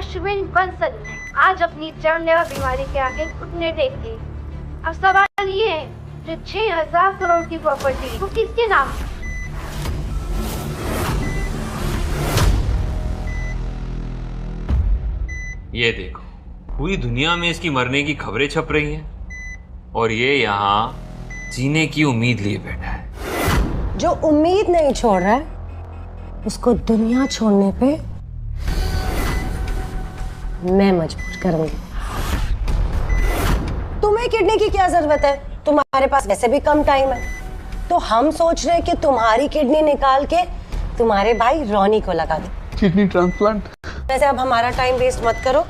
अश्विन बंसल ने आज अपनी जानलेवा बीमारी के आगे घुटने टेक दिए। अब सवाल ये है, जो 6,000 करोड़ की प्रॉपर्टी वो किसके नाम है? ये देखो, पूरी दुनिया में इसकी मरने की खबरें छप रही हैं और ये यहाँ जीने की उम्मीद लिए बैठा है। जो उम्मीद नहीं छोड़ रहा है उसको दुनिया छोड़ने पे मैं मजबूर करूंगी। तुम्हें किडनी की क्या जरूरत है? तुम्हारे पास वैसे भी कम टाइम है, तो हम सोच रहे हैं कि तुम्हारी किडनी निकाल के तुम्हारे भाई रॉनी को लगा दे। Kidney transplant? वैसे अब हमारा टाइम वेस्ट मत करो,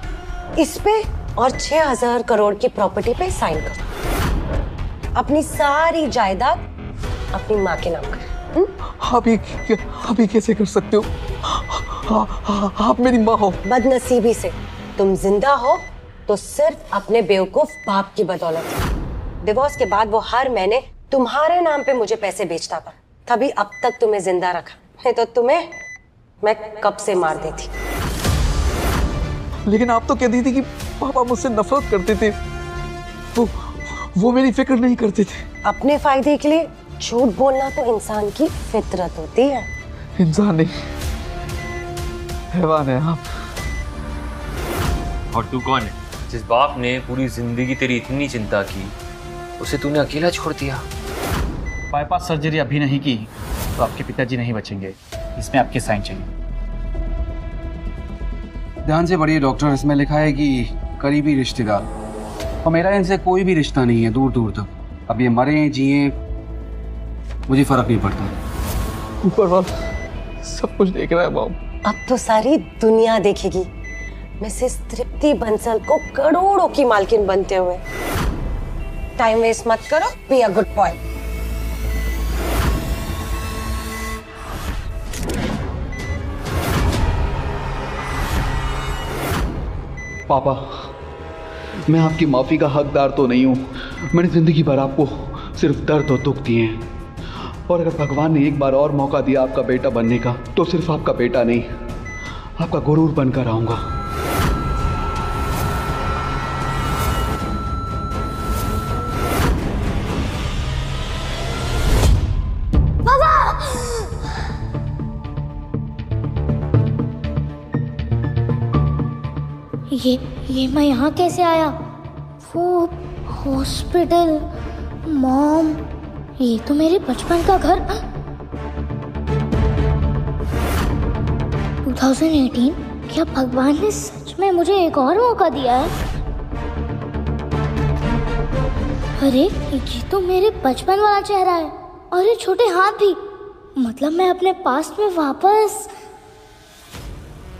इस पे और 6,000 करोड़ की प्रॉपर्टी पे साइन करो। अपनी सारी जायदाद अपनी माँ के नाम कर। आप ये कैसे कर सकते हो? आप मेरी माँ हो। बदनसीबी से तुम जिंदा हो तो सिर्फ अपने बेवकूफ बाप की बदौलत। डिवोर्स के बाद वो हर महीने तुम्हारे नाम पे मुझे पैसे बेचता था, तभी अब तक तुम्हें जिंदा रखा, नहीं तो तुम्हें मैं कब से मार देती। लेकिन आप तो कहती थी कि पापा मुझसे नफरत करते थे, वो मेरी फिक्र नहीं करते थे। अपने फायदे के लिए झूठ बोलना तो इंसान की फितरत होती है। इंसान नहीं, हैवान है आप। और तू कौन है? जिस बाप ने पूरी जिंदगी तेरी इतनी चिंता की, उसे तूने अकेला छोड़ दिया। बाईपास सर्जरी अभी नहीं की तो आपके पिताजी नहीं बचेंगे, इसमें आपके साइन चाहिए। ध्यान से पढ़िए डॉक्टर, इसमें लिखा है कि करीबी रिश्तेदार, और मेरा इनसे कोई भी रिश्ता नहीं है दूर दूर तक। अब ये मरे जिए मुझे फर्क नहीं पड़ता। ऊपर वाला सब कुछ देख रहा है मॉम। अब तो सारी दुनिया देखेगी मिसेस तृप्ति बंसल को करोड़ों की मालकिन बनते हुए। टाइम वेस्ट मत करो, बी अ गुड बॉय। पापा, मैं आपकी माफी का हकदार तो नहीं हूं। मैंने जिंदगी भर आपको सिर्फ दर्द और दुख दिए हैं, और अगर भगवान ने एक बार और मौका दिया आपका बेटा बनने का, तो सिर्फ आपका बेटा नहीं, आपका गुरूर बनकर आऊंगा। ये मैं यहाँ कैसे आया? वो हॉस्पिटल, मॉम, ये तो मेरे बचपन का घर। 2018? क्या भगवान ने सच में मुझे एक और मौका दिया है? अरे ये तो मेरे बचपन वाला चेहरा है, और ये छोटे हाथ भी। मतलब मैं अपने पास्ट में वापस।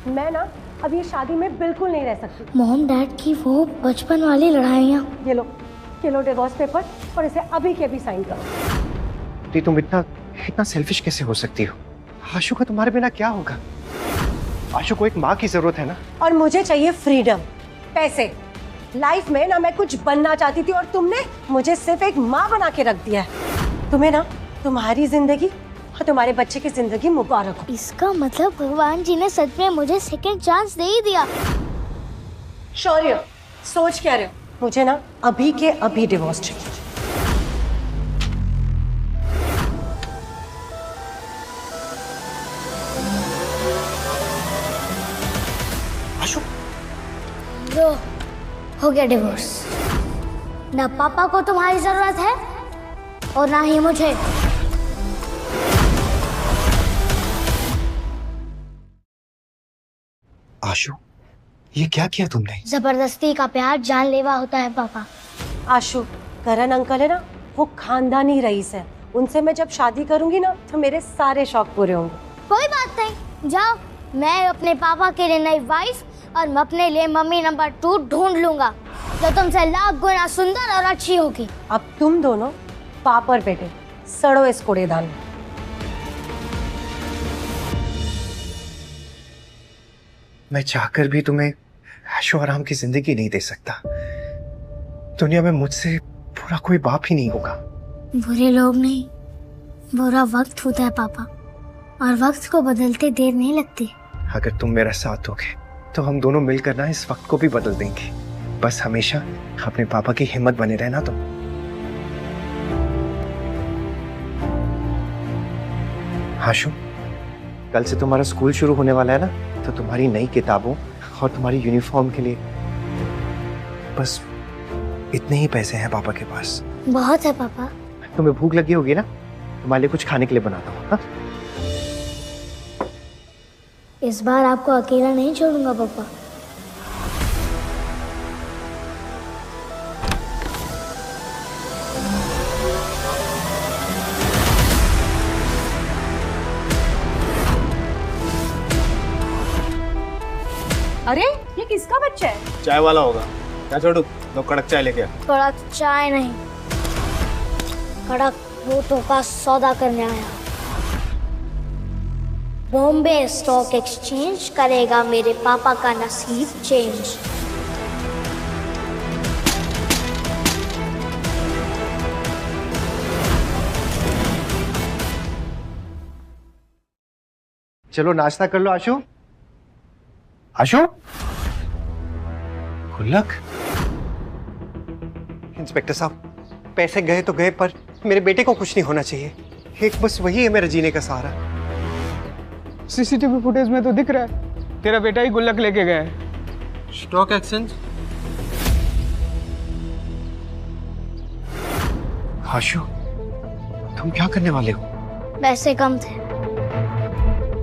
मैं ना अब ये शादी में बिल्कुल नहीं रह सकती। मॉम डैड की वो बचपन वाली लड़ाइयाँ। ये लो डिवोर्स पेपर, और इसे अभी के अभी साइन करो। तुम इतना सेल्फिश कैसे हो सकती हो? आशु का तुम्हारे बिना क्या होगा? आशु को एक माँ की जरूरत है ना। और मुझे चाहिए फ्रीडम, पैसे। लाइफ में ना मैं कुछ बनना चाहती थी, और तुमने मुझे सिर्फ एक माँ बना के रख दिया है। तुम्हें ना तुम्हारी जिंदगी और तुम्हारे बच्चे की जिंदगी मुबारक हो। इसका मतलब भगवान जी ने सच में मुझे सेकंड चांस दे ही दिया। शौर्य, सोच क्या रहे हो? मुझे ना अभी के अभी डिवोर्स चाहिए। आशु, लो, हो गया डिवोर्स। ना पापा को तुम्हारी जरूरत है और ना ही मुझे। आशु, ये क्या किया तुमने? जबरदस्ती का प्यार जानलेवा होता है पापा। आशु, करण अंकल है ना, वो खानदानी रईस है। उनसे मैं जब शादी करूंगी ना, तो मेरे सारे शौक पूरे होंगे। कोई बात नहीं, जाओ, मैं अपने पापा के लिए नई वाइफ और मैं अपने लिए मम्मी नंबर 2 ढूंढ लूंगा, जो तुमसे लाख गुना सुंदर और अच्छी होगी। अब तुम दोनों बाप और बेटे सड़ो इस कूड़ेदान में। मैं चाहकर भी तुम्हें ऐशो आराम की जिंदगी नहीं दे सकता। दुनिया में मुझसे बुरा कोई बाप ही नहीं होगा। बुरे लोग नहीं, बुरा वक्त होता है पापा, और वक्त को बदलते देर नहीं लगती। अगर तुम मेरा साथ दोगे तो हम दोनों मिलकर ना इस वक्त को भी बदल देंगे। बस हमेशा अपने पापा की हिम्मत बने रहना तुम। आशु, कल से तुम्हारा स्कूल शुरू होने वाला है ना, तो तुम्हारी नई किताबों और तुम्हारी यूनिफॉर्म के लिए बस इतने ही पैसे हैं पापा के पास। बहुत है पापा। तुम्हें भूख लगी होगी ना, तुम्हारे लिए कुछ खाने के लिए बनाता हूँ। हाँ? इस बार आपको अकेला नहीं छोड़ूंगा पापा। अरे ये किसका बच्चा है? चाय वाला होगा। क्या छोड़ू, दो कड़क चाय लेके आ। कड़क चाय नहीं, कड़क नोटों का सौदा करने आया। बॉम्बे स्टॉक एक्सचेंज करेगा मेरे पापा का नसीब चेंज। चलो नाश्ता कर लो आशु। आशु, गुल्लक। इंस्पेक्टर साहब, पैसे गए तो गए, पर मेरे बेटे को कुछ नहीं होना चाहिए। एक बस वही है मेरा जीने का सहारा। सीसीटीवी फुटेज में तो दिख रहा है तेरा बेटा ही गुल्लक लेके गया है। Stock exchange? आशु, तुम क्या करने वाले हो? पैसे कम थे,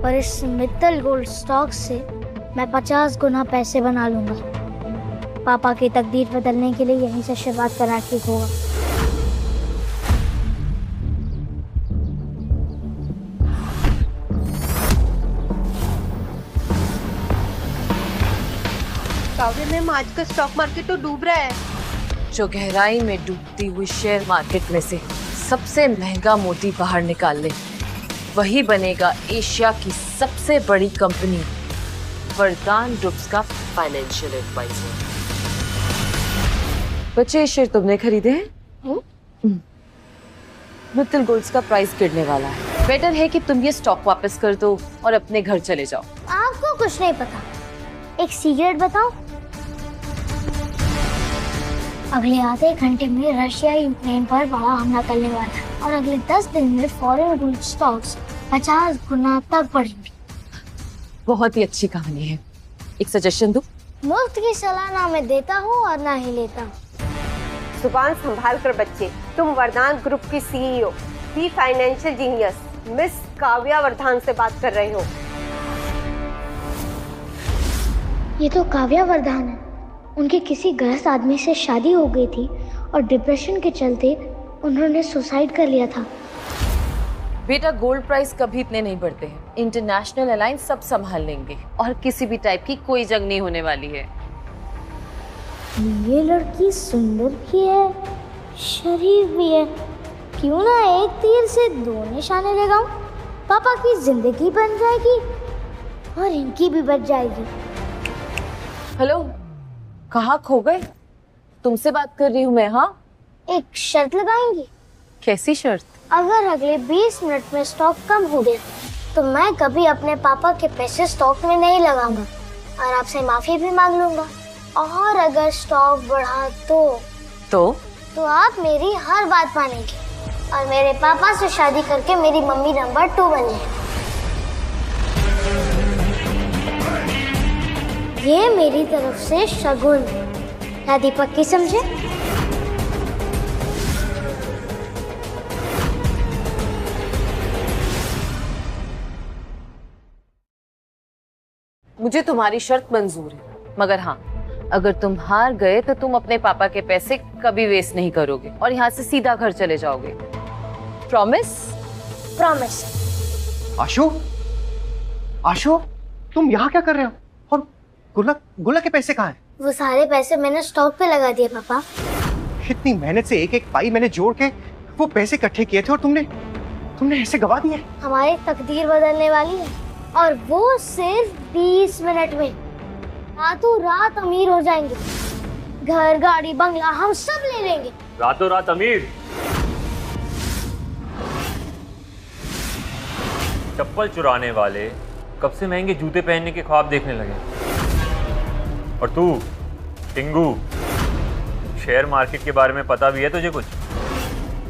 पर इस मित्तल गोल्ड स्टॉक से मैं 50 गुना पैसे बना लूंगा। पापा की तकदीर बदलने के लिए यहीं से शुरुआत करना ठीक होगा। काव्य मैम, आज का स्टॉक मार्केट तो डूब रहा है। जो गहराई में डूबती हुई शेयर मार्केट में से सबसे महंगा मोती बाहर निकाल ले, वही बनेगा एशिया की सबसे बड़ी कंपनी वरदान ग्रुप्स का फाइनेंशियल एडवाइजर। बच्चे, शेयर तुमने खरीदे हैं? मित्तल गोल्ड्स का प्राइस गिरने वाला है। बेटर है कि तुम ये स्टॉक वापस कर दो और अपने घर चले जाओ। आपको कुछ नहीं पता। एक सीक्रेट बताओ, अगले आधे घंटे में रशिया यूक्रेन पर बड़ा हमला करने वाला है और अगले 10 दिन में फॉरेन गोल्ड स्टॉक्स 50 गुना तक बढ़ेंगे। बहुत ही अच्छी कहानी है। एक सजेशन दूं? मुफ्त की सलाह ना मैं देता हूँ और ना ही लेता हूँ। जुबान संभाल कर बच्चे, तुम वरदान ग्रुप की CEO, the financial genius miss Kavya Vardhan से बात कर रहे हो। ये तो काव्या वर्धान है। उनके किसी गलत आदमी से शादी हो गई थी और डिप्रेशन के चलते उन्होंने सुसाइड कर लिया था। बेटा, गोल्ड प्राइस कभी इतने नहीं बढ़ते हैं। इंटरनेशनल अलायंस सब संभाल लेंगे और किसी भी टाइप की कोई जंग नहीं होने वाली है। ये लड़की सुंदर भी है, शरीफ भी है। क्यों ना एक तीर से 2 निशाने लगाऊं? पापा की जिंदगी बन जाएगी और इनकी भी बच जाएगी। हेलो, कहाँ खो गए? तुमसे बात कर रही हूँ मैं। हाँ, एक शर्त लगाएंगी? कैसी शर्त? अगर अगले 20 मिनट में स्टॉक कम हो गया तो मैं कभी अपने पापा के पैसे स्टॉक में नहीं लगाऊंगा और आपसे माफी भी मांग लूंगा। और अगर स्टॉक बढ़ा तो आप मेरी हर बात मानेंगे और मेरे पापा से शादी करके मेरी मम्मी नंबर 2 बन जाए। ये मेरी तरफ से शगुन है। दीपक की समझे? मुझे तुम्हारी शर्त मंजूर है, मगर हाँ, अगर तुम हार गए तो तुम अपने पापा के पैसे कभी वेस्ट नहीं करोगे और यहाँ से सीधा घर चले जाओगे। प्रॉमिस? प्रॉमिस। आशु, आशु, तुम यहाँ क्या कर रहे हो? और गुल्लक के पैसे कहाँ हैं? वो सारे पैसे मैंने स्टॉक पे लगा दिए पापा। इतनी मेहनत से एक एक पाई मैंने जोड़ के वो पैसे इकट्ठे किए थे और तुमने ऐसे गवा दिए। हमारी तकदीर बदलने वाली है और वो सिर्फ 20 मिनट में। रातों रात अमीर हो जाएंगे। घर, गाड़ी, बंगला हम सब ले लेंगे। रातों रात अमीर? चप्पल चुराने वाले कब से महंगे जूते पहनने के ख्वाब देखने लगे? और तू टिंगू, शेयर मार्केट के बारे में पता भी है तुझे कुछ?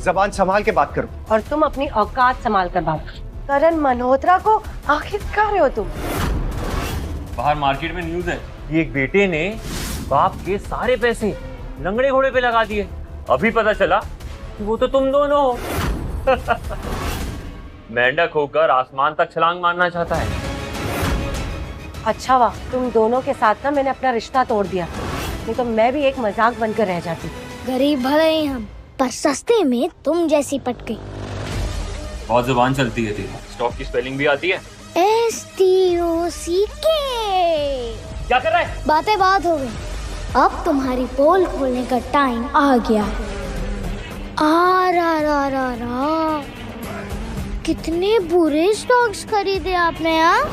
जबान संभाल के बात करो। और तुम अपनी औकात संभाल कर बात करो। करण मल्होत्रा को आखिर कह रहे हो तुम? बाहर मार्केट में न्यूज है कि एक बेटे ने बाप के सारे पैसे लंगड़े घोड़े पे लगा दिए। अभी पता चला कि वो तो तुम दोनों हो। मेंढक होकर आसमान तक छलांग मारना चाहता है। अच्छा वाह, तुम दोनों के साथ ना मैंने अपना रिश्ता तोड़ दिया, नहीं तो मैं भी एक मजाक बनकर रह जाती। गरीब भले ही हम, पर सस्ते में तुम जैसी पट गई। बहुत जुबान चलती है तेरी। स्टॉक की स्पेलिंग भी आती है? STOCK। क्या कर रहा है? बातें बात हो गई, अब तुम्हारी पोल खोलने का टाइम आ गया। आ कितने बुरे स्टॉक्स खरीदे आपने यहाँ।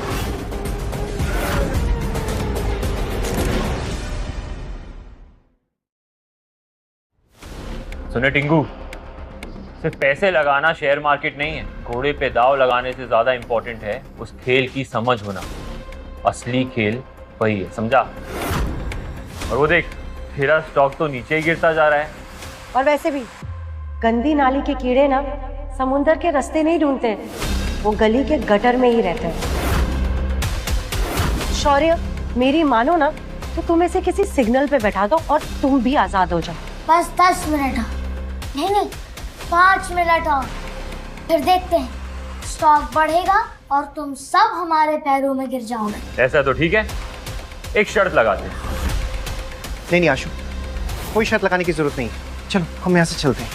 सुने टिंगू, सिर्फ पैसे लगाना शेयर मार्केट नहीं है। घोड़े पे दाव लगाने से ज्यादा इंपॉर्टेंट है उस खेल की समझ होना। असली खेल वही है, समझा? और वो देख, तेरा स्टॉक तो नीचे ही गिरता जा रहा है। और वैसे भी गंदी नाली के कीड़े ना समुंदर के रास्ते नहीं ढूंढते, वो गली के गटर में ही रहते हैं। शौर्य, मेरी मानो ना तो तुम इसे किसी सिग्नल पे बैठा दो और तुम भी आजाद हो जाओ। बस 10 मिनट नहीं 5 मिनट और, फिर देखते हैं स्टॉक बढ़ेगा और तुम सब हमारे पैरों में गिर जाओगे। ऐसा तो ठीक है, एक शर्त लगाते हैं। नहीं आशु, कोई शर्त लगाने की जरूरत नहीं। चलो हम यहाँ से चलते हैं।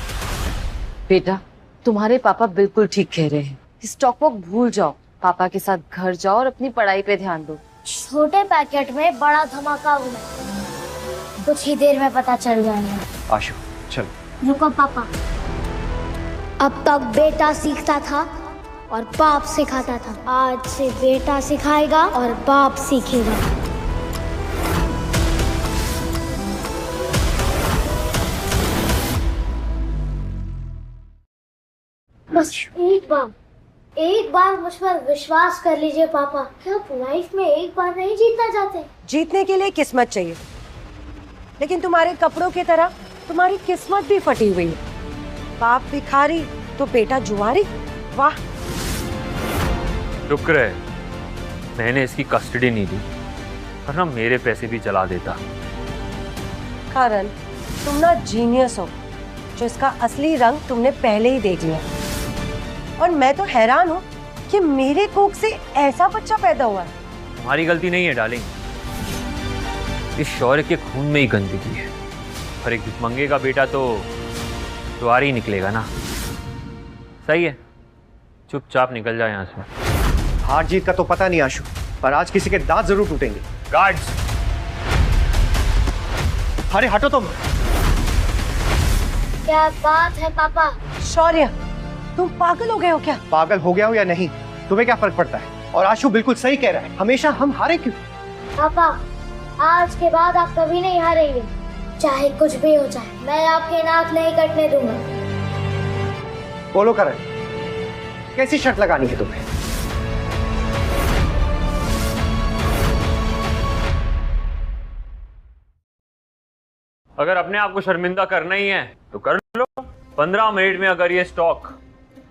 बेटा, तुम्हारे पापा बिल्कुल ठीक कह रहे हैं। स्टॉक वॉक भूल जाओ, पापा के साथ घर जाओ और अपनी पढ़ाई पे ध्यान दो। छोटे पैकेट में बड़ा धमाका हुआ, कुछ ही देर में पता चल जाएगा। आशु चलो। रुको पापा, अब तक बेटा सीखता था और बाप सिखाता था, आज से बेटा सिखाएगा और बाप सीखेगा। बस एक बार मुझ पर विश्वास कर लीजिए पापा। क्या आप लाइफ में एक बार नहीं जीतना चाहते? जीतने के लिए किस्मत चाहिए, लेकिन तुम्हारे कपड़ों की तरह तुम्हारी किस्मत भी फटी हुई है। बाप भिखारी तो बेटा जुआरी। वाह। शुक्र है मैंने इसकी कस्टडी नहीं दी, वरना मेरे पैसे भी जला देता। करण, तुम ना जीनियस हो, जो इसका असली रंग तुमने पहले ही देख लिया। और मैं तो हैरान हूँ कि मेरे कोख से ऐसा बच्चा पैदा हुआ। तुम्हारी गलती नहीं है डार्लिंग, इस शौर्य के खून में ही गंदगी है। और एक भिखमंगे का बेटा तो द्वार ही निकलेगा ना। सही है, चुपचाप निकल जाए यहाँ से। हार जीत का तो पता नहीं आशु, पर आज किसी के दांत जरूर टूटेंगे। गार्ड्स! अरे हटो तुम। क्या बात है पापा? शौर्य, तुम पागल हो गए हो क्या? पागल हो गया हो या नहीं, तुम्हें क्या फर्क पड़ता है? और आशु बिल्कुल सही कह रहा है, हमेशा हम हारे क्यों? पापा, आज के बाद आप कभी नहीं हारेंगे, चाहे कुछ भी हो जाए। मैं आपके नाक नहीं कटने दूंगा। बोलो करण, कैसी शर्त लगानी है तुम्हें? अगर अपने आप को शर्मिंदा करना ही है तो कर लो। 15 मिनट में अगर ये स्टॉक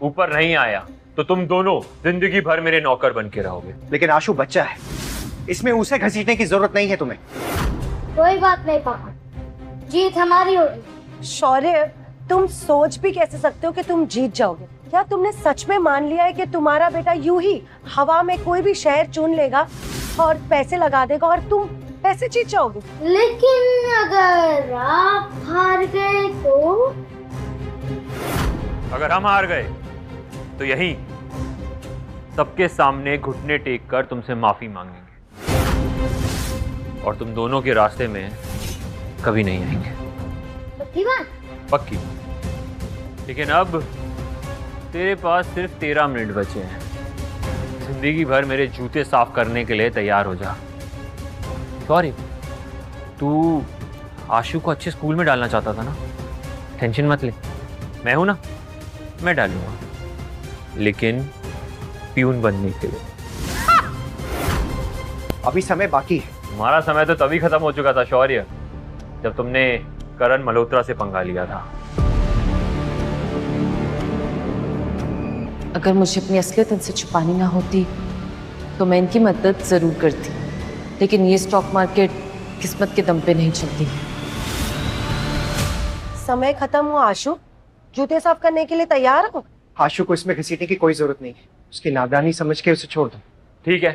ऊपर नहीं आया तो तुम दोनों जिंदगी भर मेरे नौकर बन के रहोगे। लेकिन आशु बच्चा है, इसमें उसे घसीटने की जरूरत नहीं है तुम्हें। कोई बात नहीं पापा, जीत हमारी होगी। शौर्य, तुम सोच भी कैसे सकते हो कि तुम जीत जाओगे? क्या तुमने सच में मान लिया है कि तुम्हारा बेटा यूं ही हवा में कोई भी शहर चुन लेगा और पैसे लगा देगा और तुम पैसे जीत जाओगे? लेकिन अगर आप हार गए तो? अगर हम हार गए तो यही सबके सामने घुटने टेक कर तुमसे माफी मांगेंगे और तुम दोनों के रास्ते में कभी नहीं आएंगे। पक्की बात? पक्की। लेकिन अब तेरे पास सिर्फ 13 मिनट बचे हैं। जिंदगी भर मेरे जूते साफ करने के लिए तैयार हो जा। सॉरी, तू आशु को अच्छे स्कूल में डालना चाहता था ना? टेंशन मत ले, मैं हूं ना, मैं डालूंगा, लेकिन प्यून बनने के लिए। अभी समय बाकी है, तुम्हारा समय तो तभी खत्म हो चुका था शौर्य, जब तुमने करण मल्होत्रा से पंगा लिया था। अगर मुझे अपनी असलियत इनसे छुपानी ना होती तो मैं इनकी मदद जरूर करती, लेकिन ये स्टॉक मार्केट किस्मत के दम पे नहीं चलती। समय खत्म हुआ आशु, जूते साफ करने के लिए तैयार हो? आशु को इसमें घसीटने की कोई जरूरत नहीं है, उसकी नादानी समझ के उसे छोड़ दो। ठीक है,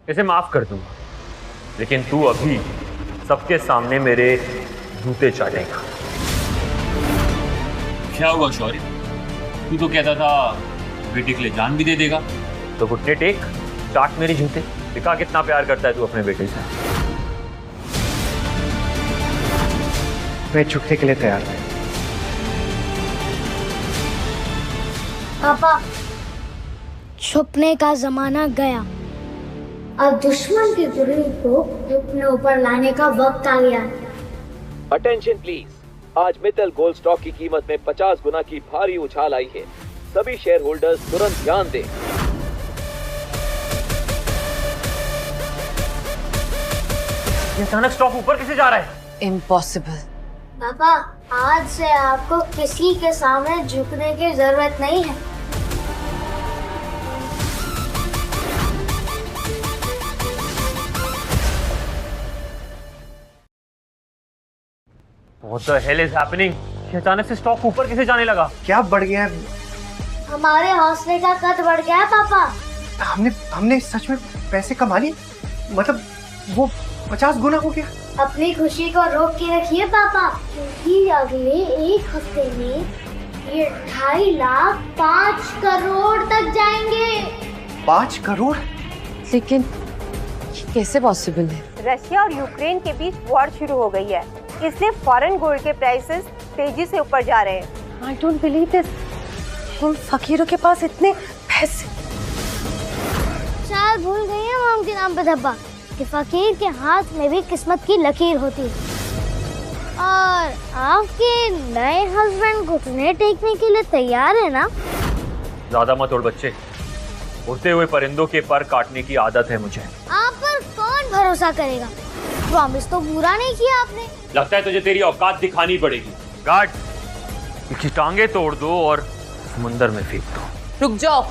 इसे माफ कर दूंगा, लेकिन तू अभी सबके सामने मेरे जूते चाटेगा। क्या हुआ शौर्य, तू तो कहता था बेटे के लिए जान भी दे देगा, तो घुटने टेक, चाट मेरे जूते, दिखा कितना प्यार करता है तू अपने बेटे से। मैं झुकने के लिए तैयार हूं। पापा, छुपने का जमाना गया, अब दुश्मन की गुर्री को अपने ऊपर लाने का वक्त आ गया। अटेंशन प्लीज, आज मित्तल गोल्ड स्टॉक की कीमत में 50 गुना की भारी उछाल आई है। सभी शेयर होल्डर्स तुरंत ध्यान दें। ये अचानक स्टॉक ऊपर कैसे जा रहा है? इम्पॉसिबल। पापा, आज से आपको किसी के सामने झुकने की जरूरत नहीं है। What the hell is happening? ये अचानक से स्टॉक ऊपर कैसे जाने लगा? क्या बढ़ गया है? हमारे हौसले का कद बढ़ गया है पापा। हमने सच में पैसे कमा लिए, मतलब वो 50 गुना हो गया। अपनी खुशी को रोक के रखिए पापा, क्योंकि अगले एक हफ्ते में ये 2.5 लाख 5 करोड़ तक जाएंगे। 5 करोड़? लेकिन ये कैसे पॉसिबल है? रशिया और यूक्रेन के बीच वॉर शुरू हो गई है, इसलिए फॉरेन गोल्ड के प्राइसेस तेजी से ऊपर जा रहे हैं। I don't believe this. इन फकीरों के पास इतने पैसे। शायद भूल गई है मॉम के नाम पे धब्बा कि फकीर के हाथ में भी किस्मत की लकीर होती है। और आपके नए हस्बैंड घुटने टेकने के लिए तैयार है ना? ज्यादा मत उड़ बच्चे, उड़ते हुए परिंदों के पर काटने की आदत है मुझे। आप पर कौन भरोसा करेगा? प्रॉमिस तो पूरा नहीं किया आपने। लगता है तुझे तेरी औकात दिखानी पड़ेगी। गार्ड, इसकी टांगे तोड़ दो और समुंदर में फेंक दो। रुक जाओ।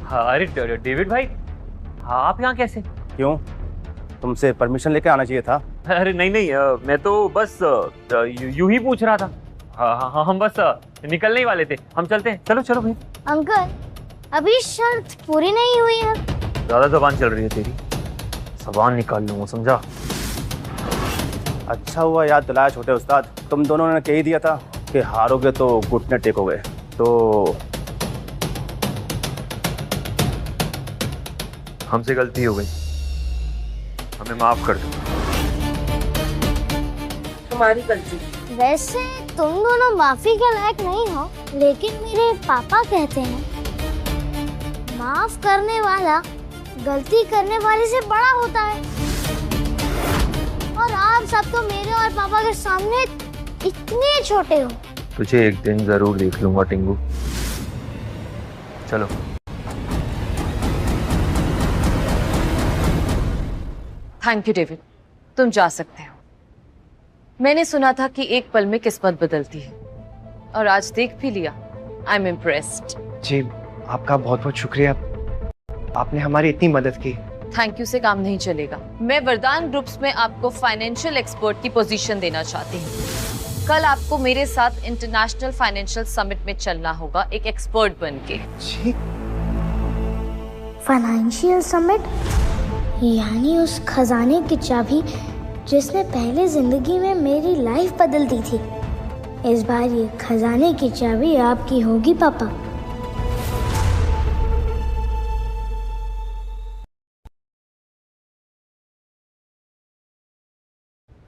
हाँ, अरे डेविड भाई, हाँ आप यहाँ कैसे? क्यों, तुमसे परमिशन लेके आना चाहिए था। अरे नहीं नहीं, मैं तो बस यूं ही पूछ रहा था। हाँ, हम बस निकलने ही वाले थे, हम चलते हैं। चलो चलो भाई। अंकल, अभी शर्त पूरी नहीं हुई है। ज्यादा जबान चल रही है तेरी, जबान निकाल लूंगा, समझा? अच्छा हुआ याद दिलाया छोटे उस्ताद, तुम दोनों ने कह ही दिया था कि हारोगे तो घुटने टेकोगे, तो हमसे गलती हो गई, हमें माफ कर दो। तुम्हारी गलती। वैसे तुम दोनों माफी के लायक नहीं हो, लेकिन मेरे पापा कहते हैं माफ करने वाला गलती करने वाले से बड़ा होता है। और आप सब तो मेरे और पापा के सामने इतने छोटे हो। तुझे एक दिन जरूर देख लूंगा टिंगू। चलो। थैंक यू डेविड, तुम जा सकते हो। मैंने सुना था कि एक पल में किस्मत बदलती है, और आज देख भी लिया। I am impressed. जी, आपका बहुत बहुत शुक्रिया, आपने हमारी इतनी मदद की। थैंक यू से काम नहीं चलेगा। मैं वरदान ग्रुप्स में आपको फाइनेंशियल एक्सपर्ट की पोजीशन देना चाहती हूँ। कल आपको मेरे साथ इंटरनेशनल फाइनेंशियल समिट में चलना होगा, एक एक्सपर्ट बनके। फाइनेंशियल समिट, यानी उस खजाने की चाबी जिसने पहले जिंदगी में मेरी लाइफ बदल दी थी। इस बार ये खजाने की चाबी आपकी होगी पापा।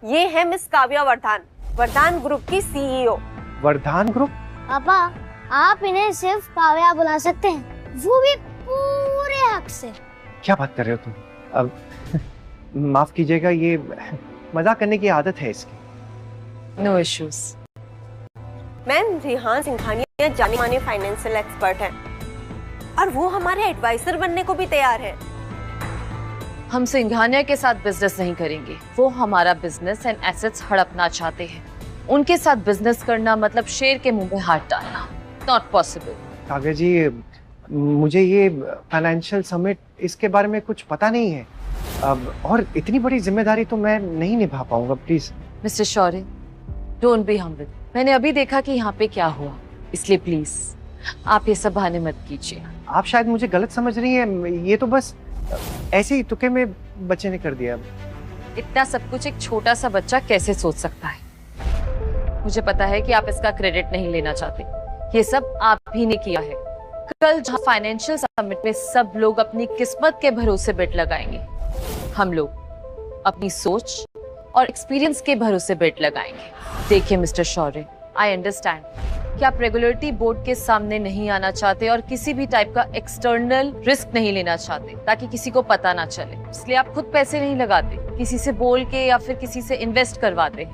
ये है मिस काव्या वर्धान, वर्धान ग्रुप की सीईओ। वर्धान ग्रुप? पापा, आप इन्हें सिर्फ काव्या बुला सकते हैं, वो भी पूरे हक से। क्या बात कर रहे हो तुम? अब माफ कीजिएगा, ये मजाक करने की आदत है इसकी। No issues. Ma'am, Rihaan Singhania जाने माने फाइनेंशियल एक्सपर्ट हैं और वो हमारे एडवाइजर बनने को भी तैयार है। हम सिंघानिया के साथ बिजनेस नहीं करेंगे। वो हमारा बिजनेस एंड एसेट्स हड़पना चाहते हैं। उनके साथ बिजनेस करना मतलब शेर के मुंह में हाथ डालना। Not possible. काव्या जी, मुझे ये फाइनेंशियल समिट इसके बारे में कुछ पता नहीं है, और इतनी बड़ी जिम्मेदारी तो मैं नहीं निभा पाऊंगा। Please mister Shaurya, don't be humble. मैंने अभी देखा कि यहाँ पे क्या हुआ, इसलिए प्लीज आप ये सब बहाने मत कीजिए। आप शायद मुझे गलत समझ रही हैं, ये तो बस ऐसे ही तुक्के में बच्चे ने कर दिया। इतना सब कुछ एक छोटा सा बच्चा कैसे सोच सकता है? मुझे पता है कि आप इसका क्रेडिट नहीं लेना चाहते। ये सब आप ही ने किया है। कल जहाँ फाइनेंशियल समिट में सब लोग अपनी किस्मत के भरोसे बेट लगाएंगे, हम लोग अपनी सोच और एक्सपीरियंस के भरोसे बेट लगाएंगे। देखिए मिस्टर शौर्य, आई अंडरस्टैंड कि आप रेगुलेटरी बोर्ड के सामने नहीं आना चाहते और किसी भी टाइप का एक्सटर्नल रिस्क नहीं लेना चाहते ताकि किसी को पता ना चले, इसलिए आप खुद पैसे नहीं लगाते, किसी से बोल के या फिर किसी से इन्वेस्ट करवाते।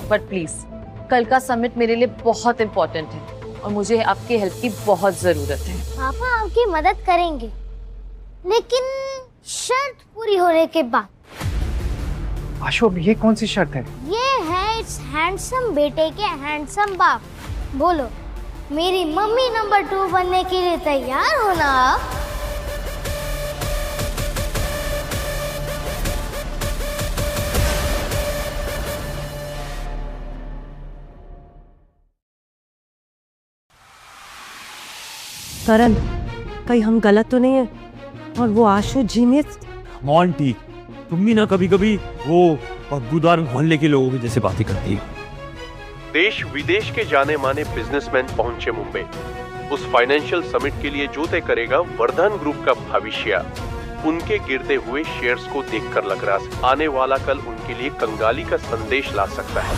बट प्लीज, कल का समिट मेरे लिए बहुत इंपॉर्टेंट है और मुझे आपकी हेल्प की बहुत जरूरत है। पापा आपकी मदद करेंगे, लेकिन शर्त पूरी होने के बाद। आशु, अब ये कौन सी शर्त है? ये है इस हैंडसम बेटे के हैंडसम बाप। बोलो, मेरी मम्मी नंबर 2 बनने के लिए तैयार हो ना आप? करण, कहीं हम गलत तो नहीं है? और वो आशु जीनियस। मोंटी, तुम भी ना कभी कभी वो बदबूदार मोहल्ले के लोगों की जैसे बातें करती है। देश विदेश के जाने माने बिजनेसमैन पहुंचे मुंबई। उस फाइनेंशियल समिट के लिए जो तय करेगा वर्धन ग्रुप का भविष्य। उनके गिरते हुए शेयर्स को देखकर लग रहा है आने वाला कल उनके लिए कंगाली का संदेश ला सकता है।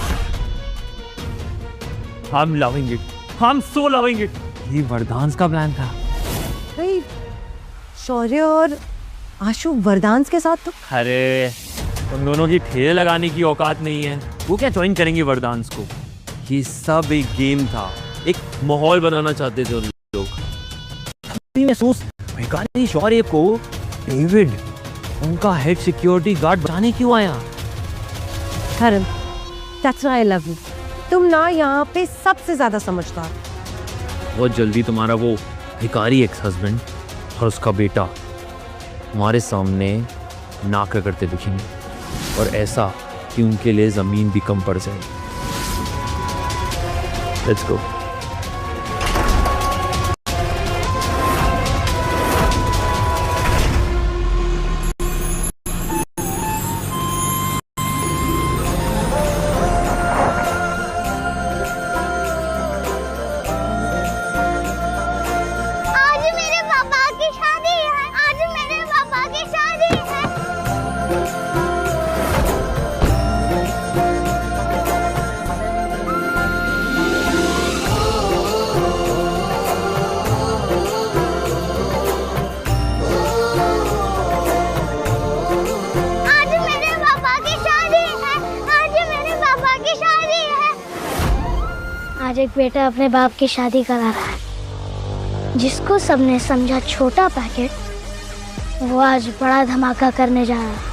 हम लवेंगे, हम सो लवेंगे। ये वरदान का प्लान था। शौर्य और आशु वरदान के साथ तो? अरे तुम दोनों की ठेले लगाने की औकात नहीं है। वो क्या ज्वाइन करेंगे वरदान को? ये सब एक गेम था, एक माहौल बनाना चाहते थे उन लोग। महसूस भिखारी शौर्य को डेविड, उनका हेड सिक्योरिटी गार्ड बनाने क्यों आया? करण, that's why I love you। तुम ना यहाँ पे सबसे ज्यादा समझदार। बहुत जल्दी तुम्हारा वो भिखारी एक्स हस्बैंड और उसका बेटा हमारे सामने नाक करते दिखेंगे, और ऐसा कि उनके लिए जमीन भी कम पड़ जाए। Let's go. आज एक बेटा अपने बाप की शादी करा रहा है। जिसको सबने समझा छोटा पैकेट, वो आज बड़ा धमाका करने जा रहा है।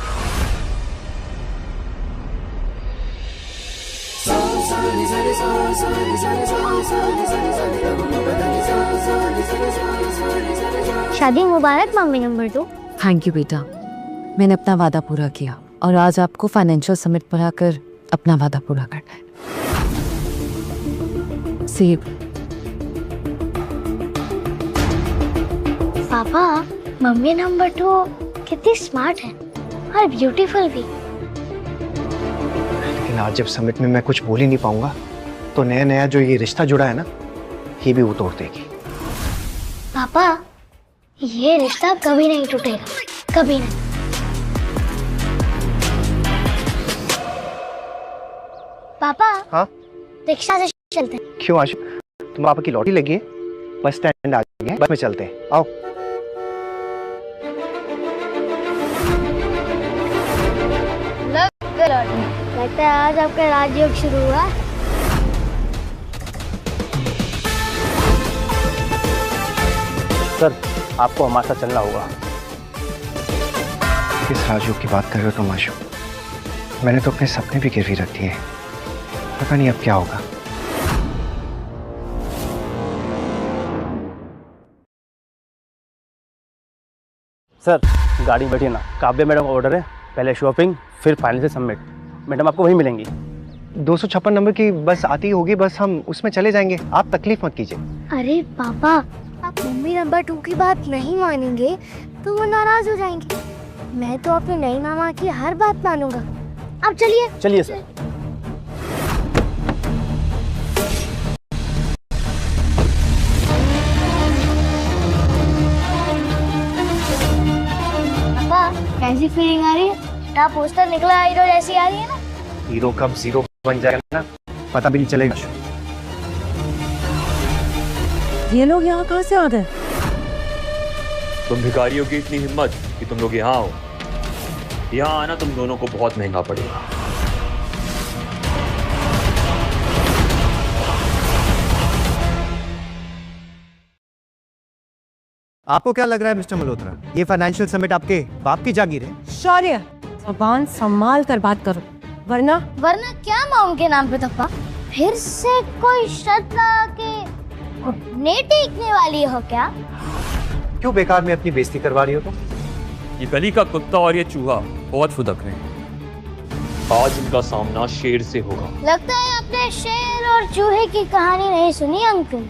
शादी मुबारक मम्मी नंबर 2। थैंक यू बेटा, मैंने अपना वादा पूरा किया और आज आपको फाइनेंशियल समिट पर आकर अपना वादा पूरा करना है। सेब। पापा, मम्मी नंबर 2 कितनी स्मार्ट है और ब्यूटीफुल भी। लेकिन आज जब समिट में मैं कुछ बोल ही नहीं पाऊंगा तो नया नया जो ये रिश्ता जुड़ा है ना, ये भी वो तोड़ देगी। पापा, ये रिश्ता कभी नहीं टूटेगा, कभी नहीं। पापा, हाँ? रिक्शा से चलते हैं। क्यों आशु, तुम पापा की लॉटरी लगी है? बस स्टैंड आ गए, बस में चलते हैं, आओ। लौटने। लगता है आज आपका राजयोग शुरू हुआ। सर आपको हमारे साथ चलना होगा। किस राजयोग की बात कर रहे हो तुम आशु? मैंने तो अपने सपने भी गिरवी रख दिए। पता नहीं अब क्या होगा। सर गाड़ी में बैठिए ना, काव्या मैडम का ऑर्डर है, पहले शॉपिंग फिर फाइनेंशियल सबमिट। मैडम आपको वहीं मिलेंगी। 256 नंबर की बस आती होगी, बस हम उसमें चले जाएंगे, आप तकलीफ मत कीजिए। अरे पापा, आप मम्मी नंबर 2 की बात नहीं मानेंगे तो वो नाराज हो जाएंगे। मैं तो अपनी नई मामा की हर बात मानूंगा। अब चलिए। चलिए सर। पापा कैसी फीलिंग आ रही है? क्या पोस्टर निकला हीरो जैसी आ रही है ना? हीरो कब जीरो बन जाएगा ना पता भी नहीं चलेगा। ये लोग यहाँ कहाँ से आ गए? तुम भिखारियों की इतनी हिम्मत कि तुम लोग यहाँ हो। यहाँ आना तुम दोनों को बहुत महंगा पड़ेगा। आपको क्या लग रहा है मिस्टर मल्होत्रा, ये फाइनेंशियल समिट आपके बाप की जागीर है? शौर्य, जुबान संभाल कर बात करो, वरना क्या मॉम के नाम पे धप्पा? फिर से कोई शर्त लगा के घुटने टेकने वाली हो क्या? क्यों बेकार में अपनी बेइज्जती करवा रही हो तुम? ये गली का कुत्ता और ये चूहा बहुत फुदक रहे हैं। आज इनका सामना शेर से होगा। लगता है आपने शेर और चूहे की कहानी नहीं सुनी अंकल।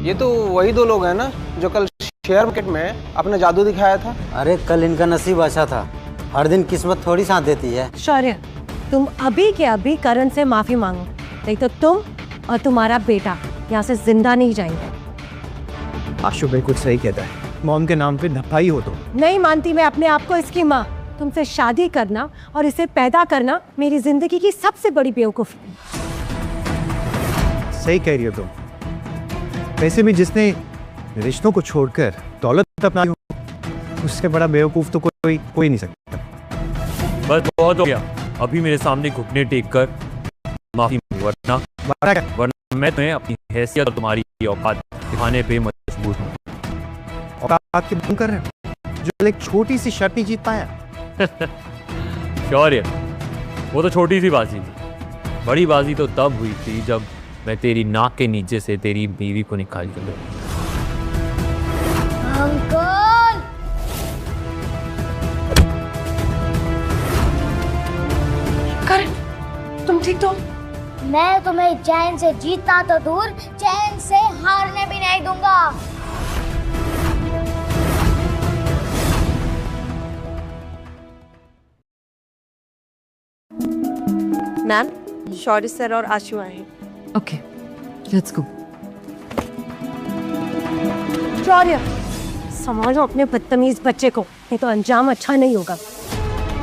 ये तो वही दो लोग हैं ना जो कल शेयर मार्केट में अपना जादू दिखाया था। अरे कल इनका नसीब अच्छा था, हर दिन किस्मत थोड़ी साथ देती है। शौर्य, तुम अभी के अभी करण से माफी मांगो, नहीं तो तुम और तुम्हारा बेटा यहाँ से जिंदा नहीं जाएंगे। आशु बिल्कुल सही कहता है, मॉम के नाम पे धप्पा ही हो तो। नहीं मानती मैं अपने आप को इसकी माँ। तुमसे शादी करना और इसे पैदा करना मेरी जिंदगी की सबसे बड़ी बेवकूफी। सही कह रही हो तुम। वैसे भी जिसने रिश्तों को छोड़कर दौलत अपनाई हो, उससे बड़ा बेवकूफ तो कोई नहीं सकता। बस बहुत हो गया, अभी मेरे सामने घुटने टेक कर माफी, वरना मैं तुम्हें अपनी हैसियत और तुम्हारी औकात दिखाने पे मजबूर हूँ। औकात की बात कर रहे हो जो एक छोटी सी शर्त नहीं जीत पाया। शौर्य, वो तो छोटी सी बाजी थी, बड़ी बाजी तो तब हुई थी जब मैं तेरी नाक के नीचे से तेरी बीवी को निकाल कर लूँ। अंकल, करण, तुम ठीक तो? मैं तुम्हें चैन से जीतना तो दूर, चैन से हारने भी नहीं दूंगा। मैम, शौर्य सर और आशु आए हैं। Okay, let's go. शौर्य, संभालो अपने बदतमीज बच्चे को, नहीं तो अंजाम अच्छा नहीं होगा।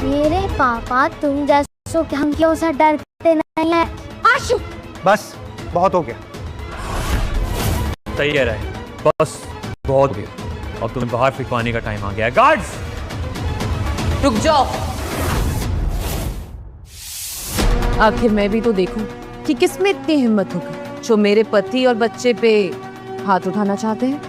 मेरे पापा तुम जैसों के हम क्यों से डरते नहीं हैं। आशु, बस बहुत हो गया। सही कह रहा है, बस बहुत हो गया। अब तुम्हें बाहर फेंकवाने का टाइम आ गया है। गार्ड्स, रुक जाओ। आखिर मैं भी तो देखूं कि किसमें इतनी हिम्मत होगी जो मेरे पति और बच्चे पे हाथ उठाना चाहते हैं।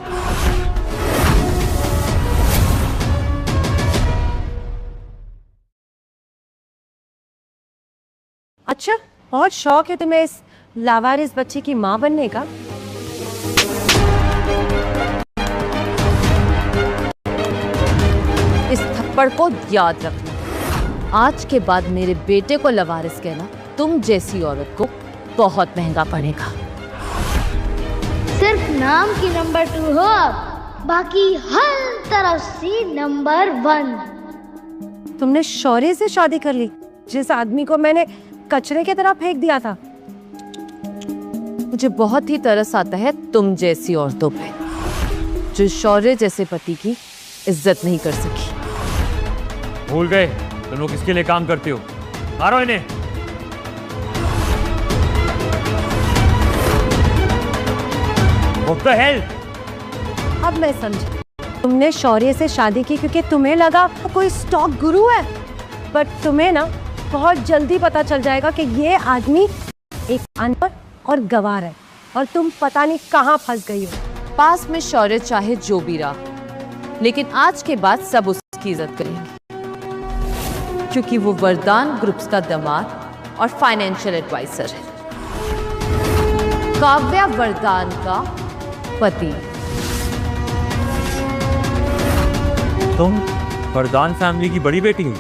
अच्छा, और शौक है तुम्हें इस लावारिस बच्चे की माँ बनने का? इस थप्पड़ को याद रखना। आज के बाद मेरे बेटे को लवारिस कहना तुम जैसी औरत को बहुत महंगा पड़ेगा। सिर्फ नाम की नंबर 2 हो, बाकी हर तरफ से नंबर 1। तुमने शौर्य से शादी कर ली, जिस आदमी को मैंने कचरे की तरह फेंक दिया था। मुझे बहुत ही तरस आता है तुम जैसी औरतों पे, जो शौर्य जैसे पति की इज्जत नहीं कर सकी। भूल गए तुम लोग किसके लिए काम करते हो? मारो इन्हें। What the hell? अब मैं समझी, तुमने शौर्य से शादी की क्योंकि तुम्हें लगा कोई स्टॉक गुरु है, बट तुम्हें ना बहुत जल्दी पता चल जाएगा कि ये आदमी एक अनपढ़ और गवार है और तुम पता नहीं कहाँ फंस गई हो। पास में शौर्य चाहे जो भी रहा, लेकिन आज के बाद सब उसकी इज्जत करेंगे, क्योंकि वो वरदान ग्रुप्स का दामाद और फाइनेंशियल एडवाइजर है, काव्या वरदान का पति। तुम वरदान फैमिली की बड़ी बेटी हो?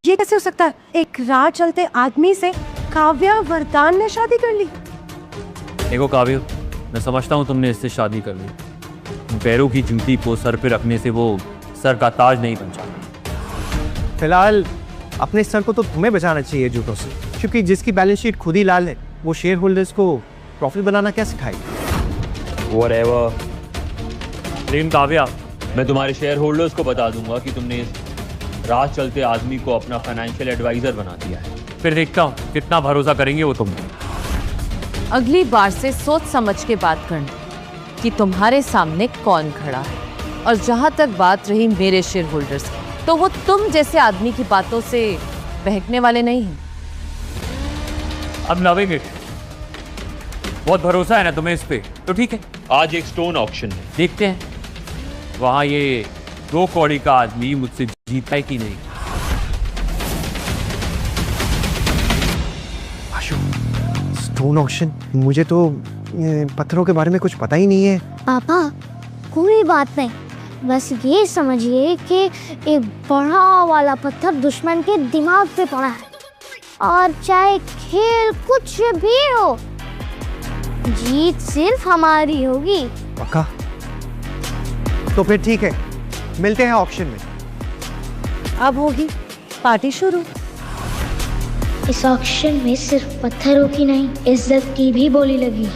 ये कैसे हो सकता है? एक राह चलते आदमी से काव्या वरदान ने शादी कर ली। देखो काव्य, मैं समझता हूँ तुमने इससे शादी कर ली। पैरों की जूती को सर पे रखने से वो सर का ताज नहीं बन जाता। फिलहाल अपने सर को तो तुम्हें बचाना चाहिए जूतों से, क्योंकि जिसकी बैलेंस शीट खुद ही लाल है वो शेयर होल्डर्स को प्रॉफिट बनाना क्या सिखाएगी? Whatever। लेकिन काव्या, मैं तुम्हारे शेयर होल्डर्स को बता दूंगा कि तुमने इस राह चलते आदमी को अपना फाइनेंशियल एडवाइजर बना दिया है। फिर देखता हूँ कितना भरोसा करेंगे वो तुम। अगली बार से सोच समझ के बात करना कि तुम्हारे सामने कौन खड़ा है। और जहां तक बात रही मेरे शेयर होल्डर्स की, तो वो तुम जैसे आदमी की बातों से बहकने वाले नहीं हैं। अब लविंग इट। बहुत भरोसा है ना तुम्हें इस पे, तो ठीक है, आज एक स्टोन ऑक्शन है, देखते हैं वहां ये 2 कौड़ी का आदमी मुझसे जीता है कि नहीं। आशु, स्टोन ऑक्शन? मुझे तो पत्थरों के बारे में कुछ पता ही नहीं है। पापा कोई बात नहीं, बस ये समझिए कि एक बड़ा वाला पत्थर दुश्मन के दिमाग पे पड़ा है, और चाहे खेल कुछ भी हो, जीत सिर्फ हमारी होगी। पक्का? तो फिर ठीक है, मिलते हैं ऑक्शन में। अब होगी पार्टी शुरू। इस ऑक्शन में सिर्फ पत्थरों की नहीं, इज्जत की भी बोली लगी।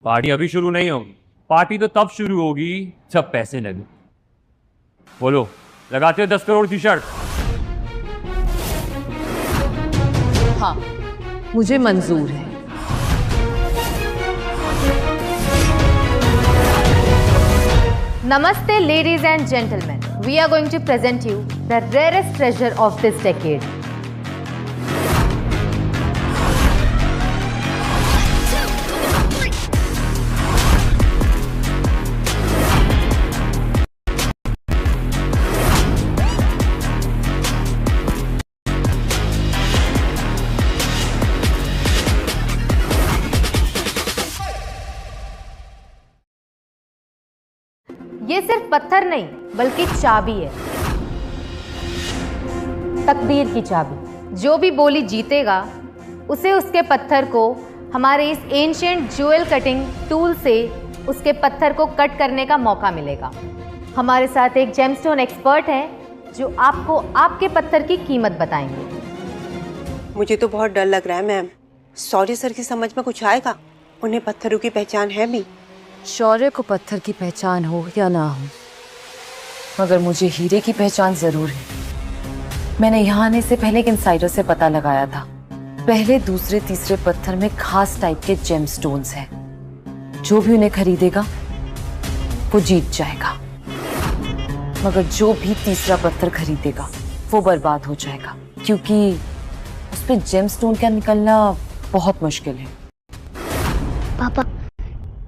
पार्टी अभी शुरू नहीं होगी, पार्टी तो तब शुरू होगी जब पैसे लगे। बोलो, लगाते हो 10 करोड़ की शर्त? हाँ, मुझे मंजूर है। Namaste, ladies and gentlemen. We are going to present you the rarest treasure of this decade. ये सिर्फ पत्थर नहीं बल्कि चाबी है, तकदीर की चाबी। जो भी बोली जीतेगा उसे उसके पत्थर को हमारे इस एंशिएंट ज्वेल कटिंग टूल से उसके पत्थर को कट करने का मौका मिलेगा। हमारे साथ एक जेमस्टोन एक्सपर्ट है जो आपको आपके पत्थर की कीमत बताएंगे। मुझे तो बहुत डर लग रहा है मैम। शौर्य सर की समझ में कुछ आएगा? उन्हें पत्थरों की पहचान है भी। शौर्य को पत्थर की पहचान हो या ना हो, मगर मुझे हीरे की पहचान जरूर है। मैंने यहाँ आने से पहले एक इनसाइडर से पता लगाया था। पहले, दूसरे, तीसरे पत्थर में खास टाइप के जेमस्टोन्स हैं। जो भी उन्हें खरीदेगा वो जीत जाएगा, मगर जो भी तीसरा पत्थर खरीदेगा वो बर्बाद हो जाएगा, क्योंकि उस पे जेमस्टोन का निकलना बहुत मुश्किल है। पापा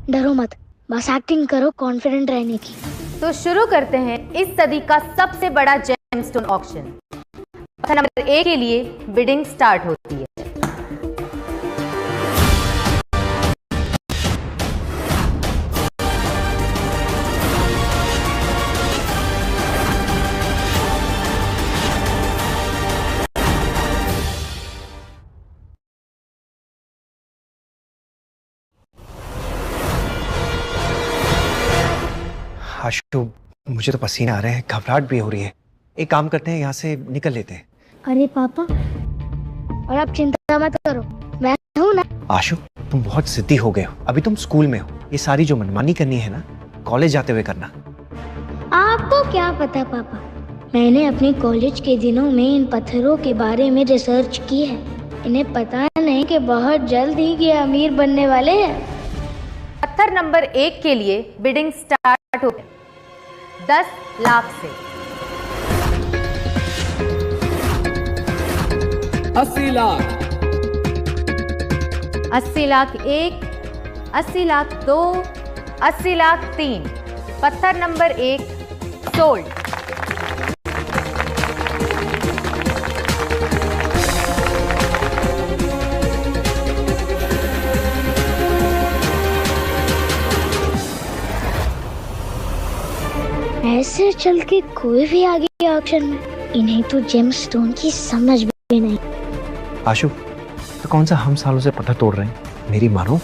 डरो मत, बस एक्टिंग करो कॉन्फिडेंट रहने की। तो शुरू करते हैं इस सदी का सबसे बड़ा जेमस्टोन ऑक्शन। पत्थर नंबर 1 के लिए बिडिंग स्टार्ट होती है। आशु, मुझे तो पसीना आ रहा है, घबराहट भी हो रही है। एक काम करते हैं, यहाँ से निकल लेते हैं। अरे पापा, और आप चिंता मत करो, मैं हूँ ना। आशु, तुम बहुत जिद्दी हो गए हो। अभी तुम स्कूल में हो, ये सारी जो मनमानी करनी है ना, कॉलेज जाते हुए करना। आपको क्या पता पापा, मैंने अपने कॉलेज के दिनों में इन पत्थरों के बारे में रिसर्च की है। इन्हें पता नहीं कि बहुत जल्द ही ये अमीर बनने वाले हैं। पत्थर नंबर 1 के लिए बिडिंग स्टार्ट हो 10 लाख से। 80 लाख, 80 लाख 1, 80 लाख 2, 80 लाख 3। पत्थर नंबर 1 सोल्ड। ऐसे चल के कोई भी आ गया ऑक्शन में, इन्हें तो जेमस्टोन की समझ भी नहीं। आशु, तो कौन सा हम सालों से पत्थर तोड़ रहे हैं? मेरी मानो,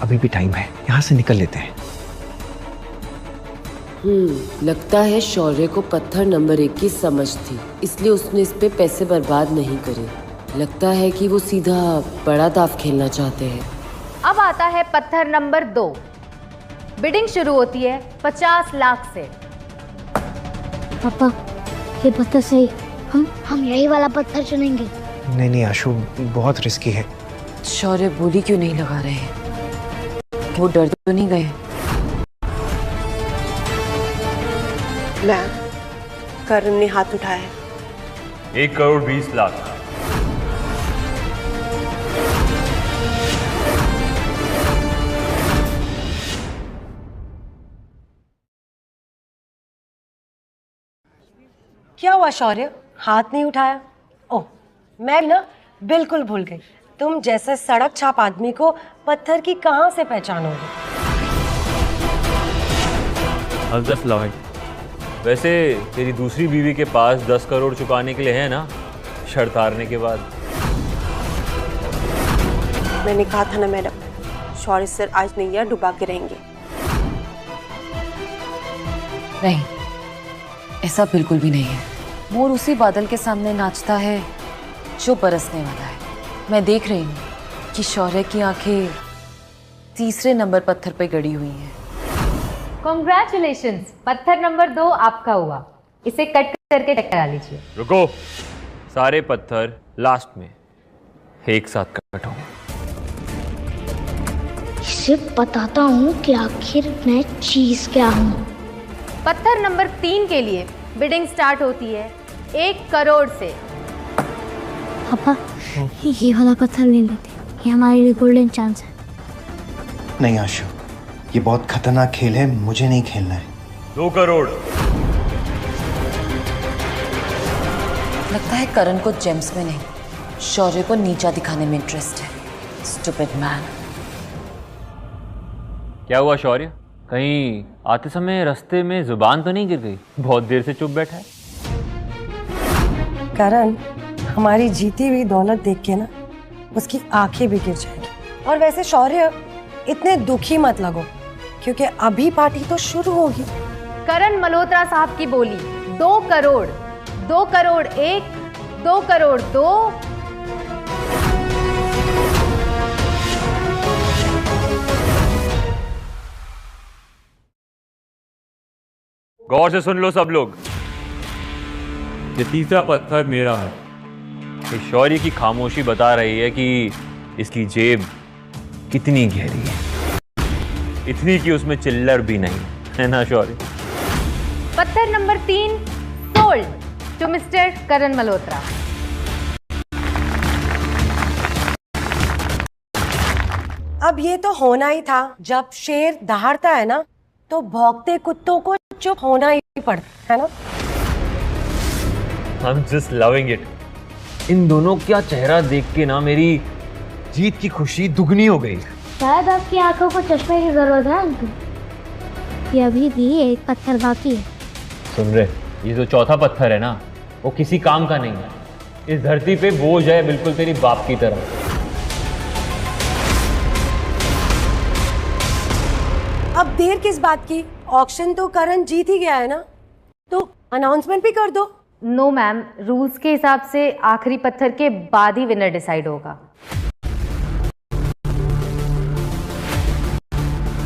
अभी भी टाइम है, यहाँ से निकल लेते हैं। लगता है शौर्य को पत्थर नंबर 1 की समझ थी, इसलिए उसने इस पे पैसे बर्बाद नहीं करे। लगता है कि वो सीधा बड़ा दाव खेलना चाहते हैं। अब आता है पत्थर नंबर 2। बिडिंग शुरू होती है 50 लाख से। पापा, ये पत्थर सही, हम यही वाला पत्थर चुनेंगे। नहीं नहीं आशु, बहुत रिस्की है। शौर्य बोली क्यों नहीं लगा रहे हैं? वो डर तो नहीं गए? मैम, करण ने हाथ उठाया है। 1 करोड़ 20 लाख। क्या हुआ शौर्य, हाथ नहीं उठाया? ओह, मैं ना बिल्कुल भूल गई। तुम जैसे सड़क छाप आदमी को पत्थर की कहां से पहचानोगे? Just love it. वैसे तेरी दूसरी बीवी के पास 10 करोड़ चुकाने के लिए है ना, शर्त हारने के बाद। मैंने कहा था ना मैडम, शौर्य सर आज नैया डुबा के रहेंगे। नहीं, ऐसा बिल्कुल भी नहीं है। मोर उसी बादल के सामने नाचता है जो बरसने वाला है। मैं देख रही हूँ कि शौर्य की आंखें तीसरे नंबर पत्थर पे गड़ी हुई हैं। कॉन्ग्रेचुलेशंस, पत्थर नंबर 2 आपका हुआ। इसे कट करके चेक करा लीजिए। रुको, सारे पत्थर लास्ट में एक साथ कट होंगे। इसे बताता हूँ कि आखिर मैं चीज क्या हूँ। पत्थर नंबर 3 के लिए बिडिंग स्टार्ट होती है 1 करोड़ से। पापा, ये वाला पत्थर ले लेते, ये हमारे लिए गोल्डन चांस है। नहीं आशु, ये बहुत खतरनाक खेल है, मुझे नहीं खेलना है। 2 करोड़। लगता है करण को जेम्स में नहीं, शौर्य को नीचा दिखाने में इंटरेस्ट है। Stupid man. क्या हुआ शौर्य, कहीं आते समय रास्ते में जुबान तो नहीं गिर गई? बहुत देर से चुप बैठा है। करण, हमारी जीती हुई दौलत देख के ना उसकी आंखें भी गिर जाएंगी। और वैसे शौर्य, इतने दुखी मत लगो, क्योंकि अभी पार्टी तो शुरू होगी। करण मल्होत्रा साहब की बोली 2 करोड़, 2 करोड़ 1, 2 करोड़ 2। गौर से सुन लो सब लोग, ये तीसरा पत्थर मेरा है। ये शौर्य की खामोशी बता रही है कि इसकी जेब कितनी गहरी है, इतनी कि उसमें चिल्लर भी नहीं है ना शौर्य? पत्थर नंबर 3 सोल्ड टू मिस्टर करण मल्होत्रा। अब ये तो होना ही था, जब शेर दहाड़ता है ना तो भौंकते कुत्तों को चुप होना ही पड़ता है ना। I'm just loving it। इन दोनों का चेहरा देख के ना मेरी जीत की खुशी दुगनी हो गई। शायद आपकी आंखों को चश्मे की जरूरत है अंकल। ये अभी भी एक पत्थर बाकी है। सुन रहे, ये जो चौथा पत्थर है ना, वो किसी काम का नहीं है। इस धरती पे बोझ है, बिल्कुल तेरी बाप की तरह। अब देर किस बात की? ऑक्शन तो करण जीत ही गया है ना, तो अनाउंसमेंट भी कर दो। नो मैम, रूल्स के हिसाब से आखिरी पत्थर के बाद ही विनर डिसाइड होगा।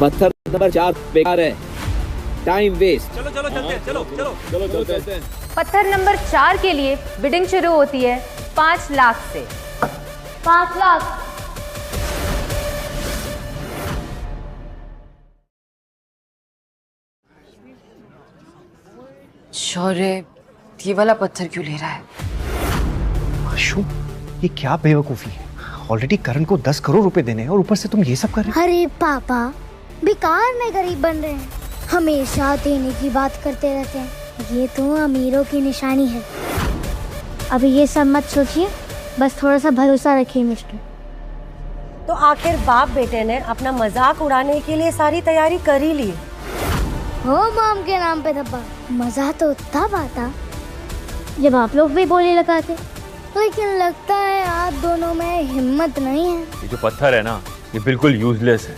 पत्थर नंबर 4 बेकार है, टाइम वेस्ट। चलो चलो चलते हैं, चलो चलते हैं। पत्थर नंबर 4 के लिए बिडिंग शुरू होती है 5 लाख से। 5 लाख। शौर्य, ये वाला पत्थर क्यों ले रहा है? आशु, ये क्या बेवकूफी है? ऑलरेडी करण को 10 करोड़ रुपए देने हैं और ऊपर से तुम ये सब कर रहे हो। अरे पापा, बेकार में गरीब बन रहे हैं, हमेशा देने की बात करते रहते हैं। ये तो अमीरों की निशानी है। अभी ये सब मत सोचिए, बस थोड़ा सा भरोसा रखिए मिस्टर। तो आखिर बाप बेटे ने अपना मजाक उड़ाने के लिए सारी तैयारी कर ही ली। हो मॉम के नाम पे धब्बा। मजा तो तब आता जब आप लोग भी बोले लगाते, लेकिन लगता है आप दोनों में हिम्मत नहीं है। ये जो पत्थर है ना, ये बिल्कुल यूजलेस है।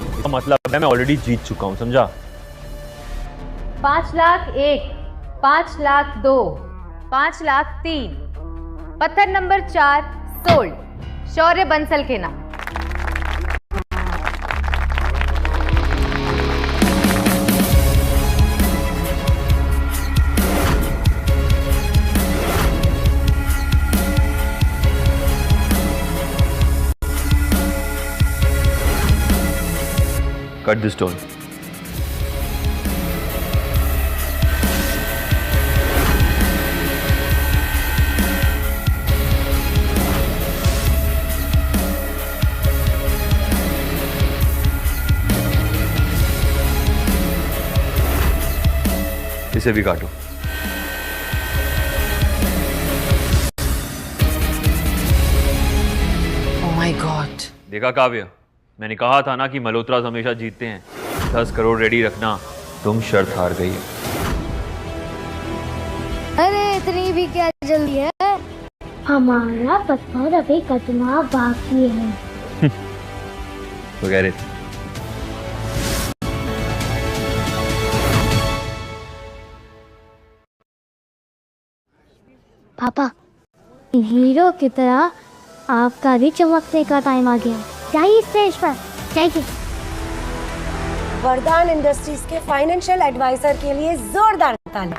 इसका मतलब है मैं ऑलरेडी जीत चुका हूँ, समझा? 5 लाख 1, 5 लाख 2, 5 लाख 3। पत्थर नंबर 4 सोल्ड शौर्य बंसल के नाम। Cut the stone. इसे भी काटो। Oh my God! देखा काव्य, मैंने कहा था ना कि मल्होत्रास हमेशा जीतते हैं। 10 करोड़ रेडी रखना, तुम शर्त हार गई। अरे इतनी भी क्या जल्दी है, हमारा पत्थर अभी कटना बाकी है। वगैरह पापा, हीरो की तरह आपका भी चमकने का टाइम आ गया। जाइए स्टेज पर, जाइए। वरदान इंडस्ट्रीज के फाइनेंशियल एडवाइजर के लिए जोरदार ताली।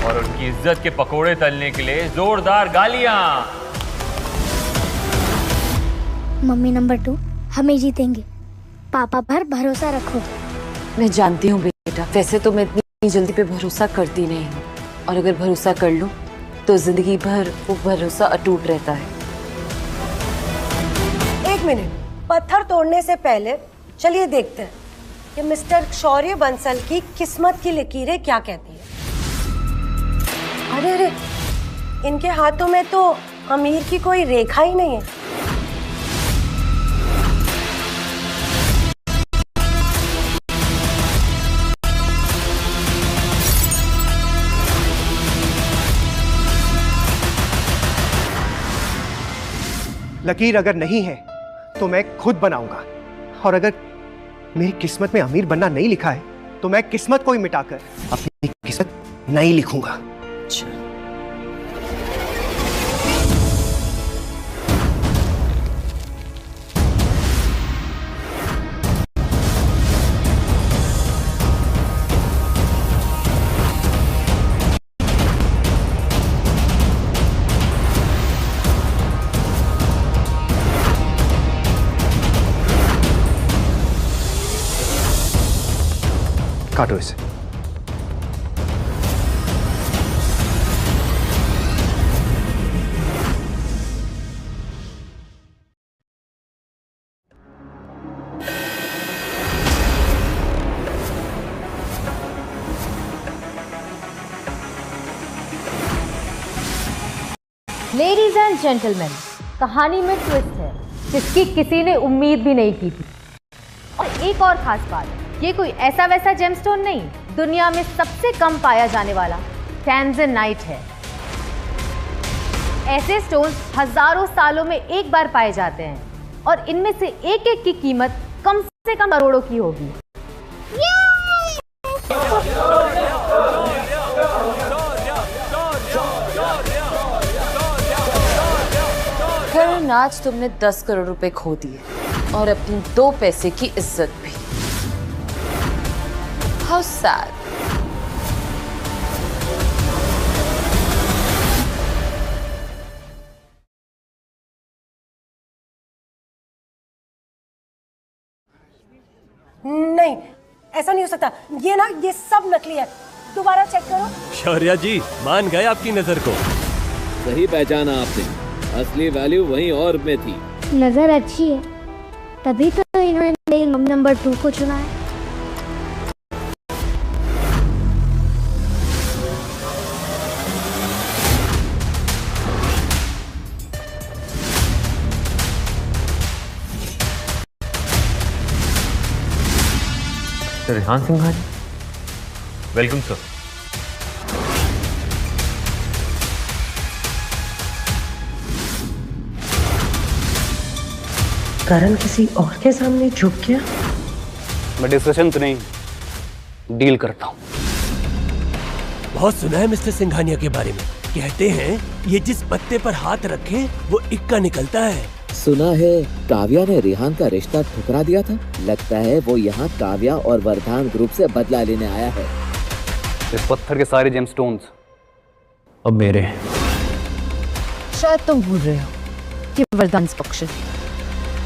और उनकी इज्जत के पकोड़े तलने के लिए जोरदार गालियां। मम्मी नंबर 2, हमें जीतेंगे। पापा पर भरोसा रखो। मैं जानती हूँ बेटा, वैसे तो मैं इतनी जल्दी पे भरोसा करती नहीं हूँ, और अगर भरोसा कर लूँ तो जिंदगी भर वो भरोसा अटूट रहता है। 1 मिनट, पत्थर तोड़ने से पहले चलिए देखते हैं कि मिस्टर शौर्य बंसल की किस्मत की लकीरें क्या कहती है। अरे अरे, इनके हाथों में तो अमीर की कोई रेखा ही नहीं है। लकीर अगर नहीं है तो मैं खुद बनाऊंगा, और अगर मेरी किस्मत में अमीर बनना नहीं लिखा है तो मैं किस्मत को ही मिटाकर अपनी किस्मत नहीं लिखूंगा। काटो इसे। लेडीज एंड जेंटलमैन, कहानी में ट्विस्ट है जिसकी किसी ने उम्मीद भी नहीं की थी। और एक और खास बात, ये कोई ऐसा वैसा जेमस्टोन नहीं, दुनिया में सबसे कम पाया जाने वाला टैंजनाइट है। ऐसे स्टोन हजारों सालों में एक बार पाए जाते हैं, और इनमें से एक एक की कीमत कम से कम करोड़ों की होगी। करण, आज तुमने 10 करोड़ रुपए खो दिए और अपनी 2 पैसे की इज्जत भी। How sad. नहीं, ऐसा नहीं हो सकता। ये सब नकली है। दोबारा चेक करो। शौर्या जी मान गए आपकी नजर को। सही पहचाना आपने, असली वैल्यू वहीं और में थी। नजर अच्छी है, तभी तो इन्होंने नंबर 2 को चुना है। Rehan Singhania, welcome sir. करण किसी और के सामने झुक गया। मैं डिस्कशन तो नहीं, डील करता हूँ। बहुत सुना है मिस्टर सिंघानिया के बारे में। कहते हैं ये जिस पत्ते पर हाथ रखे वो इक्का निकलता है। सुना है काव्या ने रेहान का रिश्ता ठुकरा दिया था। लगता है वो यहाँ काव्या और वरदान ग्रुप से बदला लेने आया है। इस पत्थर के सारे जेमस्टोन्स अब मेरे हैं। शायद तुम भूल रहे हो कि वरदान इंस्पेक्शन।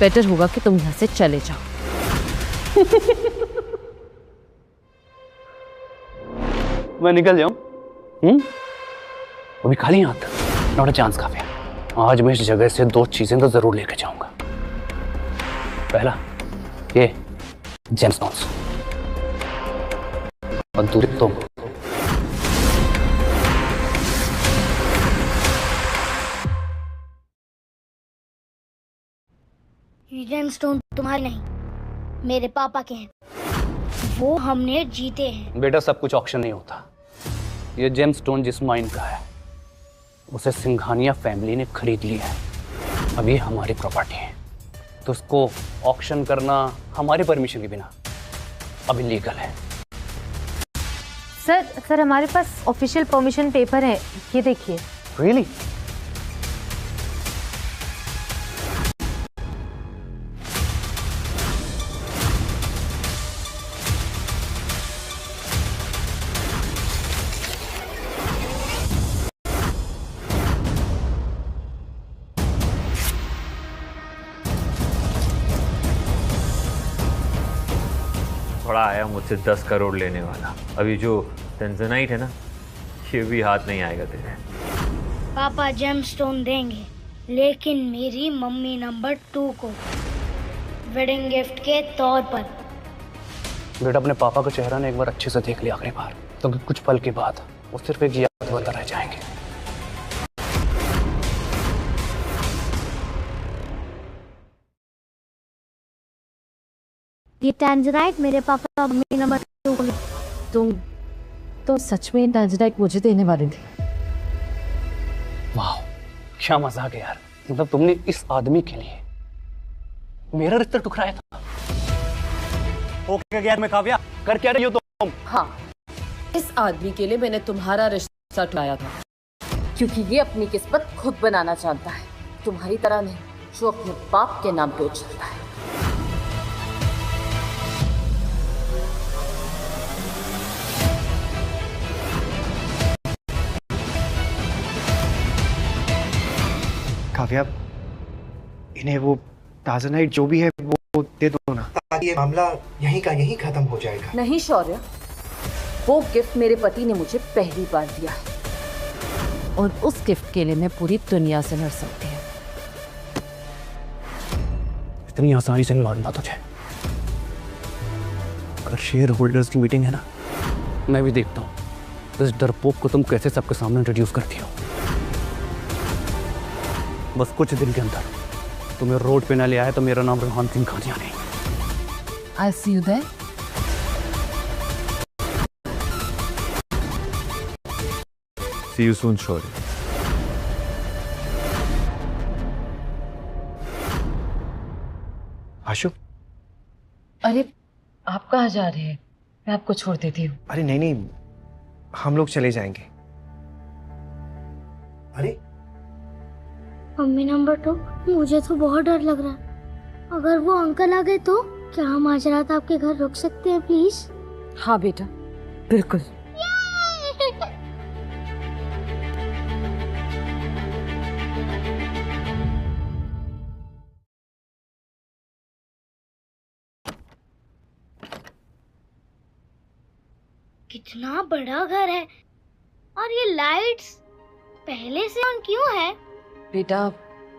बेटर होगा कि तुम यहाँ से चले जाओ। मैं निकल जाऊं? वो भी खाली हाथ? Not a chance Kavya. आज मैं इस जगह से 2 चीजें तो जरूर लेके जाऊंगा। पहला ये जेमस्टोन्स और दूसरी तुम। ये जेमस्टोन तुम्हारे नहीं, मेरे पापा के हैं। वो हमने जीते हैं। बेटा सब कुछ ऑक्शन नहीं होता। ये जेमस्टोन जिस माइन का है उसे सिंघानिया फैमिली ने खरीद लिया है। अब ये हमारी प्रॉपर्टी है, तो उसको ऑक्शन करना हमारे परमिशन के बिना अब इलीगल है। सर हमारे पास ऑफिशियल परमिशन पेपर है, ये देखिए। रियली? थोड़ा आया मुझसे 10 करोड़ लेने वाला। अभी जो टेंजनाइट है ना, ये भी हाथ नहीं आएगा तेरे। पापा जेमस्टोन देंगे, लेकिन मेरी मम्मी नंबर 2 को वेडिंग गिफ्ट के तौर पर। बेटा अपने पापा का चेहरा ने एक बार अच्छे से देख लिया आखिरी बार, तो कुछ पल के बाद वो सिर्फ एक याद बनकर रह जाएंगे। ये टैंजराइट मेरे पापा मम्मी नंबर 2 को। तुम सच में टैंजराइट मुझे देने वाले थे? वाह क्या मजाक है यार। मतलब तुमने इस आदमी के लिए मेरा रिश्ता ठुकराया था। ओके मैं काव्या, कर क्या रही हो तुम? हाँ, इस आदमी के लिए मैंने तुम्हारा रिश्ता ठुकराया था, क्योंकि ये अपनी किस्मत खुद बनाना चाहता है, तुम्हारी तरह नहीं जो अपने बाप के नाम पे उछलता है। काव्या, इन्हें वो टाजनाइट जो भी है वो दे दो ना, ताकि ये मामला यहीं का यहीं खत्म हो जाएगा। नहीं शौर्य, वो गिफ्ट मेरे पति ने मुझे पहली बार दिया है, और उस गिफ्ट के लिए मैं पूरी दुनिया से लड़ सकती हूँ। इतनी आसानी से नहीं मानना तुझे। अगर शेयर होल्डर्स की मीटिंग है ना, मैं भी देखता हूँ इस डरपोक को तुम कैसे सबके सामने इंट्रोड्यूस करती हो। बस कुछ दिन के अंदर तुम्हें रोड पे न ले आया तो मेरा नाम रेहान सिंघानिया नहीं। I'll see you there. See you soon, शौर्य। आशु, अरे आप कहाँ जा रहे हैं? मैं आपको छोड़ देती हूँ। अरे नहीं नहीं, हम लोग चले जाएंगे। अरे मम्मी नंबर 2, मुझे तो बहुत डर लग रहा है। अगर वो अंकल आ गए तो क्या हम आज रात आपके घर रुक सकते हैं प्लीज? हाँ बेटा, बिल्कुल। कितना बड़ा घर है और ये लाइट्स पहले से ऑन क्यों है? बेटा,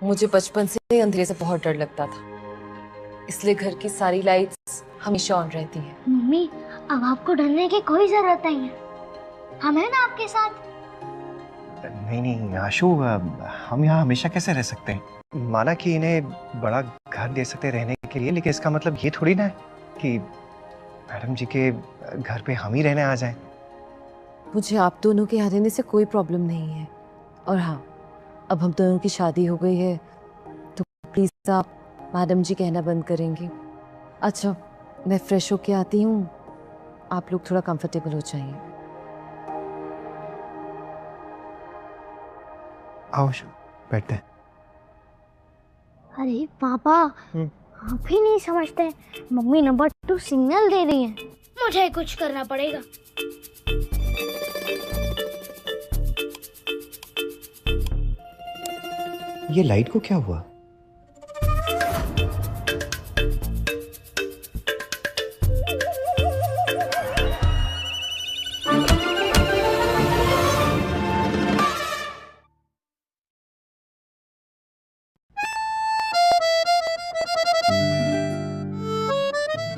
मुझे बचपन से ही अंधेरे से बहुत डर लगता था, इसलिए घर की सारी लाइट्स हमेशा ऑन रहती हैं। मम्मी, अब आपको डरने की कोई जरूरत नहीं है, हम हैं ना आपके साथ। नहीं नहीं आशु, हम यहाँ हमेशा कैसे रह सकते हैं? माना कि इन्हें बड़ा घर दे सकते रहने के लिए, लेकिन इसका मतलब ये थोड़ी ना है कि मैडम जी के घर पे हम ही रहने आ जाएं। मुझे आप दोनों के यहाँ रहने से कोई प्रॉब्लम नहीं है, और हाँ, अब हम दोनों की शादी हो गई है तो प्लीज आप मैडम जी कहना बंद करेंगे। अच्छा, मैं फ्रेश होके आती हूँ, आप लोग थोड़ा कंफर्टेबल हो जाइए। आओ आशु, बैठते हैं। अरे पापा, आप ही नहीं समझते, मम्मी नंबर 2 सिग्नल दे रही है, मुझे कुछ करना पड़ेगा। ये लाइट को क्या हुआ?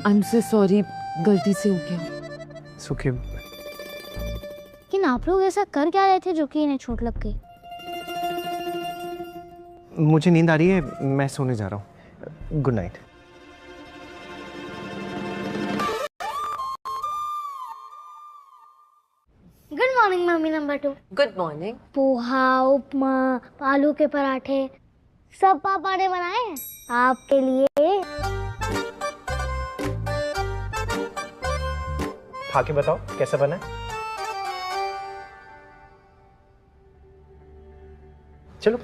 आई एम सो सॉरी, गलती से हो गया। सुखी, लेकिन आप लोग ऐसा कर क्या रहे थे जो कि इन्हें चोट लग गई? मुझे नींद आ रही है, मैं सोने जा रहा हूँ। Good night. Good morning mummy number 2। Good morning. Poha, upma, आलू के पराठे सब पापा ने बनाए हैं आपके लिए। खा के बताओ कैसा बना है? चलो।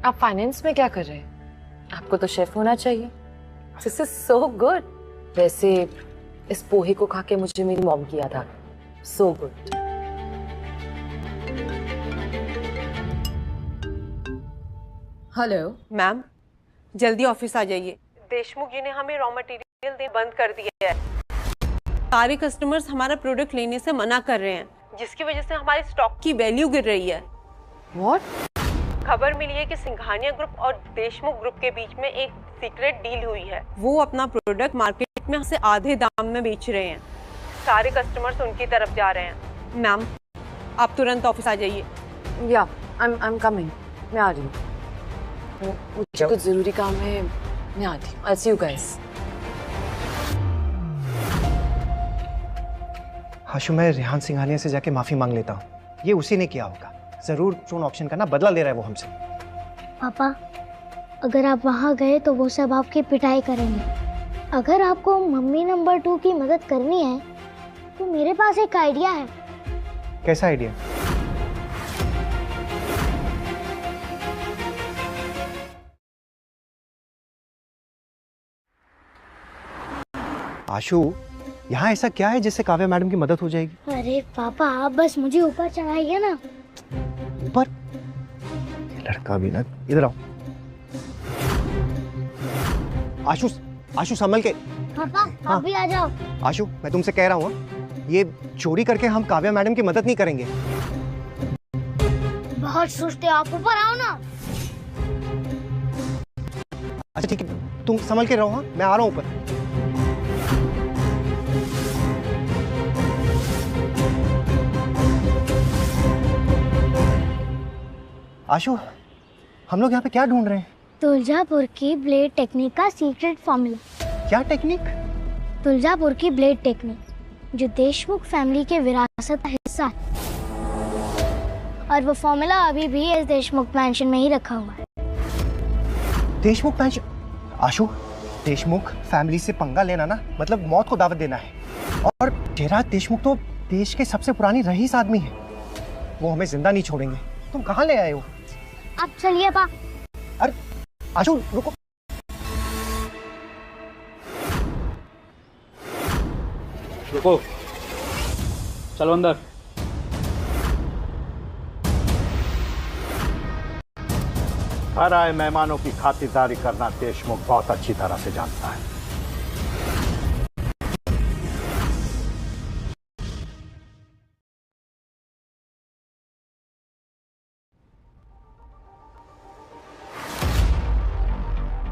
आप फाइनेंस में क्या कर रहे हैं? आपको तो शेफ होना चाहिए। This is so good. वैसे इस पोहे को खा के मुझे मेरी मॉम की याद आ गई। So good. हेलो मैम, जल्दी ऑफिस आ जाइए। देशमुख जी ने हमें रॉ मटेरियल देना बंद कर दिया है। सारे कस्टमर्स हमारा प्रोडक्ट लेने से मना कर रहे हैं, जिसकी वजह से हमारे स्टॉक की वैल्यू गिर रही है। What? खबर मिली है कि सिंघानिया ग्रुप और देशमुख ग्रुप के बीच में एक सीक्रेट डील हुई है। वो अपना प्रोडक्ट मार्केट में हमसे आधे दाम में बेच रहे हैं। सारे कस्टमर्स उनकी तरफ जा रहे हैं। मैम, आप तुरंत ऑफिस आ जाइए। या, आई एम कमिंग। मैं आ रही हूँ। मुझे कुछ जरूरी काम है, मैं आती हूँ। I'll see you guys. आशु, मैं रेहान सिंघानिया से जाके माफी मांग लेता हूँ। ये उसी ने किया होगा। जरूर चोन ऑप्शन का ना बदला ले रहा है वो हमसे। पापा, अगर आप वहाँ गए तो वो सब आपकी पिटाई करेंगे। अगर आपको मम्मी नंबर 2 की मदद करनी है तो मेरे पास एक आइडिया है। कैसा आइडिया? आशु, यहाँ ऐसा क्या है जिससे काव्या मैडम की मदद हो जाएगी? अरे पापा, आप बस मुझे ऊपर चढ़ाइए ना। ऊपर? ये लड़का भी ना। इधर आओ। आशु, आशु संभल के। पापा, आप भी आ जाओ। आशु, मैं तुमसे कह रहा हूँ, ये चोरी करके हम काव्या मैडम की मदद नहीं करेंगे। बहुत सुस्ते, आप ऊपर आओ ना। अच्छा ठीक है, तुम संभल के रहो। हाँ, मैं आ रहा हूँ ऊपर। आशु, हम लोग यहाँ पे क्या ढूंढ रहे हैं? तुलजापुर की ब्लेड टेक्निक का सीक्रेट फॉर्मूला। क्या टेक्निक? तुलजापुर की ब्लेड टेक्निक, जो देशमुख फैमिली के विरासत का हिस्सा है, और वो फॉर्मूला अभी भी इस देशमुख मैंशन में ही रखा हुआ है। देशमुख मैंशन? आशु, देशमुख फैमिली से पंगा लेना ना मतलब मौत को दावत देना है। और जयराज देशमुख तो देश के सबसे पुरानी रईस आदमी है, वो हमें जिंदा नहीं छोड़ेंगे। तुम कहाँ ले आए हो? आप चलिए पा। अरे आशु रुको। रुको, चलो अंदर। हर आए मेहमानों की खातिरदारी करना देशमुख बहुत अच्छी तरह से जानता है।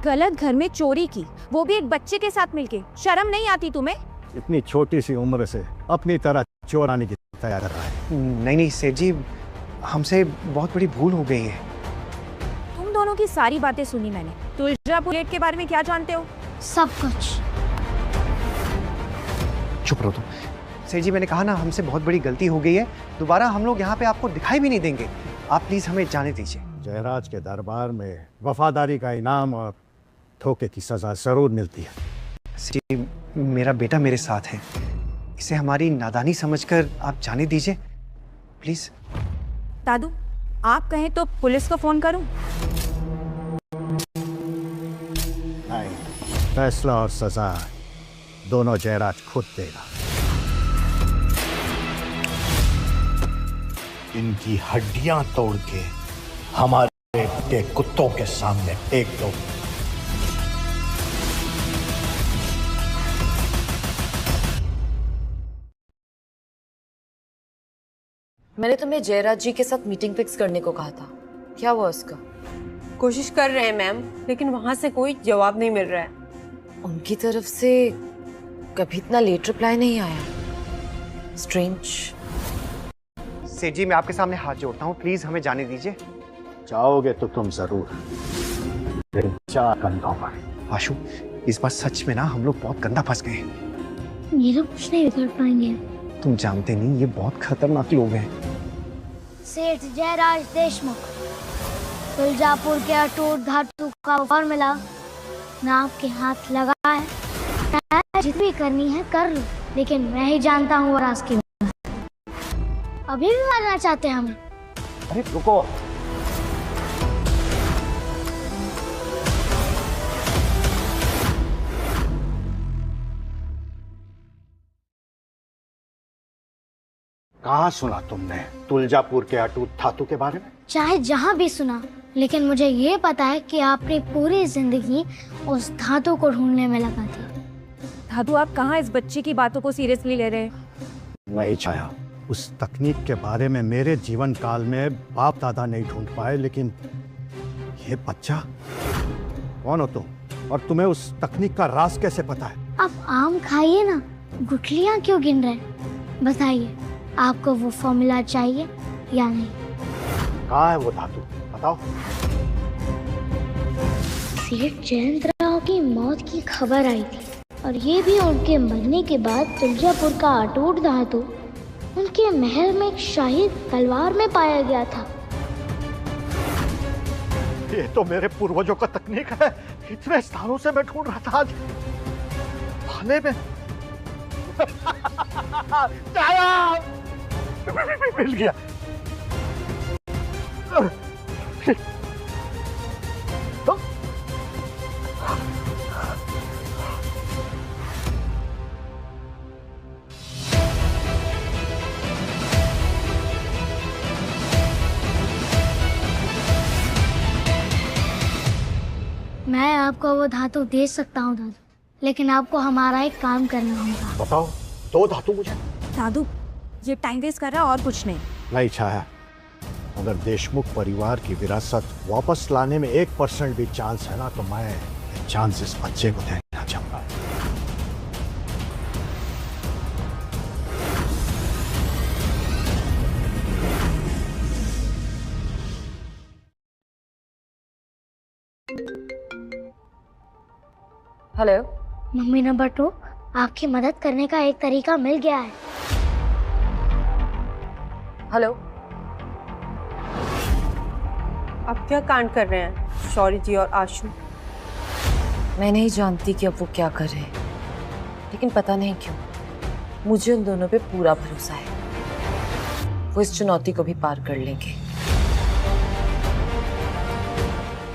गलत घर में चोरी की, वो भी एक बच्चे के साथ मिलके। शर्म नहीं आती तुम्हें? इतनी छोटी सी उम्र से अपनी तरह चोर आने की तैयारी कर रहा है। नहीं नहीं सेठ जी, हमसे बहुत बड़ी भूल हो गई है। तुम दोनों की सारी बातें सुनी मैंने। तुलजापुर गेट के बारे में क्या जानते हो? सब कुछ। चुप रहो तुम। सेठ जी मैंने कहा ना, हमसे बहुत बड़ी गलती हो गई है। दोबारा हम लोग यहाँ पे आपको दिखाई भी नहीं देंगे। आप प्लीज हमें जाने दीजिए। जयराज के दरबार में वफादारी का इनाम और धोखे की सजा जरूर मिलती है। सेठ जी, मेरा बेटा मेरे साथ है, इसे हमारी नादानी समझकर आप जाने दीजिए प्लीज। दादू, आप कहें तो पुलिस को फोन करूं? नहीं, फैसला और सजा दोनों जयराज खुद देगा। इनकी हड्डियां तोड़ के हमारे कुत्तों के सामने फेंक दो। मैंने तुम्हें जयराज जी के साथ मीटिंग फिक्स करने को कहा था, क्या हुआ उसका? कोशिश कर रहे हैं मैम, लेकिन वहां से कोई जवाब नहीं मिल रहा है। उनकी तरफ से कभी इतना लेट रिप्लाई नहीं आया। स्ट्रेंज। सेठ जी मैं आपके सामने हाथ जोड़ता हूँ, प्लीज हमें जाने दीजिए। चाहोगे तो तुम जरूर, लेकिन 4 कंधों पर। आशु, इस बार सच में ना हम लोग बहुत गंदा फंस गए। ये लोग कुछ नहीं कर पाएंगे। तुम जानते नहीं, ये बहुत खतरनाक लोग हैं। सेठ जयराज देशमुख, तुलजापुर के अटूट धातु का फॉर्मूला ना आपके हाथ लगा है। जितनी करनी है कर लो, लेकिन मैं ही जानता हूँ राज की। अभी भी मारना चाहते हैं हमें? अरे रुको, कहाँ सुना तुमने तुलजापुर के अटूट धातु के बारे में? चाहे जहाँ भी सुना, लेकिन मुझे ये पता है कि आपने पूरी जिंदगी उस धातु को ढूंढने में लगा दी। दादू, आप कहाँ इस बच्चे की बातों को सीरियसली ले रहे हैं? नहीं छाया, उस तकनीक के बारे में मेरे जीवन काल में बाप दादा नहीं ढूंढ पाए, लेकिन ये बच्चा कौन हो तुम, और तुम्हें उस तकनीक का राज कैसे पता है? आप आम खाइए ना, गुठलियाँ क्यों गिन रहे? बताइए, आपको वो फॉर्मूला चाहिए या नहीं? कहाँ है वो धातु, बताओ। सेठ जयंत राव की मौत की खबर आई थी, और ये भी उनके मरने के बाद तुलजापुर का अटूट धातु उनके महल में एक शाही तलवार में पाया गया था। ये तो मेरे पूर्वजों का तकनीक है। इतने स्थानों से मैं ढूंढ रहा था, आज भाले में मिल गया। मैं आपको वो धातु दे सकता हूँ दादू, लेकिन आपको हमारा एक काम करना होगा। बताओ, 2 धातु मुझे। दादू, ये टाइम वेस्ट कर रहा है और कुछ नहीं। नहीं छाया, अगर देशमुख परिवार की विरासत वापस लाने में 1% भी चांस है ना, तो मैं चांस इस बच्चे को देना चाहूंगा। हेलो मम्मी नंबर 2, आपकी मदद करने का एक तरीका मिल गया है। हेलो, आप क्या कांड कर रहे हैं शौर्य जी और आशु? मैं नहीं जानती कि अब वो क्या कर रहे हैं, लेकिन पता नहीं क्यों मुझे उन दोनों पे पूरा भरोसा है। वो इस चुनौती को भी पार कर लेंगे।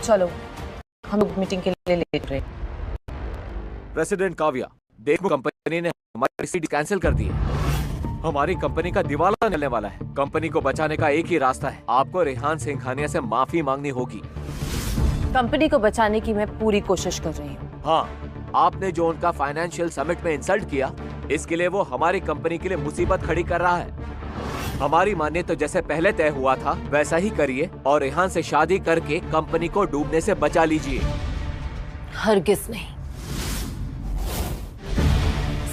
चलो हम मीटिंग के लिए लेट रहे। प्रेसिडेंट काव्या, देखो कंपनी ने हमारी सीट कैंसिल कर दी है। हमारी कंपनी का दिवाला निकलने वाला है। कंपनी को बचाने का एक ही रास्ता है, आपको रेहान सिंघानिया से माफी मांगनी होगी। कंपनी को बचाने की मैं पूरी कोशिश कर रही हूँ। हाँ, आपने जो उनका फाइनेंशियल समिट में इंसल्ट किया, इसके लिए वो हमारी कंपनी के लिए मुसीबत खड़ी कर रहा है। हमारी मानिए तो जैसे पहले तय हुआ था वैसा ही करिए और रेहान से शादी करके कंपनी को डूबने से बचा लीजिए। हरगिज नहीं।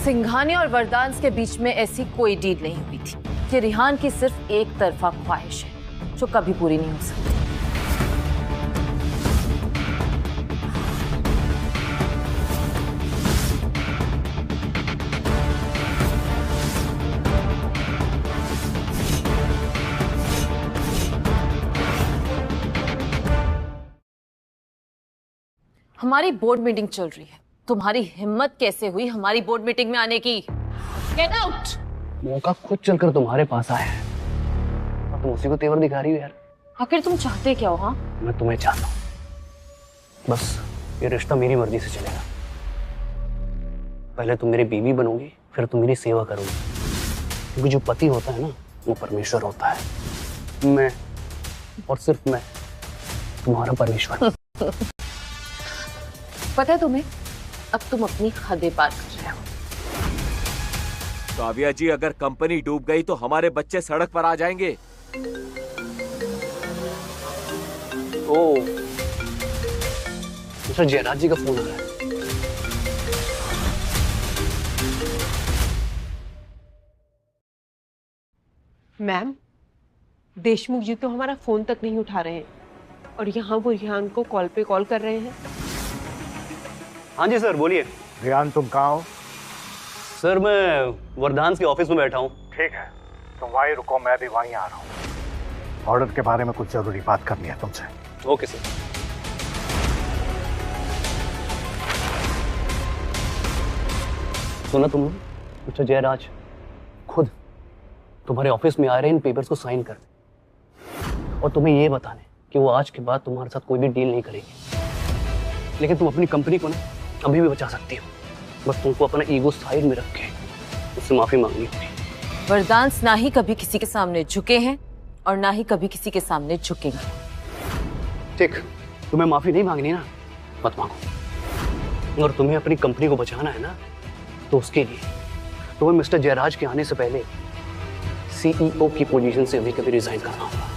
सिंघानिया और वरदान के बीच में ऐसी कोई डील नहीं हुई थी। ये रेहान की सिर्फ एक तरफा ख्वाहिश है जो कभी पूरी नहीं हो सकती। हमारी बोर्ड मीटिंग चल रही है। तुम्हारी हिम्मत कैसे हुई हमारी बोर्ड मीटिंग में आने की? Get out. मौका खुद चलकर तुम्हारे पास आया है और तुम उसी को तेवर दिखा रही हो यार। आखिर तुम चाहते क्या हो? हाँ, मैं तुम्हें चाहता हूँ, बस ये रिश्ता मेरी मर्जी से चलेगा। पहले तुम मेरी बीवी बनोगी, फिर तुम मेरी सेवा करोगी, क्योंकि जो पति होता है ना वो परमेश्वर होता है। मैं और सिर्फ मैं तुम्हारा परमेश्वर। पता है तुम्हें, अब तुम अपनी हदें पार कर रहे हो। काव्या जी, अगर कंपनी डूब गई तो हमारे बच्चे सड़क पर आ जाएंगे। ओ, मिस्टर जयराज जी का फोन आ रहा है। मैम, देशमुख जी तो हमारा फोन तक नहीं उठा रहे हैं और यहाँ वो रेहान को कॉल पे कॉल कर रहे हैं। हाँ जी सर, बोलिए। रेहान, तुम कहाँ हो? सर, मैं वरदान के ऑफिस में बैठा हूँ। ठीक है, तुम वहीं रुको, मैं भी वहीं आ रहा हूँ। ऑर्डर के बारे में कुछ जरूरी बात करनी है तुमसे। Okay sir. सुना तुम लोग? मिस्टर जयराज खुद तुम्हारे ऑफिस में आ रहे हैं इन पेपर्स को साइन करने और तुम्हें ये बताने कि वो आज के बाद तुम्हारे साथ कोई भी डील नहीं करेंगे। लेकिन तुम अपनी कंपनी को ना अभी भी बचा सकती हो, बस तुमको अपना ईगो साइड में रख के उससे माफी मांगनी होगी। वरदान ना ही कभी किसी के सामने झुके हैं और ना ही कभी किसी के सामने झुकेंगे। ठीक, तुम्हें माफी नहीं मांगनी ना, मत मांगो। और तुम्हें अपनी कंपनी को बचाना है ना, तो उसके लिए तुम्हें मिस्टर जयराज के आने से पहले सीईओ की पोजीशन से अभी कभी रिजाइन करना होगा।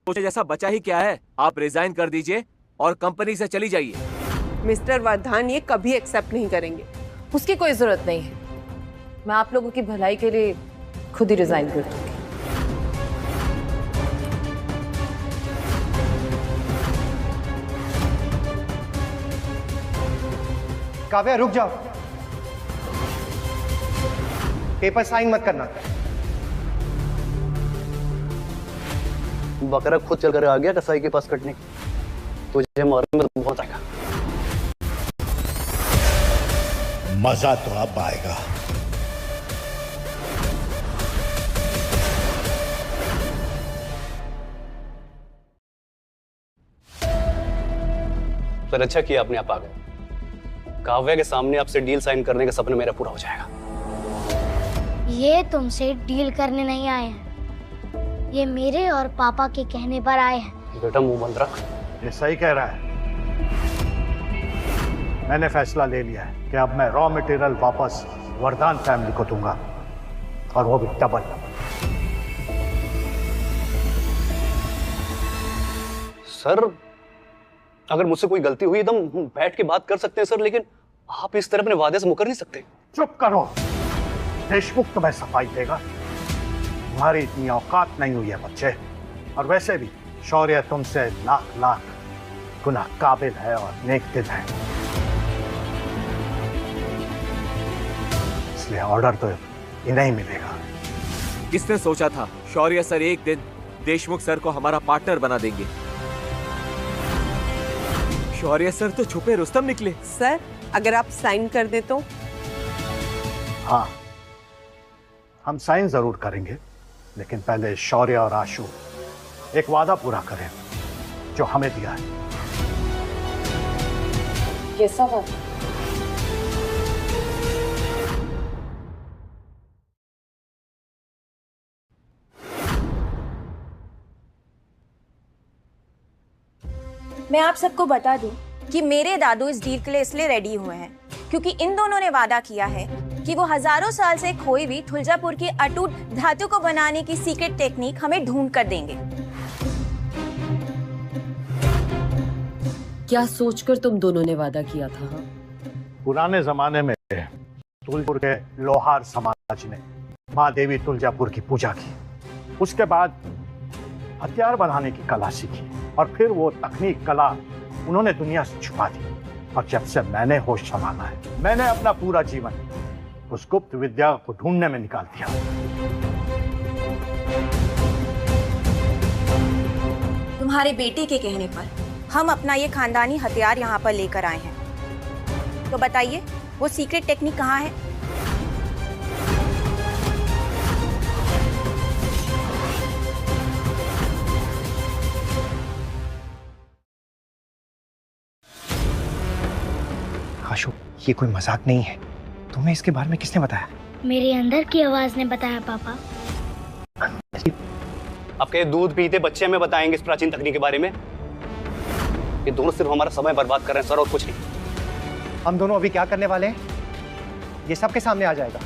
मुझे जैसा बचा ही क्या है, आप रिजाइन कर दीजिए और कंपनी से चली जाइए। मिस्टर वर्धान ये कभी एक्सेप्ट नहीं करेंगे। उसकी कोई जरूरत नहीं है। मैं आप लोगों की भलाई के लिए खुद ही रिजाइन कर दूंगी। काव्या, रुक जाओ, पेपर साइन मत करना। बकरा खुद चल कर आ गया कसाई के पास कटने। तुझे मारने में बहुत आएगा। मजा तो अब आएगा। सर, अच्छा किया आपने आप आ गए। काव्या के सामने आपसे डील साइन करने का सपना मेरा पूरा हो जाएगा। ये तुमसे डील करने नहीं आए हैं, ये मेरे और पापा के कहने पर आए हैं। बेटा मुंह बंद रख। ये सही कह रहा है। मैंने फैसला ले लिया है कि अब मैं रॉ मटेरियल वापस वरदान फैमिली को दूंगा, और वो भी डबल। सर, अगर मुझसे कोई गलती हुई तो हम बैठ के बात कर सकते हैं सर, लेकिन आप इस तरह अपने वादे से मुकर नहीं सकते। चुप करो, देशमुख तुम्हें सफाई देगा। तुम्हारी इतनी औकात नहीं हुई है बच्चे, और वैसे भी शौर्य तुमसे लाख लाख गुना काबिल है और नेक दिल है, इसलिए ऑर्डर तो इन्हें ही मिलेगा। किसने सोचा था शौर्य सर एक दिन देशमुख सर को हमारा पार्टनर बना देंगे? शौर्य सर तो छुपे रुस्तम निकले। सर, अगर आप साइन कर दे तो? हाँ, हम साइन जरूर करेंगे, लेकिन पहले शौर्य और आशु एक वादा पूरा करें जो हमें दिया है। कैसा वादा? मैं आप सबको बता दूं कि मेरे दादू इस डील के लिए इसलिए रेडी हुए हैं क्योंकि इन दोनों ने वादा किया है कि वो हजारों साल से खोई हुई तुलजापुर की अटूट धातु को बनाने की सीक्रेट टेक्निक हमें ढूंढ कर देंगे। क्या सोचकर तुम दोनों ने वादा किया था? पुराने जमाने में तुलजापुर के लोहार समाज ने माँ देवी तुलजापुर की पूजा की, उसके बाद हथियार बनाने की कला सीखी और फिर वो तकनीक कला उन्होंने दुनिया से छुपा दी। और जब से मैंने होश संभाला है, मैंने अपना पूरा जीवन उस गुप्त विद्या को ढूंढने में निकाल दिया। तुम्हारे बेटे के कहने पर हम अपना ये खानदानी हथियार यहाँ पर लेकर आए हैं। तो बताइए वो सीक्रेट टेक्निक कहाँ है? आशु, ये कोई मजाक नहीं है। तुम्हें इसके बारे में किसने बताया? मेरे अंदर की आवाज ने बताया पापा। आपके दूध पीते बच्चे हमें बताएंगे इस प्राचीन तकनीक के बारे में? ये दोनों सिर्फ हमारा समय बर्बाद कर रहे हैं सर, और कुछ नहीं। हम दोनों अभी क्या करने वाले हैं, ये सबके सामने आ जाएगा।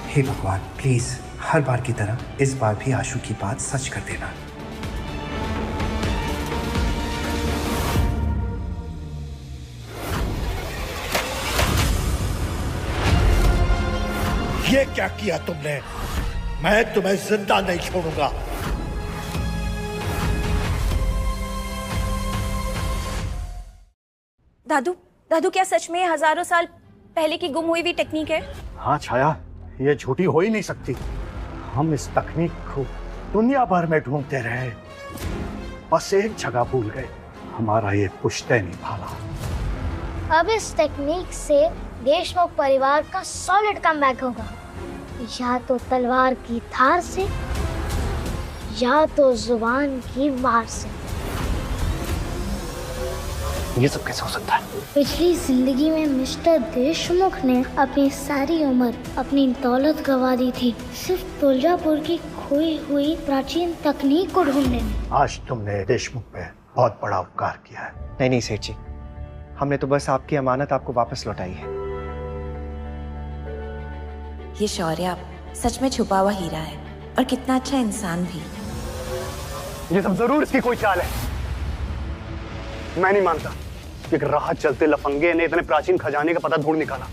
हे भगवान, प्लीज हर बार की तरह इस बार भी आशु की बात सच कर देना। ये क्या किया तुमने? मैं तुम्हें जिंदा नहीं छोड़ूंगा। दादू, दादू क्या सच में हजारों साल पहले की गुम हुई हुई टेक्निक है? हाँ छाया, ये झूठी हो ही नहीं सकती। हम इस तकनीक को दुनिया भर में ढूंढते रहे, बस एक जगह भूल गए, हमारा ये पुश्तैनी भाला। अब इस टेक्निक से देशमुख परिवार का सॉलिड कमबैक होगा, या तो तलवार की धार से या तो जुबान की वार से। ये सब कैसे हो सकता है? पिछली जिंदगी में मिस्टर देशमुख ने अपनी सारी उम्र अपनी दौलत गंवा दी थी सिर्फ तुलजापुर की खोई हुई प्राचीन तकनीक को ढूंढने में। आज तुमने देशमुख पे बहुत बड़ा उपकार किया है। नहीं नहीं सेठ जी, हमने तो बस आपकी अमानत आपको वापस लौटाई है। ये शौर्य सच में छुपा हुआ हीरा है, और कितना अच्छा इंसान भी। ये सब जरूर इसकी कोई चाल है। मैं नहीं मानता कि एक राह चलते लफंगे ने इतने प्राचीन खजाने का पता ढूंढ निकाला।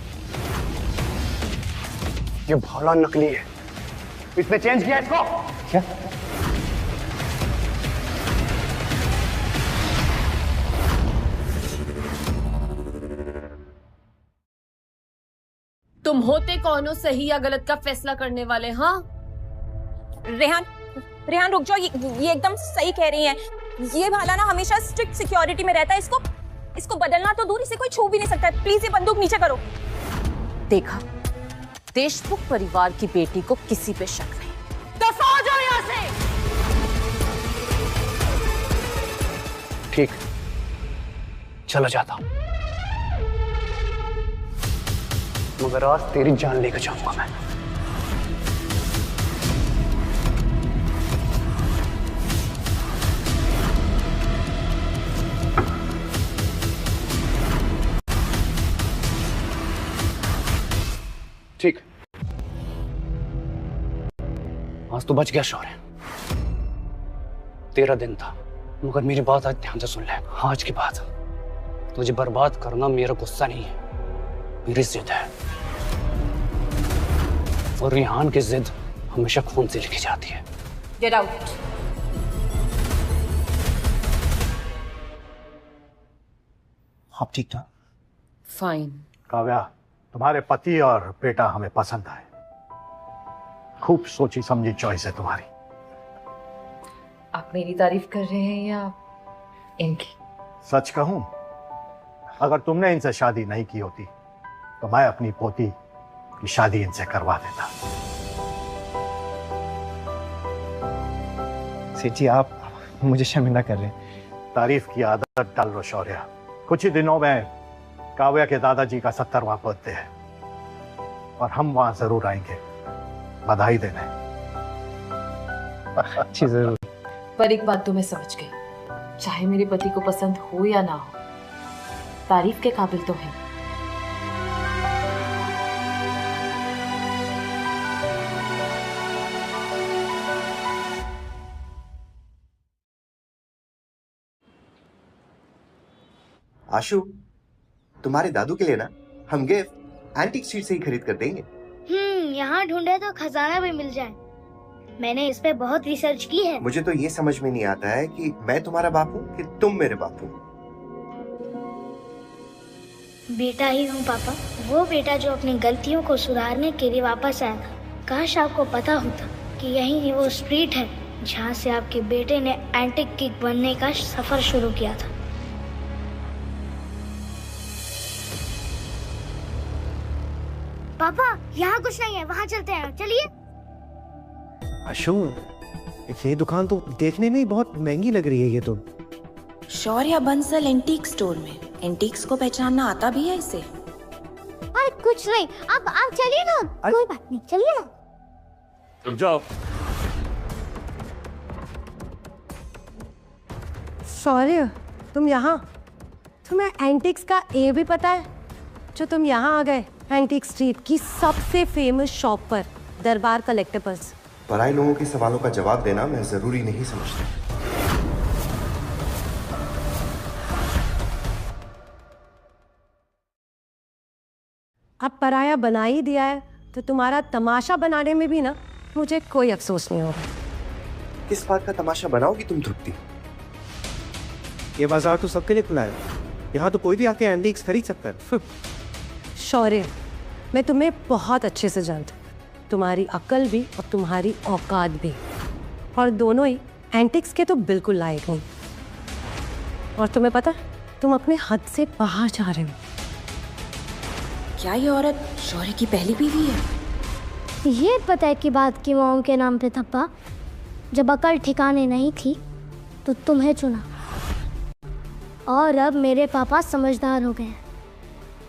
ये भाला नकली है, इसने चेंज किया इसको। क्या? तुम होते कौन हो सही या गलत का फैसला करने वाले? हाँ रेहान, रेहान रुक जाओ, ये एकदम सही कह रही हैं। ये भाला ना हमेशा स्ट्रिक्ट सिक्योरिटी में रहता है, इसको बदलना तो दूर, इसे कोई छू भी नहीं सकता। प्लीज ये बंदूक नीचे करो। देखा, देशमुख परिवार की बेटी को किसी पे शक नहीं। दफा हो जाओ यहाँ से। ठीक, चला जाता हूं, मगर आज तेरी जान लेकर जाऊंगा मैं। ठीक, आज तो बच गया शौर्य। तेरा दिन था, मगर मेरी बात आज ध्यान से सुन ले। आज के बाद तुझे बर्बाद करना मेरा गुस्सा नहीं है, मेरी जिद है। और रेहान की जिद हमेशा खून से लिखी जाती है। Get out. आप ठीक तो? फाइन। काव्या, तुम्हारे पति और बेटा हमें पसंद आए। खूब सोची समझी चॉइस है तुम्हारी। आप मेरी तारीफ कर रहे हैं या इनकी? सच कहूं, अगर तुमने इनसे शादी नहीं की होती तो मैं अपनी पोती कि शादी इनसे करवा देता। सेठ जी, आप मुझे शर्मिंदा कर रहे हैं। तारीफ की आदत डाल लो शौर्य। कुछ ही दिनों में काव्या के दादाजी का 70वां बर्थडे है और हम वहां जरूर आएंगे बधाई देने। अच्छी जरूर। पर एक बात तो मैं समझ गई, चाहे मेरे पति को पसंद हो या ना हो, तारीफ के काबिल तो है। आशु, तुम्हारे दादू के लिए ना हम गिफ्ट एंटीक स्ट्रीट से ही खरीद कर देंगे। यहाँ ढूंढे तो खजाना भी मिल जाए। मैंने इस पे बहुत रिसर्च की है। मुझे तो ये समझ में नहीं आता है कि मैं तुम्हारा बाप हूँ कि तुम मेरे बाप हो। बेटा ही हूँ पापा, वो बेटा जो अपनी गलतियों को सुधारने के लिए वापस आया था। काश आपको पता होता कि यही वो स्ट्रीट है जहाँ से आपके बेटे ने एंटीक किक बनने का सफर शुरू किया था। पापा, यहाँ कुछ नहीं है, वहाँ चलते हैं, चलिए। आशु, ये दुकान तो देखने में ही बहुत महंगी लग रही है। ये तो शौर्य बंसल एंटीक स्टोर में एंटीक्स को पहचानना आता भी है इसे। अरे कुछ नहीं, आप चलिए ना, कोई बात नहीं, चलिए ना। रुक जाओ। शौर्य, तुम यहाँ? तुम्हें एंटिक्स का ए भी पता है? जो तुम यहाँ आ गए एंटिक स्ट्रीट की सबसे फेमस शॉप पर, दरबार कलेक्टिबल्स। पराए लोगों के सवालों का जवाब देना मैं जरूरी नहीं समझता। अब पराया बना ही दिया है तो तुम्हारा तमाशा बनाने में भी ना मुझे कोई अफसोस नहीं होगा। किस बात का तमाशा बनाओगी तुम तृप्ति? ये बाजार तो सबके लिए खुला है, यहाँ तो कोई भी आके एंटीक्स खरीद सकता है। शौर्य, मैं तुम्हें बहुत अच्छे से जानती हूँ, तुम्हारी अकल भी और तुम्हारी औकात भी, और दोनों ही एंटिक्स के तो बिल्कुल लायक नहीं। और तुम्हें पता है, तुम अपने हद से बाहर जा रहे हो। क्या ये औरत शौर्य की पहली बीवी है? ये पता है कि बात की मॉम के नाम पे थप्पा, जब अकल ठिकाने नहीं थी तो तुम्हें चुना, और अब मेरे पापा समझदार हो गए हैं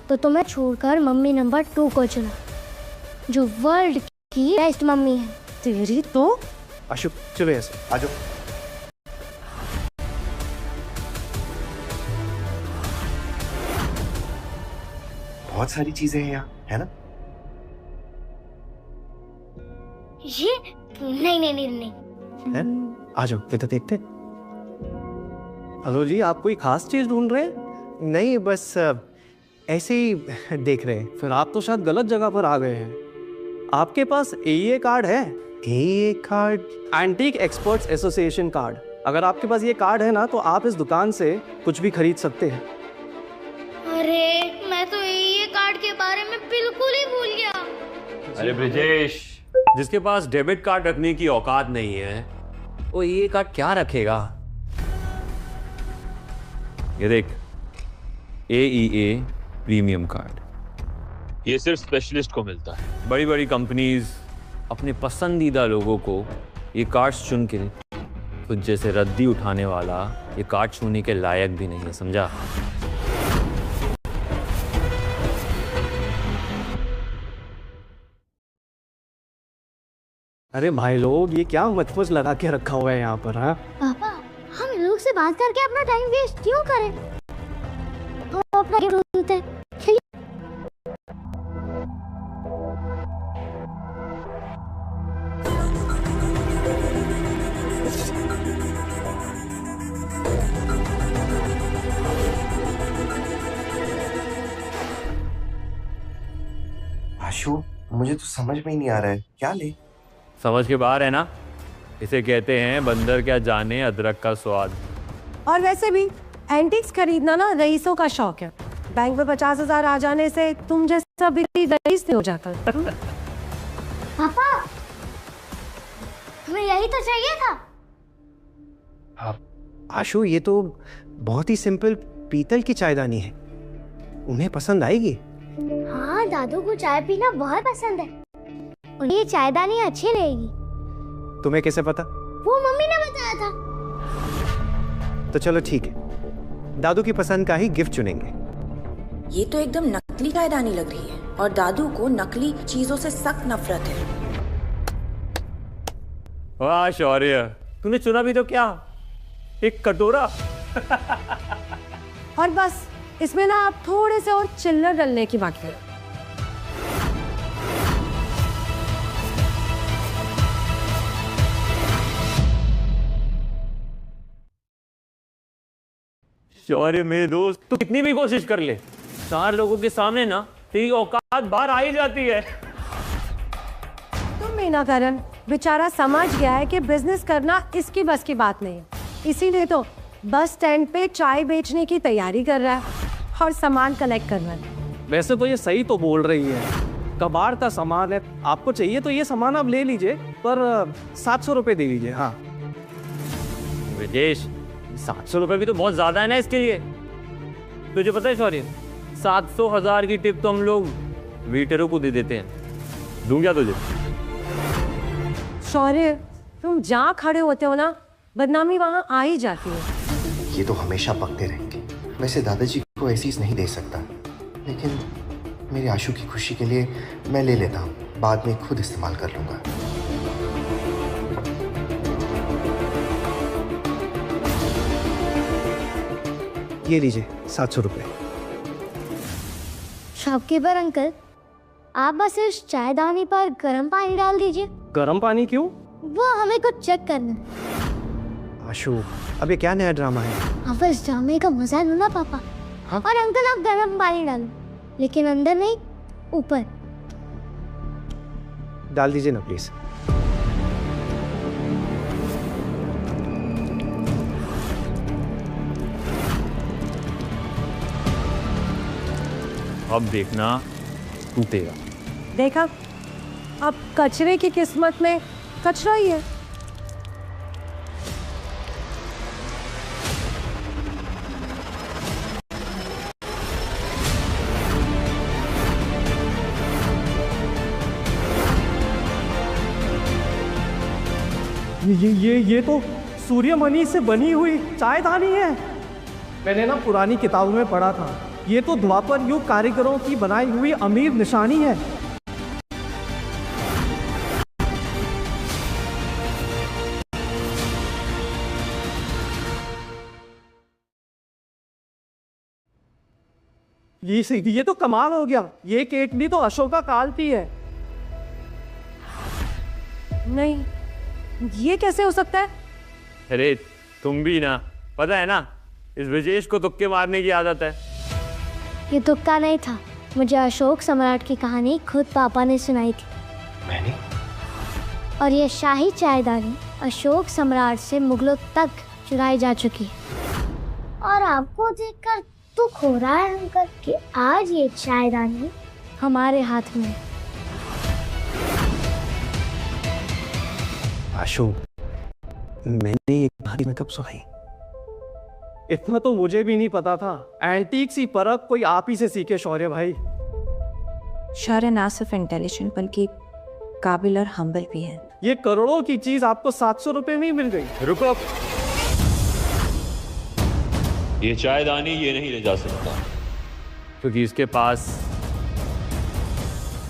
तो तुम्हें छोड़कर मम्मी नंबर 2 को चुना, जो वर्ल्ड की बेस्ट मम्मी है। तेरी तो आशु, चलो ऐसे आ जाओ। बहुत सारी चीजें हैं यहाँ, है ना? ये नहीं। है? आ जाओ, इधर देखते। हेलो जी, आप कोई खास चीज ढूंढ रहे हैं? नहीं, बस ऐसे ही देख रहे हैं। फिर आप तो शायद गलत जगह पर आ गए हैं। आपके पास एईए कार्ड है? AEA card? Antique experts association card. अगर आपके पास ये कार्ड है ना, तो आप इस दुकान से कुछ भी खरीद सकते हैं। अरे, मैं तो एईए कार्ड के बारे में बिल्कुल ही भूल गया। अरे ब्रिजेश, जिसके पास डेबिट कार्ड रखने की औकात नहीं है, वो ये कार्ड क्या रखेगा? ये देख, AEA प्रीमियम कार्ड, ये सिर्फ स्पेशलिस्ट को मिलता है। बड़ी बड़ी कंपनीज अपने पसंदीदा लोगों को ये कार्ड्स चुन के, कुछ जैसे रद्दी उठाने वाला ये कार्ड छूने के लायक भी नहीं है, समझा? अरे भाई लोग, ये क्या मतफज लगा के रखा हुआ है यहाँ पर? हाँ पापा, हम लोग से बात करके अपना टाइम वेस्ट क्यों करें? हम अपना गेम खेलते हैं। आशु, मुझे तो समझ में ही नहीं आ रहा है, क्या ले? समझ के बाहर है ना? इसे कहते हैं बंदर क्या जाने अदरक का स्वाद। और वैसे भी एंटिक्स खरीदना ना रईसों का शौक है। बैंक में 50,000 आ जाने से तुम जैसा भी रईस हो जाता है। पापा, तुम्हें यही तो चाहिए था। आशु, ये तो बहुत ही सिंपल पीतल की चायदानी है, उन्हें पसंद आएगी। हाँ हाँ, दादू को चाय पीना बहुत पसंद है। उन्हें ये चायदानी अच्छी रहेगी। तुम्हें कैसे पता? वो मम्मी ने बताया था। तो चलो ठीक है, दादू की पसंद का ही गिफ्ट चुनेंगे। ये तो एकदम नकली चायदानी लग रही है और दादू को नकली चीजों से सख्त नफरत है। वाह शौर्य, तूने चुना भी तो क्या, एक कटोरा। और बस इसमें ना आप थोड़े से और चिल्लर डालने की बाकी है। शौर्य मेरे दोस्त, तू कितनी भी कोशिश कर ले, 4 लोगों के सामने ना तेरी औकात बाहर आ ही जाती है। तुम मीनाकरण बेचारा समझ गया है कि बिजनेस करना इसकी बस की बात नहीं है, इसीलिए तो बस स्टैंड पे चाय बेचने की तैयारी कर रहा है और सामान कलेक्ट कर रहा है। वैसे तो ये सही तो बोल रही है, कबाड़ का सामान है, आपको चाहिए तो ये सामान आप ले लीजिए, पर 700 रुपये दे लीजिए। हाँ विदेश, 700 रुपये भी तो बहुत ज्यादा है ना इसके लिए। तुझे पता है शौर्य, 700,000 की टिप तो हम लोग वेटरों को दे देते हैं। दूं क्या तुझे? शौर्य, तुम जहाँ खड़े होते हो ना, बदनामी वहाँ आ ही जाती है। ये तो हमेशा पकते रहेंगे। वैसे दादाजी को ऐसी नहीं दे सकता, लेकिन मेरे आशु की खुशी के लिए मैं ले लेता हूँ, बाद में खुद इस्तेमाल कर लूँगा। ये लीजिए 700 रुपये। शॉपकीपर अंकल, आप बस इस चायदानी पर गर्म पानी डाल दीजिए। गर्म पानी क्यों? वो हमें कुछ चेक करना है। आशु, अब ये क्या नया ड्रामा है? आप इस ड्रामे का मजा लो ना पापा। हाँ? और अंकल आप गर्म पानी डालो, लेकिन अंदर नहीं, ऊपर डाल दीजिए ना प्लीज। अब देखना टूटेगा। देखा, अब कचरे की किस्मत में कचरा ही है। ये तो सूर्यमणि से बनी हुई चायदानी है। मैंने ना पुरानी किताबों में पढ़ा था, ये तो द्वापर युग कारीगरों की बनाई हुई अमीर निशानी है। ये तो कमाल हो गया। ये केतली तो अशोका काल की है। नहीं, ये कैसे हो सकता है? अरे तुम भी ना, पता है ना, इस ब्रजेश को तुक्के मारने की आदत है। ये तुक्का नहीं था, मुझे अशोक सम्राट की कहानी खुद पापा ने सुनाई थी। मैंने? और ये शाही चायदानी अशोक सम्राट से मुगलों तक चुराई जा चुकी है। और आपको देखकर दुख हो रहा है अंकल कि आज ये चायदानी हमारे हाथ में है। आशु, मैंने ये कहानी में कब सुनाई? इतना तो मुझे भी नहीं पता था। एंटीक सी परख कोई आप ही से सीखे शौर्य भाई। शौर्य ना सिर्फ इंटेलिजेंट बल्कि काबिल और हम्बल भी है। ये करोड़ों की चीज आपको 700 रुपए में ही मिल गई। रुको, ये चायदानी ये नहीं ले जा सकता क्योंकि इसके पास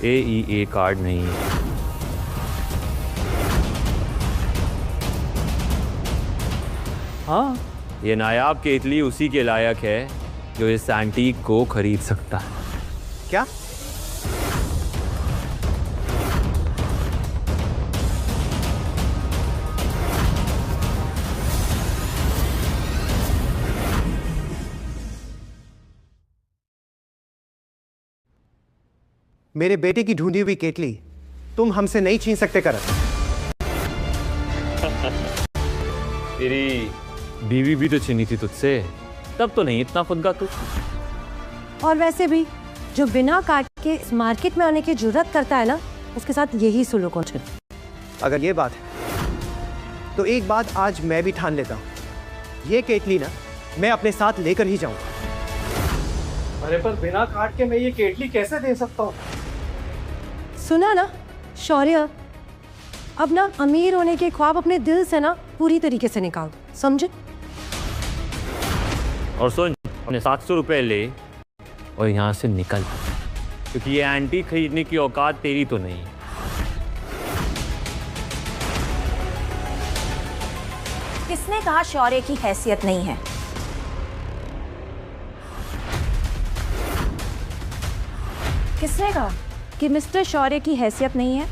AEA कार्ड नहीं है। हाँ, ये नायाब केतली उसी के लायक है जो इस एंटीक को खरीद सकता है। क्या? मेरे बेटे की ढूंढी हुई केतली तुम हमसे नहीं छीन सकते करत। तेरी बीवी भी तो छीनी थी तुझसे, तब तो नहीं इतना फुदका तू। और वैसे भी जो बिना काट के इस मार्केट में आने की जुर्रत करता है ना, उसके साथ यही सुलूक होना चाहिए। अगर ये बात है तो एक बात आज मैं भी ठान लेता हूं, ये केतली ना मैं अपने साथ लेकर ही जाऊंगा। अरे पर बिना कार्ड के मैं ये केटली कैसे दे सकता हूँ? सुना ना शौर्य, अब ना अमीर होने के ख्वाब अपने दिल से ना पूरी तरीके से निकाल, समझे? और सुन, अपने 700 रुपए ले और यहाँ से निकल, क्योंकि ये एंटी खरीदने की औकात तेरी तो नहीं है। किसने कहा शौर्य की हैसियत नहीं है? किसने कहा कि मिस्टर शौर्य की हैसियत नहीं है?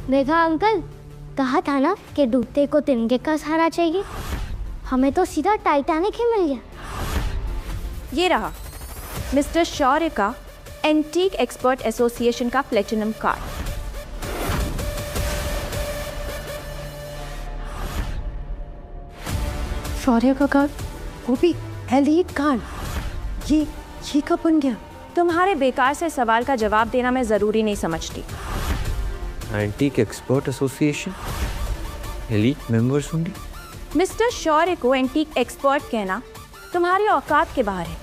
देखा अंकल, कहा था ना कि डूबते को तिनके का सहारा चाहिए। हमें तो सीधा टाइटैनिक ही मिल गया। ये रहा मिस्टर शौर्य का एंटीक एक्सपर्ट एसोसिएशन का प्लेटिनम कार्ड। शौर्य का कार्ड, वो भी एलीट कार्ड। ये कब बन गया? तुम्हारे बेकार से सवाल का जवाब देना मैं जरूरी नहीं समझती। Antique expert association, elite members होंगे। मिस्टर शौर्य को एंटीक एक्सपर्ट कहना तुम्हारी औकात के बाहर है,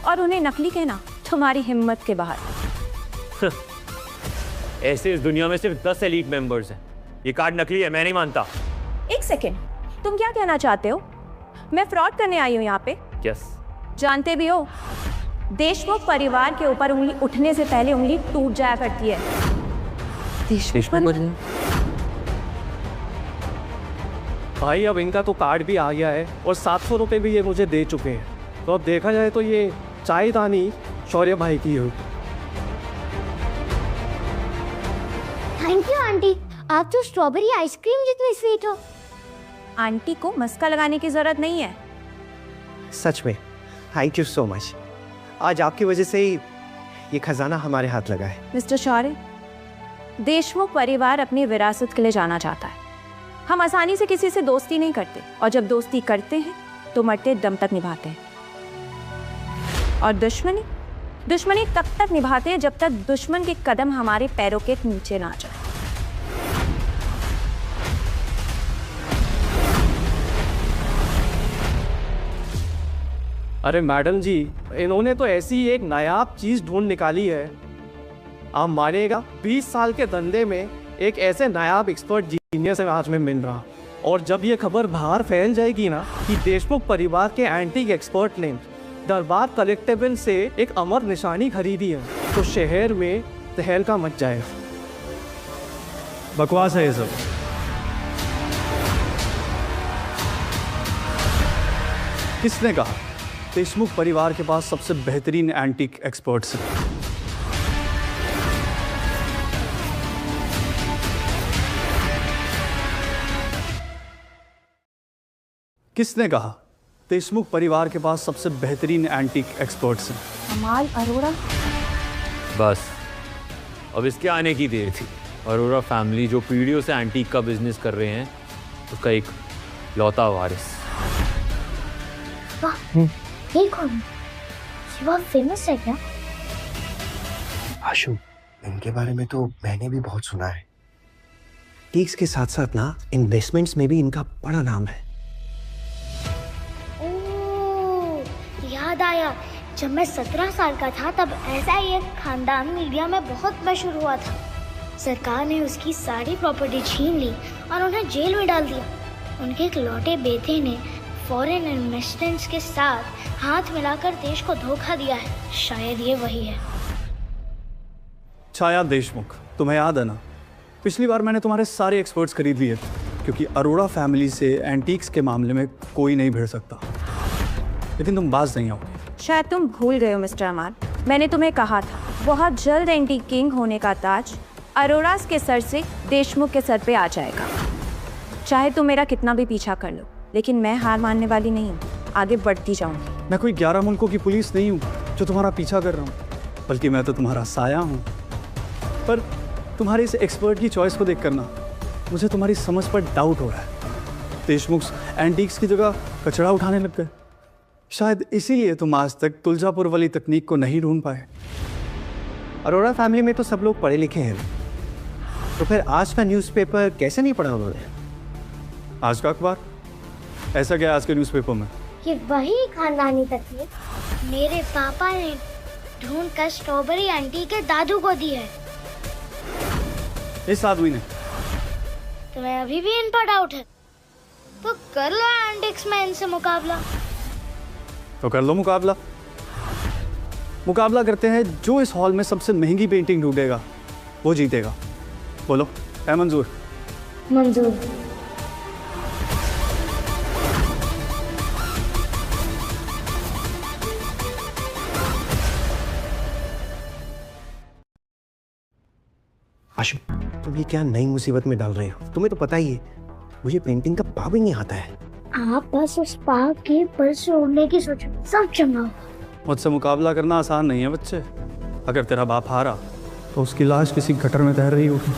और उन्हें नकली कहना तुम्हारी हिम्मत के बाहर। ऐसे इस दुनिया में सिर्फ 10 एलीट मेंबर्स हैं। ये कार्ड नकली है, मैं नहीं मानता। एक सेकेंड, तुम क्या कहना चाहते हो? मैं फ्रॉड करने आई हूँ यहाँ पे? यस। जानते भी हो, देशमुख परिवार के ऊपर उंगली उठने से पहले उंगली टूट जाया करती है। भाई अब इनका तो कार्ड भी आ गया है और 700 रुपये भी ये मुझे दे चुके हैं, तो अब देखा जाए तो ये चायदानी शौर्य भाई की हो। थैंक यू आंटी, आप तो स्ट्रॉबेरी आइसक्रीम जितनी स्वीट हो। आंटी को मस्का लगाने की जरूरत नहीं है। सच में थैंक यू सो मच। आज आपकी वजह से ही ये खजाना हमारे हाथ लगा है। मिस्टर शौर्य, देशमुख परिवार अपनी विरासत के लिए जाना चाहता है। हम आसानी से किसी से दोस्ती नहीं करते, और जब दोस्ती करते हैं तो मरते दम तक निभाते हैं। और दुश्मनी तब तक निभाते हैं जब तक दुश्मन के कदम हमारे पैरों के नीचे ना जाए। अरे मैडम जी, इन्होंने तो ऐसी एक नायाब चीज ढूंढ निकाली है, आप मानेगा 20 साल के धंधे में एक ऐसे नायाब एक्सपर्ट जीनियस आज में मिल रहा। और जब ये खबर बाहर फैल जाएगी ना कि देशमुख परिवार के एंटीक एक्सपर्ट ने दरबार कलेक्टिबल से एक अमर निशानी खरीदी है, तो शहर में तहलका मच जाएगा। बकवास है ये सब। किसने कहा देशमुख परिवार के पास सबसे बेहतरीन एंटीक एक्सपर्ट्स हैं? किसने कहा देशमुख परिवार के पास सबसे बेहतरीन एंटीक एक्सपर्ट्स हैं? कमाल अरोड़ा। बस अब इसके आने की देर थी। अरोड़ा फैमिली जो पीढ़ियों से एंटीक का बिजनेस कर रहे हैं, उसका एक लौता वारिस। वाह, ये कौन है? ये बहुत फेमस है क्या? आशु, इनके बारे में तो मैंने भी बहुत सुना है। टीक्स के साथ साथ ना इन्वेस्टमेंट्स में भी इनका बड़ा नाम है। याद आया, जब मैं 17 साल का था तब ऐसा ही एक खानदान मीडिया में बहुत मशहूर हुआ था। सरकार ने उसकी सारी प्रॉपर्टी छीन ली और उन्हें जेल में डाल दिया। उनके इकलौते बेटे ने फॉरेन इन्वेस्टमेंट्स के साथ हाथ मिलाकर देश को धोखा दिया है। शायद ये वही है। छाया देशमुख, तुम्हें याद है ना, पिछली बार मैंने तुम्हारे सारे एक्सपर्ट्स खरीद लिए थे, क्योंकि अरोड़ा फैमिली से एंटीक्स के मामले में कोई नहीं भिड़ सकता। लेकिन तुम बाज नहीं आओगे। शायद तुम भूल गए हो मिस्टर अमान, मैंने तुम्हें कहा था बहुत जल्द एंटीक किंग होने का ताज अरोड़ास के सर से देशमुख के सर पे आ जाएगा। चाहे तुम मेरा कितना भी पीछा कर लो, लेकिन मैं हार मानने वाली नहीं हूँ, आगे बढ़ती जाऊंगी। मैं कोई 11 मुल्कों की पुलिस नहीं हूँ जो तुम्हारा पीछा कर रहा हूँ, बल्कि मैं तो तुम्हारा साया हूँ। पर तुम्हारे इस एक्सपर्ट की चॉइस को देख कर ना मुझे तुम्हारी समझ पर डाउट हो रहा है। देशमुख एंटीक्स की जगह कचरा उठाने लग गए। शायद इसीलिए तुम आज तक तुलजापुर वाली तकनीक को नहीं ढूंढ पाए। अरोड़ा फैमिली में तो सब लोग पढ़े लिखे हैं, तो फिर आज का न्यूज़पेपर कैसे नहीं पढ़ा उन्होंने? आज का अखबार? ऐसा क्या आज के न्यूज़पेपर में? ये वही खानदानी तकलीफ मेरे पापा ने ढूंढ कर स्ट्रॉबेरी आंटी के दादू को दी है। इस आदमी ने? तुम्हें अभी भी इन पर डाउट है तो कर लो एंटिक्स में इनसे मुकाबला। तो कर लो मुकाबला। मुकाबला करते हैं, जो इस हॉल में सबसे महंगी पेंटिंग ढूंढेगा वो जीतेगा। बोलो, है मंजूर? मंजूर। आशु, तुम ये क्या नई मुसीबत में डाल रहे हो? तुम्हें तो पता ही है मुझे पेंटिंग का पाव ही नहीं आता है। आप बस उस पाव के पर से उड़ने की सोचो, सब चंगा होगा। मुझसे मुकाबला करना आसान नहीं है बच्चे। अगर तेरा बाप हारा तो उसकी लाश किसी गटर में तैर रही होगी।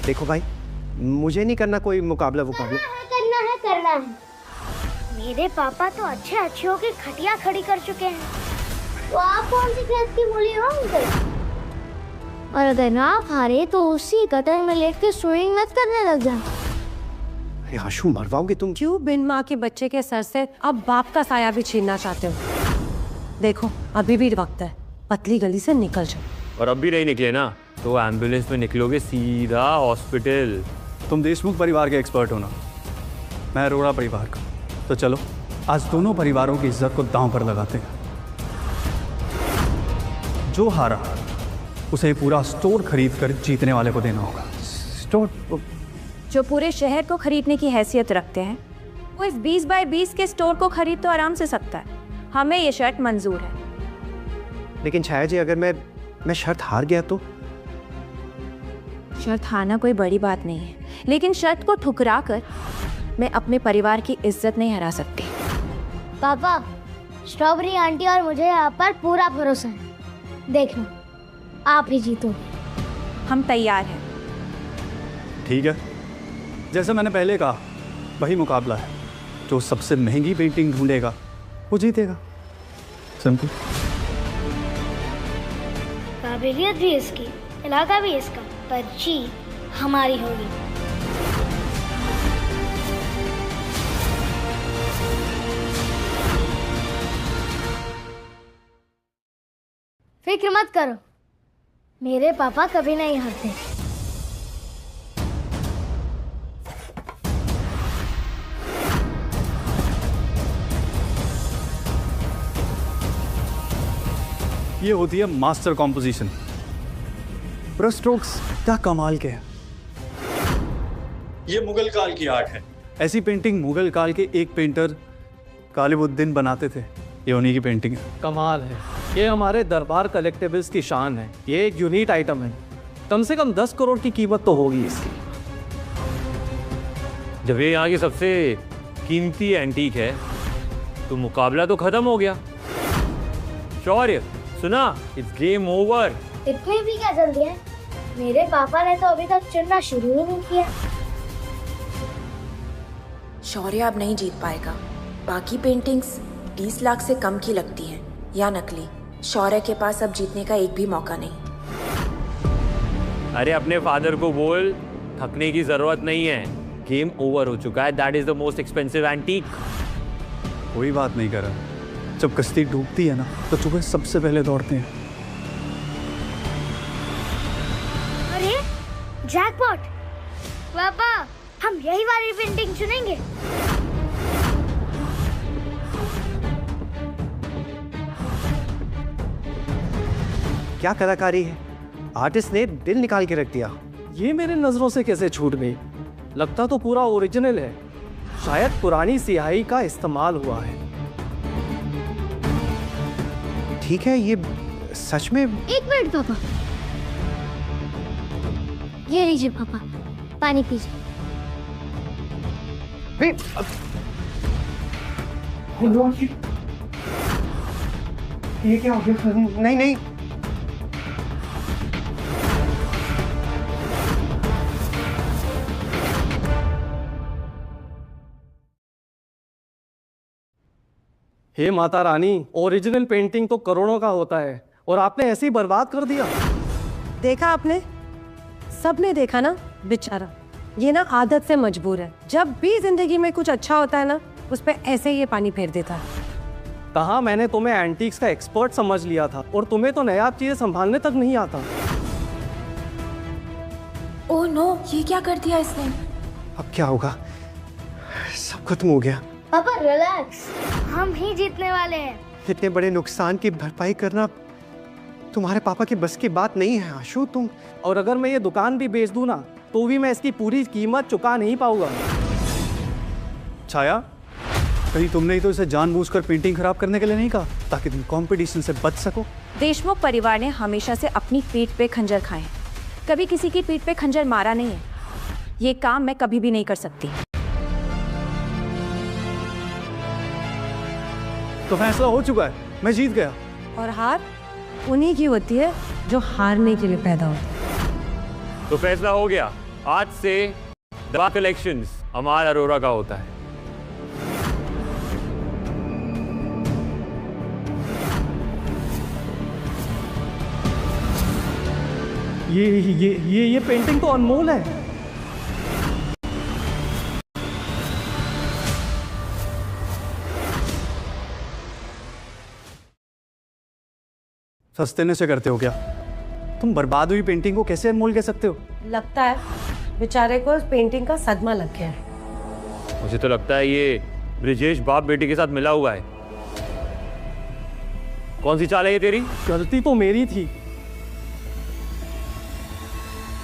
देखो भाई, मुझे नहीं करना कोई मुकाबला वुकाबला। करना है। मेरे पापा तो अच्छे अच्छियों की खटिया खड़ी कर चुके हैं, तो आप कौन सी खेत की मूली हो अंकल? और अगर ना आप हारे तो उसी गटर में लेट के स्विमिंग मत करने लग जाए। आशु, मरवाओगे तुम। क्यों बिन माँ के बच्चे के सर से अब बाप का साया भी छीनना चाहते हो? देखो, अभी भी वक्त है, पतली गली से निकल जाओ। और अब भी नहीं निकले ना तो एम्बुलेंस में निकलोगे सीधा हॉस्पिटल। तुम देशमुख परिवार के एक्सपर्ट हो ना, मैं अरोड़ा परिवार का। तो चलो आज दोनों परिवारों की इज्जत को दांव पर लगाते हैं। जो हारा उसे पूरा स्टोर खरीद कर जीतने वाले को देना होगा। स्टोर? जो पूरे शहर को खरीदने की हैसियत रखते हैं वो इस 20 बाय 20 के स्टोर को खरीद तो आराम से सकता है। हमें ये शर्त मंजूर है। लेकिन छाया जी, अगर मैं शर्त हार गया तो? शर्त हारना कोई बड़ी बात नहीं है, लेकिन शर्त को ठुकरा कर मैं अपने परिवार की इज्जत नहीं हरा सकती। पापा, स्ट्रॉबेरी आंटी और मुझे आप पर पूरा भरोसा है। देखना, आप ही जीतोगे। हम तैयार हैं। ठीक है, जैसे मैंने पहले कहा, वही मुकाबला है। जो सबसे महंगी पेंटिंग ढूंढेगा वो जीतेगा। सिंपल। काबिलियत भी इसकी, इलाका भी इसका, पर जीत हमारी होगी। फिक्र मत करो, मेरे पापा कभी नहीं हारते। ये होती है मास्टर कॉम्पोजिशन। ब्रश स्ट्रोक्स क्या कमाल के हैं। ये मुगल काल की आर्ट है। ऐसी पेंटिंग मुगल काल के एक पेंटर गालिबुद्दीन बनाते थे। ये उन्हीं की पेंटिंग है। कमाल है। ये हमारे दरबार कलेक्टिबल्स की शान है। ये एक यूनिक आइटम है, कम से कम 10 करोड़ की कीमत तो होगी इसकी। जब ये यहाँ की सबसे कीमती एंटीक है तो मुकाबला तो खत्म हो गया। शौर्य, सुना, इट्स गेम ओवर। इतनी भी क्या जल्दी है? मेरे पापा ने तो अभी तक चुनना शुरू ही नहीं किया। शौर्य अब नहीं जीत पाएगा। बाकी पेंटिंग्स 20 लाख से कम की लगती हैं या नकली। शौर्य के पास अब जीतने का एक भी मौका नहीं। अरे अपने फादर को बोल, थकने की जरूरत नहीं है, गेम ओवर हो चुका है। That is the most expensive antique. कोई बात नहीं कर रहा। जब कश्ती डूबती है ना तो चूहे सबसे पहले दौड़ते हैं। अरे जैकपॉट! पापा, हम यही वाली पेंटिंग चुनेंगे। क्या कलाकारी है, आर्टिस्ट ने दिल निकाल के रख दिया। ये मेरे नजरों से कैसे छूट गई? लगता तो पूरा ओरिजिनल है। शायद पुरानी स्याही का इस्तेमाल हुआ है। ठीक है, ये सच में। एक मिनट पापा, ये लीजिए पापा, पानी पीजिए। ये क्या हो गया? नहीं नहीं, हे माता रानी, ओरिजिनल पेंटिंग तो करोड़ों का होता है और आपने ऐसे ही बर्बाद कर दिया। देखा आपने, सबने देखा ना बेचारा, ये ना आदत से मजबूर है। जब भी जिंदगी में कुछ अच्छा होता है ना, उस पर ऐसे ही ये पानी फेर देता है। कहा मैंने तुम्हें एंटीक्स का एक्सपर्ट समझ लिया था, और तुम्हें तो नायाब चीजें संभालने तक नहीं आता। ओह नो, ये क्या कर दिया इसने? अब क्या होगा? सब खत्म हो गया। पापा रिलैक्स, हम ही जीतने वाले हैं। इतने बड़े नुकसान की भरपाई करना तुम्हारे पापा की बस की बात नहीं है आशु। तुम और अगर मैं ये दुकान भी बेच दूं ना, तो भी मैं इसकी पूरी कीमत चुका नहीं पाऊंगा। छाया, कहीं तुमने ही तो इसे जानबूझकर पेंटिंग खराब करने के लिए नहीं कहा, ताकि तुम कंपटीशन से बच सको? देशमुख परिवार ने हमेशा से अपनी पीठ पे खंजर खाए, कभी किसी की पीठ पे खंजर मारा नहीं है। ये काम मैं कभी भी नहीं कर सकती। तो फैसला हो चुका है, मैं जीत गया। और हार उन्हीं की होती है जो हारने के लिए पैदा होते हैं। तो फैसला हो गया, आज से दवा कलेक्शंस अमाल अरोरा का होता है। ये पेंटिंग तो अनमोल है। सस्ते से करते हो क्या? तुम बर्बाद हुई पेंटिंग को कैसे अनमोल कह सकते हो? लगता है बेचारे को इस पेंटिंग का सदमा लग गया है। मुझे तो लगता है ये ब्रिजेश बाप बेटी के साथ मिला हुआ है। कौन सी चाल है ये तेरी? गलती तो मेरी थी।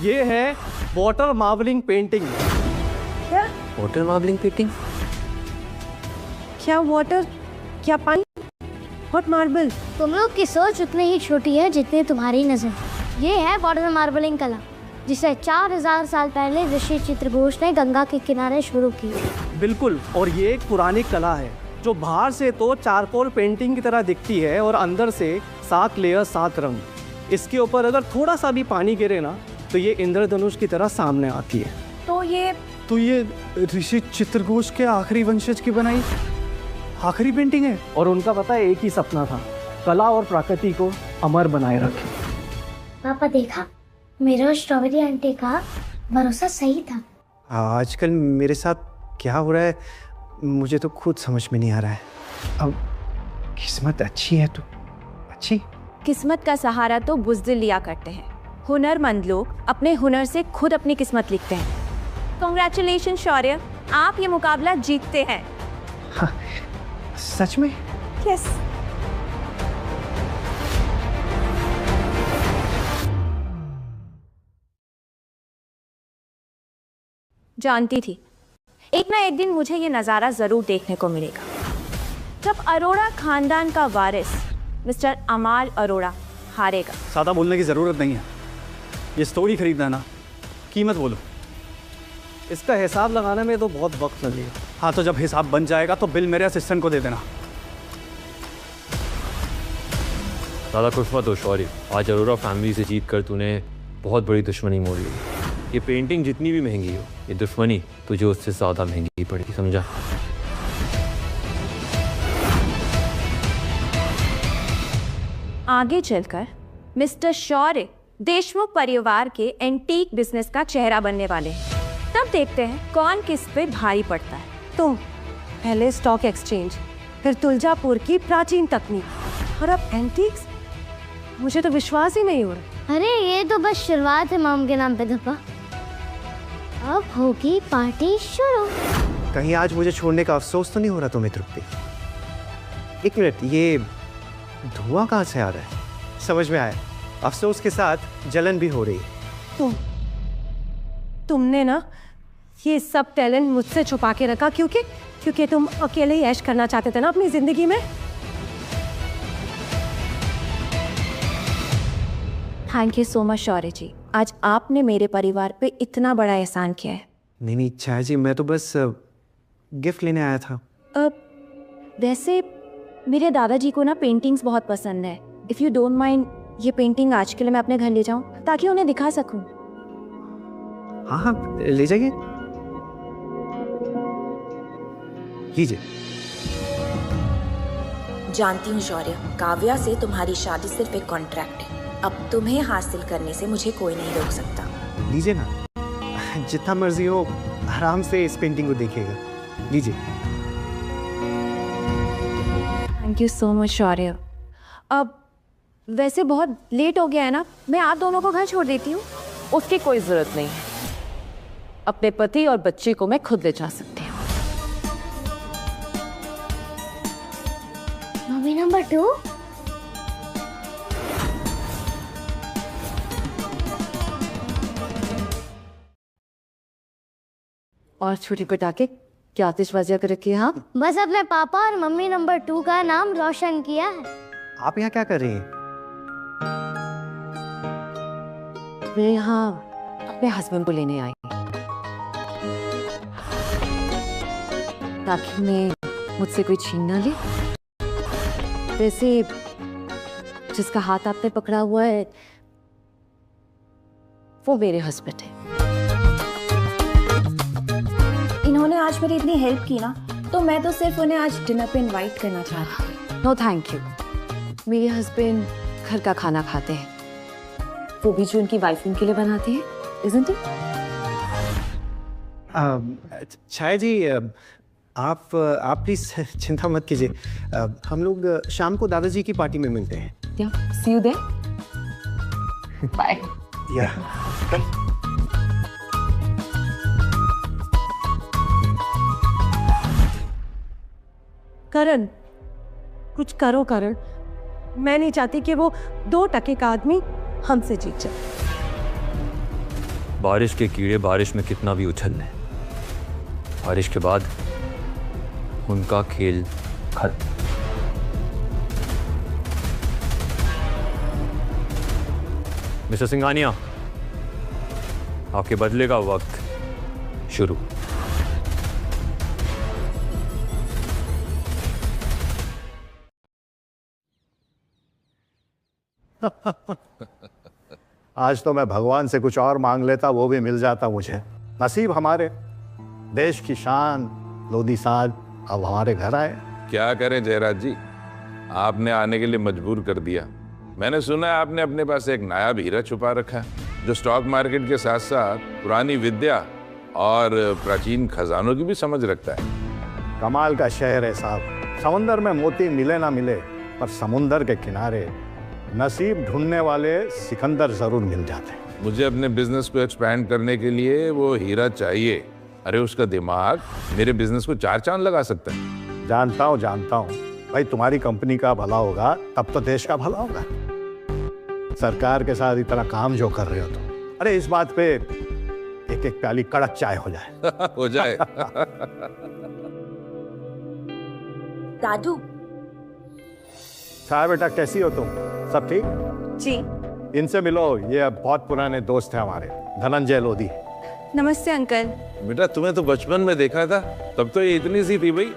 ये है वाटर मार्बलिंग पेंटिंग। क्या वाटर मार्बलिंग पेंटिंग? क्या वाटर, क्या पानी, व्हाट मार्बल? तुम लोग की सोच उतनी ही छोटी है जितनी तुम्हारी नजर। ये है वाटर मार्बलिंग कला, जिसे 4000 साल पहले ऋषि चित्रघोष ने गंगा के किनारे शुरू की। बिल्कुल, और ये एक पुरानी कला है जो बाहर से तो चारकोल पेंटिंग की तरह दिखती है, और अंदर से 7 लेयर 7 रंग। इसके ऊपर अगर थोड़ा सा भी पानी गिरे ना, तो ये इंद्रधनुष की तरह सामने आती है। तो ये ऋषि चित्रघोष के आखिरी वंशज की बनाई आखिरी पेंटिंग है। और उनका पता है, एक ही सपना था, कला और प्रकृति को अमर बनाए रखे। पापा देखा, मेरा स्ट्रॉबेरी आंटी का भरोसा सही था। आजकल मेरे साथ क्या हो रहा है मुझे तो खुद समझ में नहीं आ रहा है। अब किस्मत अच्छी है तो अच्छी। किस्मत का सहारा तो बुज़दिल लिया करते हैं। हुनरमंद लोग अपने हुनर से खुद अपनी किस्मत लिखते हैं। कांग्रेचुलेशन शौर्य, आप ये मुकाबला जीतते हैं। हाँ, सच में? यस। जानती थी एक ना एक दिन मुझे ये नज़ारा ज़रूर देखने को मिलेगा, जब अरोड़ा खानदान का वारिस मिस्टर अमाल अरोड़ा हारेगा। ज़्यादा बोलने की ज़रूरत नहीं है, ये स्टोरी खरीदना ना, कीमत बोलो। इसका हिसाब लगाने में तो बहुत वक्त लगेगा। हाँ, तो जब हिसाब बन जाएगा तो बिल मेरे असिस्टेंट को दे देना। ज़्यादा खुश मत हो शौर्य, आज अरोरा फैमिली से जीत कर तूने बहुत बड़ी दुश्मनी मोड़ ली। ये पेंटिंग जितनी भी महंगी हो, ये दुश्मनी तुझे उससे ज़्यादा महंगी पड़ेगी, समझा? आगे चलकर मिस्टर शौर्य देशमुख परिवार के एंटीक बिजनेस का चेहरा बनने वाले हैं। तब देखते हैं कौन किस पे भारी पड़ता है। तुम पहले स्टॉक एक्सचेंज, फिर तुलजापुर की प्राचीन तकनीक, और अब एंटीक्स। मुझे तो विश्वास ही नहीं हो रहा। अरे ये तो बस शुरुआत है मॉम के नाम पे धप्पा। अब होगी पार्टी शुरू। कहीं आज मुझे छोड़ने का अफसोस तो नहीं हो रहा तुम्हें तृप्ति? एक मिनट, ये धुआं कहाँ से आ रहा है? समझ में आया, अफसोस के साथ जलन भी हो रही है। तुमने ना ये सब टैलेंट मुझसे छुपा के रखा, क्योंकि तुम अकेले ही ऐश करना चाहते थे ना अपनी जिंदगी में। थैंक यू सो मच शौर्य जी, आज आपने मेरे परिवार पे इतना बड़ा एहसान किया है। नहीं छाया जी, मैं तो बस गिफ्ट लेने आया था। वैसे मेरे दादाजी को ना पेंटिंग्स बहुत पसंद है। इफ़ यू डोंट माइंड, ये पेंटिंग आज के लिए मैं अपने घर ले जाऊं ताकि उन्हें दिखा सकूं। हाँ हाँ, ले जाइए, कीजिए। जानती हूँ शौर्य, काव्या से तुम्हारी शादी सिर्फ एक कॉन्ट्रैक्ट है। अब तुम्हें हासिल करने से मुझे कोई नहीं रोक सकता। लीजिए ना, जितना मर्जी हो आराम से इस पेंटिंग को देखिएगा, लीजिए। थैंक यू सो मच शौर्य। अब वैसे बहुत लेट हो गया है ना, मैं आप दोनों को घर छोड़ देती हूँ। उसकी कोई जरूरत नहीं है, अपने पति और बच्चे को मैं खुद ले जा सकती हूँ। Mummy number 2। और छोटी पटाखे क्या आतिशबाजी कर रखी है? हाँ, बस अपने पापा और मम्मी नंबर 2 का नाम रोशन किया है। आप यहाँ क्या कर रही हैं? मैं यहाँ अपने हस्बैंड को लेने आई ताकि मैं मुझसे कोई छीन ना ले। वैसे जिसका हाथ आपने पकड़ा हुआ है वो मेरे हस्बैंड है। इन्होंने आज मेरी इतनी हेल्प की ना, तो मैं तो सिर्फ उन्हें आज डिनर पे इनवाइट करना चाहती हूँ। नो थैंक यू, मेरे हस्बैंड घर का खाना खाते हैं, वो भी जो उनकी वाइफ उनके लिए बनाती है, isn't it? छाया जी, आप प्लीज चिंता मत कीजिए, हम लोग शाम को दादाजी की पार्टी में मिलते हैं। Yeah, see you there. Bye. Yeah. करण, कुछ करो करण, मैं नहीं चाहती कि वो 2 टके का आदमी हमसे जीत जाए। बारिश के कीड़े बारिश में कितना भी उछल लें, बारिश के बाद उनका खेल खत्म। मिस्टर सिंघानिया, आपके बदले का वक्त शुरू। आज तो मैं भगवान से कुछ और मांग लेता, वो भी मिल जाता मुझे। नसीब हमारे देश की शान लोधी साहब अब हमारे घर आए। क्या करें जयराज जी, आपने आने के लिए मजबूर कर दिया। मैंने सुना है आपने अपने पास एक नायाब हीरा छुपा रखा है, जो स्टॉक मार्केट के साथ साथ पुरानी विद्या और प्राचीन खजानों की भी समझ रखता है। कमाल का शहर है साहब, समुंदर में मोती मिले ना मिले, पर समुंदर के किनारे नसीब ढूंढने वाले सिकंदर जरूर मिल जाते हैं। मुझे अपने बिजनेस को एक्सपैंड करने के लिए वो हीरा चाहिए। अरे उसका दिमाग मेरे बिजनेस को 4 चांद लगा सकता है। जानता हूँ भाई, तुम्हारी कंपनी का भला होगा तब तो देश का भला होगा। सरकार के साथ इतना काम जो कर रहे हो तुम, अरे इस बात पे एक प्याली कड़क चाय हो जाए। हो जाए। दादू। छाया बेटा, कैसी हो तुम? सब ठीक? जी। इनसे मिलो, ये बहुत पुराने दोस्त हैं हमारे, धनंजय लोधी। नमस्ते अंकल। बेटा तुम्हें तो बचपन में देखा था, तब तो ये इतनी सी थी भाई।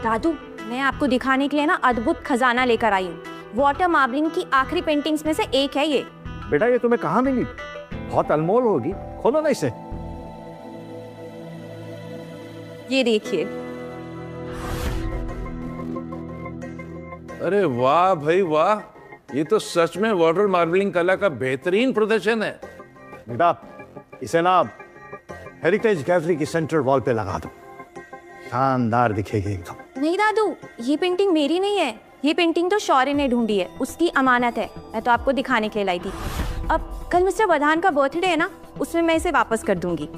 दादू, मैं आपको दिखाने के लिए ना अद्भुत खजाना लेकर आई हूँ। वाटर मार्बलिंग की आखिरी पेंटिंग्स में से एक है ये। बेटा ये तुम्हें कहाँ मिली? बहुत अनमोल होगी, खोलो ना इसे। ये देखिए। अरे वाह भाई वाह, ये तो सच में वाटर मार्बलिंग कला का बेहतरीन प्रदर्शन है। बेटा इसे ना हेरिटेज गैलरी की सेंट्रल वॉल पे लगा दो, शानदार दिखेगी एकदम। नहीं दादू, ये पेंटिंग मेरी नहीं है, ये पेंटिंग तो शौर्य ने ढूंढी है, उसकी अमानत है। मैं तो आपको दिखाने के लिए लाई थी। अब कल मिस्टर प्रधान का बर्थडे है ना, उसमें मैं इसे वापस कर दूंगी।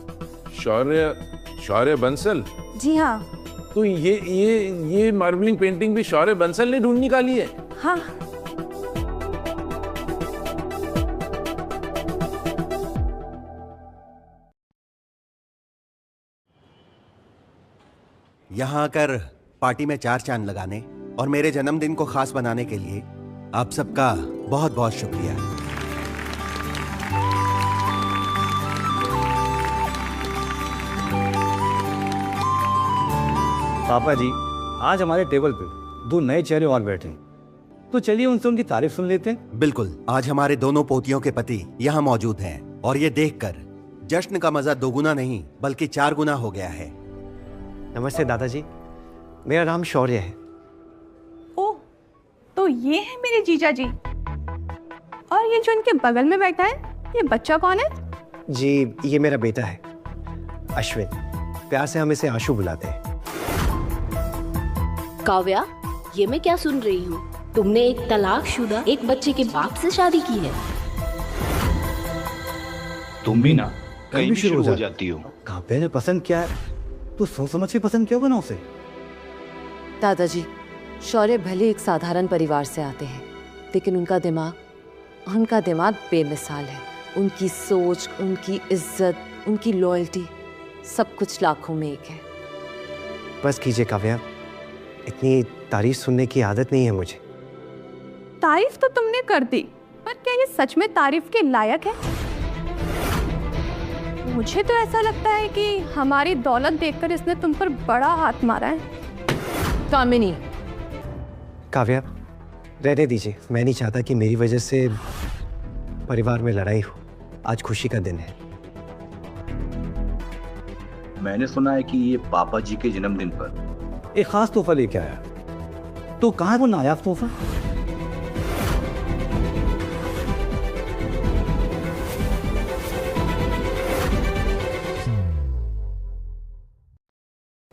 शौर्य बंसल? जी हाँ। तो ये मार्बलिंग पेंटिंग भी शौर्य बंसल ने ढूंढ निकाली है? हाँ। यहाँ आकर पार्टी में 4 चांद लगाने और मेरे जन्मदिन को खास बनाने के लिए आप सबका बहुत बहुत शुक्रिया। पापा जी, आज हमारे टेबल पे 2 नए चेहरे और बैठे हैं, तो चलिए उनसे उनकी तारीफ सुन लेते हैं। बिल्कुल, आज हमारे दोनों पोतियों के पति यहाँ मौजूद हैं और ये देखकर जश्न का मजा 2 गुना नहीं बल्कि 4 गुना हो गया है। नमस्ते दादाजी, मेरा नाम शौर्य है। ओह, तो ये है मेरे जीजा जी। और ये जो इनके बगल में बैठा है, ये बच्चा कौन है? जी ये मेरा बेटा है अश्विन, प्यार से हम इसे आशु बुलाते हैं। काव्या, ये मैं क्या सुन रही हूँ? तुमने एक तलाकशुदा एक बच्चे के बाप से शादी की है? तुम भी ना कहीं भी शुरू हो जाती हो। काव्या ने पसंद किया है तो सोच समझ के पसंद क्यों बना उसे? दादाजी, शौर्य भले एक साधारण परिवार से आते हैं, लेकिन उनका दिमाग बेमिसाल है। उनकी सोच, उनकी इज्जत, उनकी लॉयल्टी, सब कुछ लाखों में एक है। बस कीजिए काव्या, इतनी तारीफ सुनने की आदत नहीं है मुझे। तारीफ तो तुमने कर दी, पर क्या ये सच में तारीफ के लायक है? मुझे तो ऐसा लगता है कि हमारी दौलत देखकर इसने तुम पर बड़ा हाथ मारा है। कामिनी, काव्या रहने दीजिए, मैं नहीं चाहता कि मेरी वजह से परिवार में लड़ाई हो। आज खुशी का दिन है। मैंने सुना है कि ये पापा जी के जन्मदिन पर एक खास तोहफा लेके आया, तो कहाँ है वो नायाब तोहफा?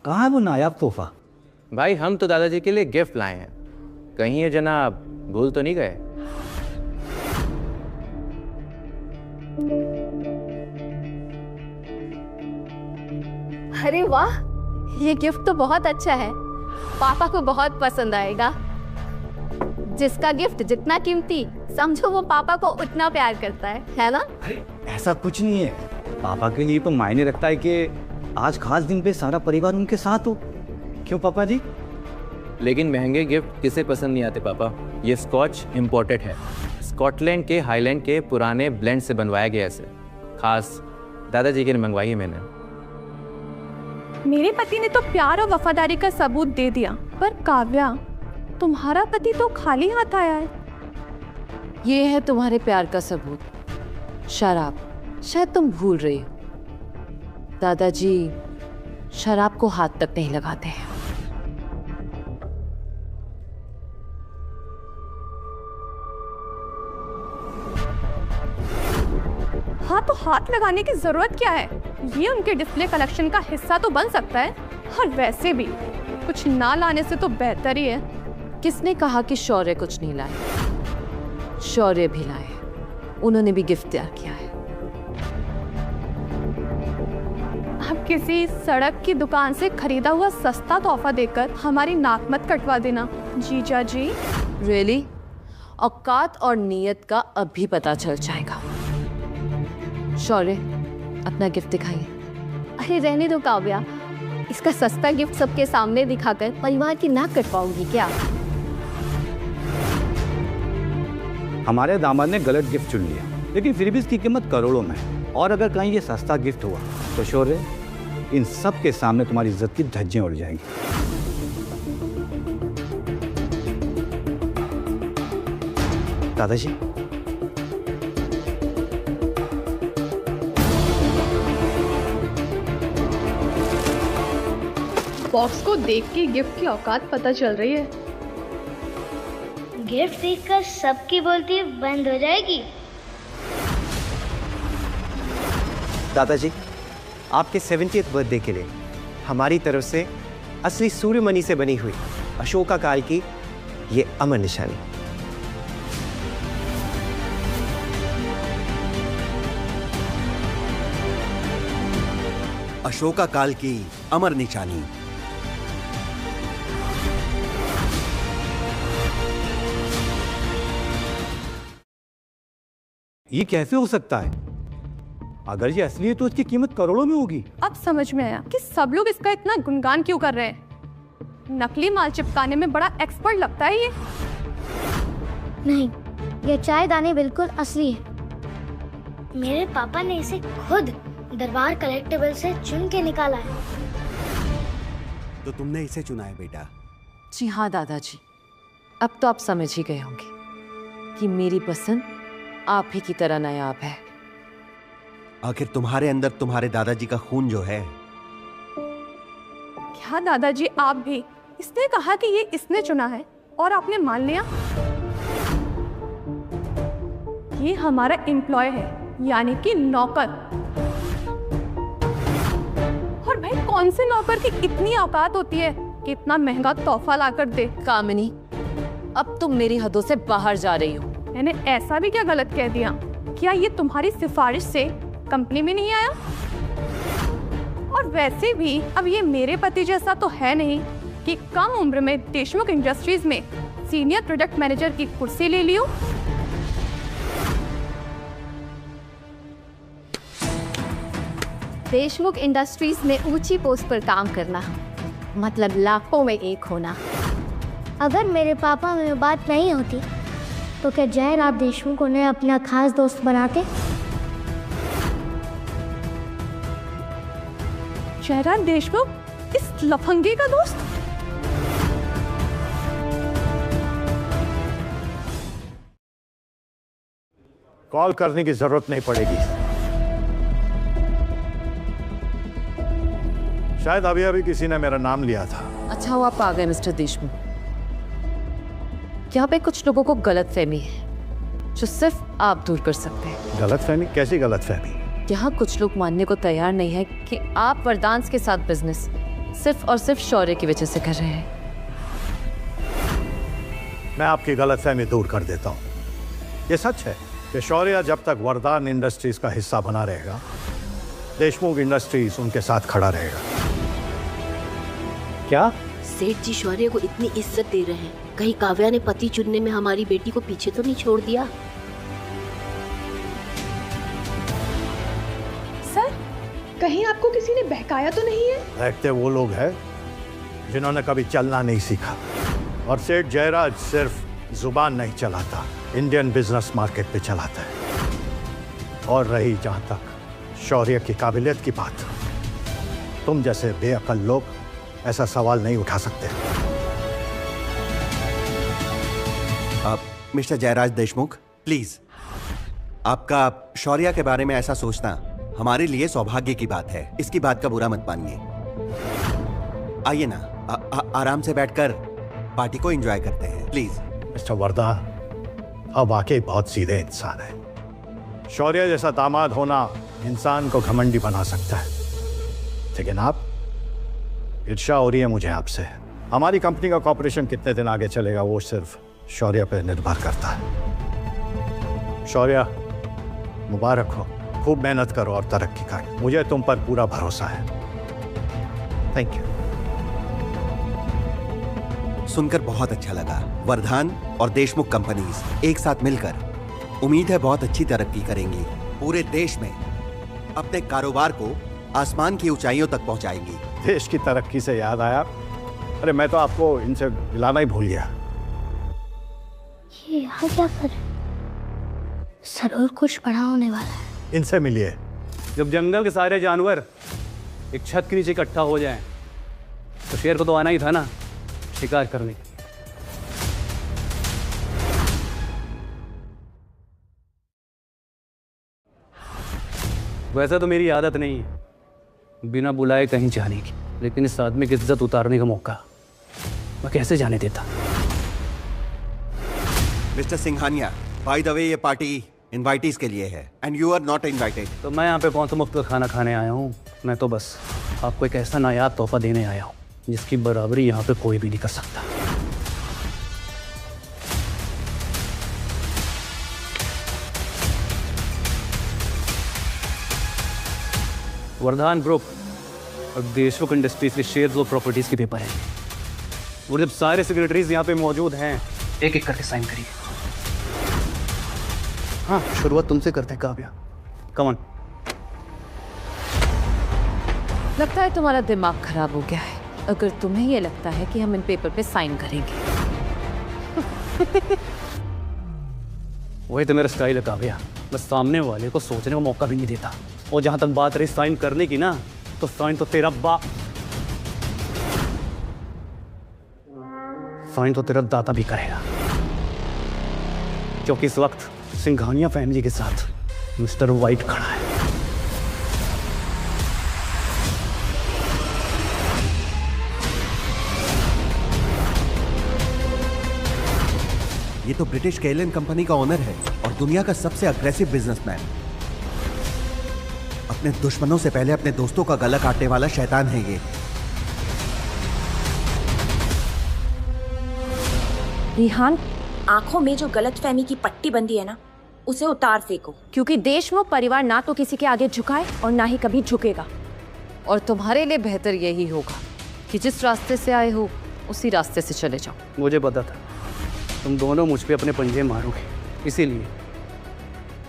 कहाँ है वो नायाब तोहफा? भाई हम तो दादाजी के लिए गिफ्ट लाए हैं, कहीं ये जनाब भूल तो नहीं गए? अरे वाह, ये गिफ्ट तो बहुत अच्छा है, पापा को बहुत पसंद आएगा। जिसका गिफ्ट जितना कीमती, समझो वो पापा को उतना प्यार करता है ना? ऐसा कुछ नहीं है, पापा के लिए तो मायने रखता है कि आज खास दिन पे सारा परिवार उनके साथ हो। क्यों पापा जी? लेकिन महंगे गिफ्ट किसे पसंद नहीं आते पापा? ये स्कॉच इम्पोर्टेड है, स्कॉटलैंड के हाईलैंड के पुराने ब्लेंड से बनवाया गया है। खास दादाजी के लिए मंगवाई है मैंने। मेरे पति ने तो प्यार और वफादारी का सबूत दे दिया, पर काव्या, तुम्हारा पति तो खाली हाथ आया है। ये है तुम्हारे प्यार का सबूत, शराब। शायद तुम भूल रही हो, दादाजी शराब को हाथ तक नहीं लगाते हैं। हाँ तो हाथ लगाने की जरूरत क्या है? ये उनके डिस्प्ले कलेक्शन का हिस्सा तो बन सकता है, और वैसे भी कुछ ना लाने से तो बेहतर ही है। किसने कहा कि शौर्य कुछ नहीं लाए? शौर्य भी लाए, उन्होंने भी गिफ्ट तैयार किया है। अब किसी सड़क की दुकान से खरीदा हुआ सस्ता तोहफा देकर हमारी नाक मत कटवा देना जीजा जी। रियली? औकात और नीयत का अभी पता चल जाएगा। शौर्य, अपना गिफ्ट दिखाइए। अरे रहने दो काव्या, इसका सस्ता गिफ्ट सबके सामने दिखाकर परिवार की नाक कटवाऊंगी क्या? हमारे दामाद ने गलत गिफ्ट चुन लिया, लेकिन फिर भी इसकी कीमत करोड़ों में है। और अगर कहीं ये सस्ता गिफ्ट हुआ तो शौर्य, इन सब के सामने तुम्हारी इज्जत की धज्जियां उड़ जाएंगी। दादाजी, बॉक्स को देख के गिफ्ट की औकात पता चल रही है। गिफ्ट देखकर सबकी बोलती बंद हो जाएगी। दादाजी, आपके 70th बर्थडे के लिए हमारी तरफ से असली सूर्यमणि से बनी हुई अशोका काल की ये अमर निशानी। अशोका काल की अमर निशानी। ये कैसे हो सकता है? अगर ये असली है तो इसकी कीमत करोड़ों में होगी। अब समझ में आया कि सब लोग इसका इतना गुणगान क्यों कर रहे हैं। नकली माल चिपकाने में बड़ा एक्सपर्ट लगता है ये। नहीं, ये चाय दाने बिल्कुल असली है। मेरे पापा ने इसे खुद दरबार कलेक्टिबल से चुन के निकाला है। तो तुमने इसे चुना है बेटा? जी हाँ दादाजी, अब तो आप समझ ही गए होंगे कि मेरी पसंद आप ही की तरह नायाब है। आखिर तुम्हारे अंदर तुम्हारे दादाजी का खून जो है। क्या दादाजी आप भी? इसने कहा कि ये इसने चुना है और आपने मान लिया? ये हमारा एम्प्लॉय है, यानी कि नौकर। और भाई कौन से नौकर की इतनी औकात होती है कि इतना महंगा तोहफा लाकर दे। कामिनी, अब तुम मेरी हदों से बाहर जा रही हो। मैंने ऐसा भी क्या गलत कह दिया? क्या ये तुम्हारी सिफारिश से कंपनी में नहीं आया? और वैसे भी अब ये मेरे पति जैसा तो है नहीं कि कम उम्र में देशमुख इंडस्ट्रीज में सीनियर प्रोडक्ट मैनेजर की कुर्सी ले लियो। देशमुख इंडस्ट्रीज में ऊंची पोस्ट पर काम करना मतलब लाखों में एक होना। अगर मेरे पापा में बात नहीं होती तो क्या जयराज देशमुख उन्हें अपना खास दोस्त बनाते? जयराज देशमुख इस लफंगे का दोस्त? कॉल करने की जरूरत नहीं पड़ेगी। शायद अभी अभी किसी ने मेरा नाम लिया था। अच्छा वो आप आ गए मिस्टर देशमुख। यहाँ पे कुछ लोगों को गलतफहमी है जो सिर्फ आप दूर कर सकते हैं। गलतफहमी? कैसी गलतफहमी? यहाँ कुछ लोग मानने को तैयार नहीं है कि आप वरदान के साथ बिजनेस सिर्फ और सिर्फ शौर्य की वजह से कर रहे हैं। मैं आपकी गलतफहमी दूर कर देता हूँ। ये सच है कि शौर्य जब तक वरदान इंडस्ट्रीज का हिस्सा बना रहेगा, देशमुख इंडस्ट्रीज उनके साथ खड़ा रहेगा। क्या? सेठ जी शौर्य को इतनी इज्जत दे रहे हैं, कहीं काव्या ने पति चुनने में हमारी बेटी को पीछे तो नहीं छोड़ दिया? सर, कहीं आपको किसी ने बहकाया तो नहीं है? बहकते वो लोग हैं जिन्होंने कभी चलना नहीं सीखा। और सेठ जयराज सिर्फ जुबान नहीं चलाता, इंडियन बिजनेस मार्केट पे चलाता है। और रही जहां तक शौर्य की काबिलियत की बात, तुम जैसे बेअकल लोग ऐसा सवाल नहीं उठा सकते। आप मिस्टर जयराज देशमुख, प्लीज, आपका शौर्य के बारे में ऐसा सोचना हमारे लिए सौभाग्य की बात है। इसकी बात का बुरा मत मानिए। आइए ना, आराम से बैठकर पार्टी को एंजॉय करते हैं, प्लीज। मिस्टर वरदान अब वाकई बहुत सीधे इंसान है। शौर्य जैसा दामाद होना इंसान को घमंडी बना सकता है, लेकिन आप, ईर्ष्या हो रही है मुझे आपसे। हमारी कंपनी का कॉर्पोरेशन कितने दिन आगे चलेगा वो सिर्फ शौर्य पर निर्भर करता है। शौर्य, मुबारक हो, खूब मेहनत करो और तरक्की कर। मुझे तुम पर पूरा भरोसा है। Thank you. सुनकर बहुत अच्छा लगा। वरदान और देशमुख कंपनीज एक साथ मिलकर उम्मीद है बहुत अच्छी तरक्की करेंगी। पूरे देश में अपने कारोबार को आसमान की ऊंचाइयों तक पहुंचाएंगी। देश की तरक्की से याद आया, अरे मैं तो आपको इनसे मिलाना ही भूल गया। ये यहाँ क्या कर रहे? जरूर कुछ बड़ा होने वाला है। इनसे मिलिए। जब जंगल के सारे जानवर एक छत के नीचे इकट्ठा हो जाएं, तो शेर को तो आना ही था ना शिकार करने। वैसे तो मेरी आदत नहीं है बिना बुलाए कहीं जाने की, लेकिन इस आदमी की इज्जत उतारने का मौका मैं कैसे जाने देता। Mister Singhania, by the way ये पार्टी इनवाइटीज के लिए है and you are not invited. तो मैं यहाँ पे कौन सा मुफ्त का खाना खाने आया हूँ? मैं तो बस आपको एक ऐसा नायाब तोहफा देने आया हूँ जिसकी बराबरी यहाँ पे कोई भी नहीं कर सकता। वरदान ग्रुप और देशमुख इंडस्ट्रीज के शेयर्स और प्रॉपर्टीज के पेपर हैं, और जब सारे सेक्रेटरीज यहाँ पे मौजूद हैं, एक एक करके साइन करिए। हाँ, शुरुआत तुमसे करते हैं काव्या। Come on. लगता है तुम्हारा दिमाग खराब हो गया है अगर तुम्हें ये लगता है कि हम इन पेपर पे साइन करेंगे। वही तो मेरा स्टाइल है काव्या, बस सामने वाले को सोचने का मौका भी नहीं देता। और जहां तक बात रही साइन करने की ना, तो साइन तो तेरा बाप, साइन तो तेरा दादा भी करेगा, क्योंकि इस वक्त सिंघानिया फैमिली के साथ मिस्टर वाइट खड़ा है। ये तो ब्रिटिश केलन कंपनी का ओनर है और दुनिया का सबसे अग्रेसिव बिजनेसमैन। अपने दुश्मनों से पहले अपने दोस्तों का गला काटने वाला शैतान है ये। रिहान, आंखों में जो गलतफहमी की पट्टी बंधी है ना, उसे उतार फेंको, क्योंकि देशमुख परिवार ना तो किसी के आगे झुकाए और ना ही कभी झुकेगा। और तुम्हारे लिए बेहतर यही होगा कि जिस रास्ते से आए हो उसी रास्ते से चले जाओ। मुझे पता था तुम दोनों मुझ पे अपने पंजे मारोगे, इसीलिए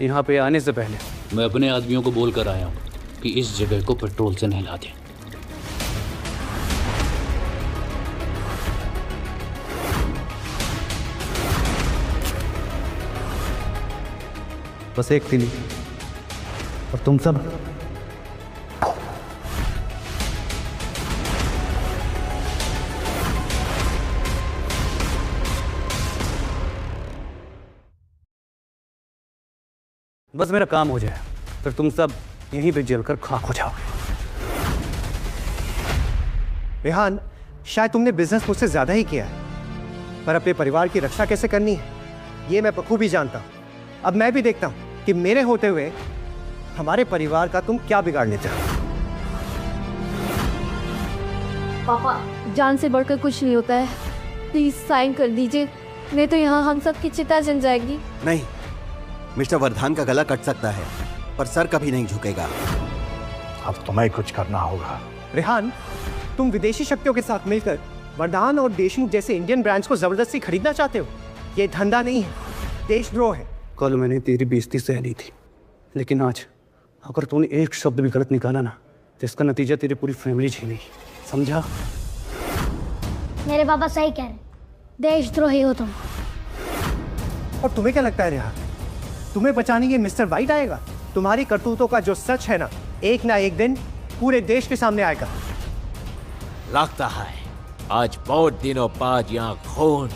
यहाँ पे आने से पहले मैं अपने आदमियों को बोल कर आया हूँ कि इस जगह को पेट्रोल से नहला दें। बस एक तीली और तुम सब बस मेरा काम हो जाए फिर तुम सब यहीं पे जलकर खाक हो जाओगे। रेहान, शायद तुमने बिजनेस मुझसे ज्यादा ही किया है, पर अपने परिवार की रक्षा कैसे करनी है ये मैं बखूबी जानता हूँ। अब मैं भी देखता हूँ कि मेरे होते हुए हमारे परिवार का तुम क्या बिगाड़ने चाहो। पापा, जान से बढ़कर कुछ नहीं होता है, प्लीज साइन कर दीजिए, नहीं तो यहाँ हम सब की चिता जल जाएगी। नहीं, मिस्टर वर्धान का गला कट सकता है पर सर कभी नहीं झुकेगा। अब तुम्हें कुछ करना होगा। रेहान, तुम विदेशी शक्तियों के साथ मिलकर वर्धान और देशमुख जैसे इंडियन ब्रांड्स को जबरदस्ती खरीदना चाहते हो। ये धंधा नहीं है, देशद्रोह है। कल मैंने तेरी बेइज्जती सह ली थी, लेकिन आज अगर तूने एक शब्द भी गलत निकाला ना तो इसका नतीजा तेरी पूरी फैमिली झेलेगी, समझा? मेरे पापा सही कह रहे, देशद्रोही हो तुम। और तुम्हें क्या लगता है रेहान, तुम्हें बचाने ये मिस्टर वाइट आएगा? तुम्हारी करतूतों का जो सच है ना एक दिन पूरे देश के सामने आएगा। लगता है आज बहुत दिनों बाद यहाँ खून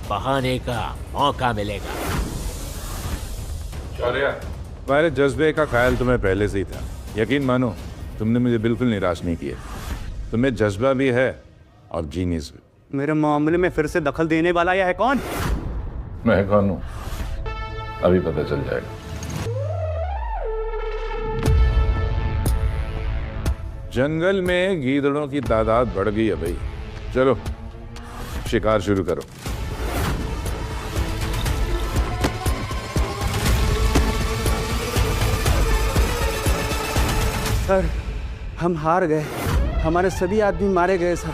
बहाने का मौका मिलेगा। शौर्या, तुम्हारे जज्बे का ख्याल तुम्हें पहले से ही था। यकीन मानो तुमने मुझे बिल्कुल निराश नहीं किया। तुम्हें जज्बा भी है और जीनियस भी। मेरे मामले में फिर से दखल देने वाला यह है कौन? मैं कौन हूं अभी पता चल जाएगा। जंगल में गीदड़ों की तादाद बढ़ गई है भाई। चलो शिकार शुरू करो। सर, हम हार गए, हमारे सभी आदमी मारे गए सर।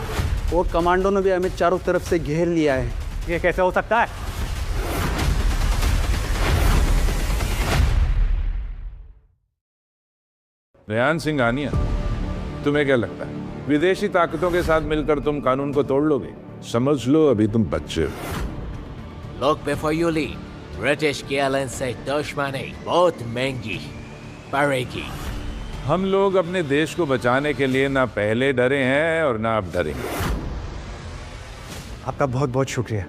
वो कमांडो ने भी हमें चारों तरफ से घेर लिया है। ये कैसे हो सकता है? रेहान सिंघानिया, तुम्हें क्या लगता है विदेशी ताकतों के साथ मिलकर तुम कानून को तोड़ लोगे? समझ लो अभी तुम बच्चे हो। Look before you leap. British की एयरलाइन से दुश्मनी बहुत महंगी पड़ेगी। हम लोग अपने देश को बचाने के लिए ना पहले डरे हैं और ना अब डरेंगे। आपका बहुत बहुत शुक्रिया,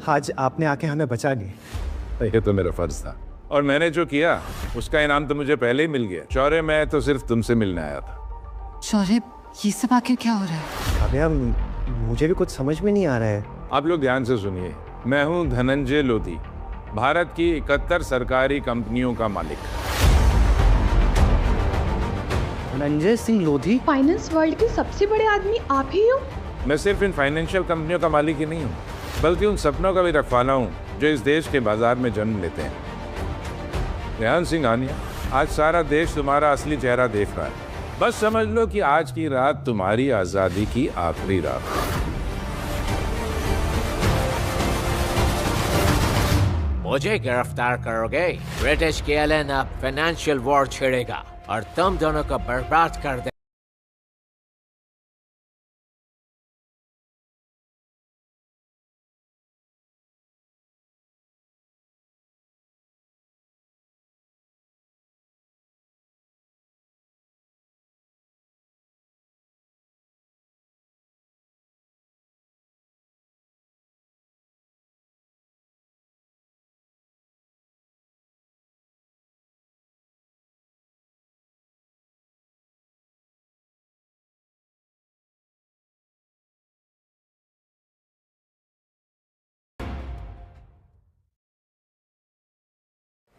आज आपने आके हमें बचा लिया। ये तो मेरा फर्ज था और मैंने जो किया उसका इनाम तो मुझे पहले ही मिल गया। शौर्य, मैं तो सिर्फ तुमसे मिलने आया था। शौर्य, ये सब आखिर क्या हो रहा है? अबे मुझे भी कुछ समझ में नहीं आ रहा है। आप लोग ध्यान से सुनिए। मैं हूं धनंजय लोधी, भारत की 71 सरकारी कंपनियों का मालिक। धनंजय सिंह लोधी? फाइनेंस वर्ल्ड के सबसे बड़े आदमी आप ही हो? मैं सिर्फ इन फाइनेंशियल कंपनियों का मालिक ही नहीं हूँ, बल्कि उन सपनों का भी रखवाला हूँ जो इस देश के बाजार में जन्म लेते हैं। रेहान सिंघानिया, आज सारा देश तुम्हारा असली चेहरा देख रहा है। बस समझ लो कि आज की रात तुम्हारी आजादी की आखिरी रात है। मुझे गिरफ्तार करोगे, ब्रिटिश की एयरलाइन अब फाइनेंशियल वॉर छेड़ेगा और तुम दोनों को बर्बाद कर दे।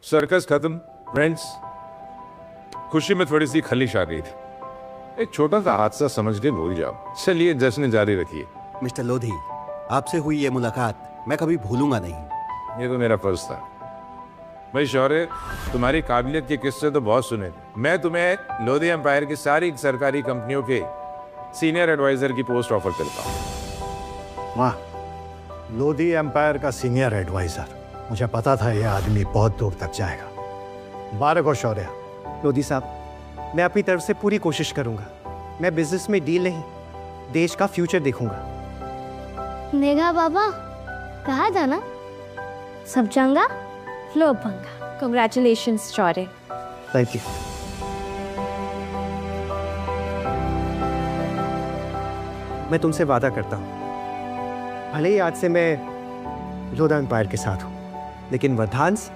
सर्कस खत्म फ्रेंड्स। खुशी में थोड़ी सी खलिश आ गई थी। एक छोटा सा हादसा समझ के भूल जाओ। चलिए जश्न जारी रखिए। मिस्टर लोधी, आपसे हुई ये मुलाकात मैं कभी भूलूंगा नहीं। ये तो मेरा फर्ज था। भाई शौर्य, तुम्हारी काबिलियत के किस्से तो बहुत सुने थे। मैं तुम्हें लोधी एम्पायर की सारी सरकारी कंपनियों के सीनियर एडवाइजर की पोस्ट ऑफर करता हूँ। वाह, लोधी एम्पायर का सीनियर एडवाइजर। मुझे पता था ये आदमी बहुत दूर तक जाएगा। मुबारक हो शौर्य। लोधी साहब, मैं अपनी तरफ से पूरी कोशिश करूंगा। मैं बिजनेस में डील नहीं, देश का फ्यूचर देखूंगा। नेगा बाबा कहा था ना, सब चंगा लो पंगा। Congratulations, Shaurya. Thank you. मैं तुमसे वादा करता हूं, भले ही आज से मैं लोधी एम्पायर के साथ हूं, लेकिन वर्धांस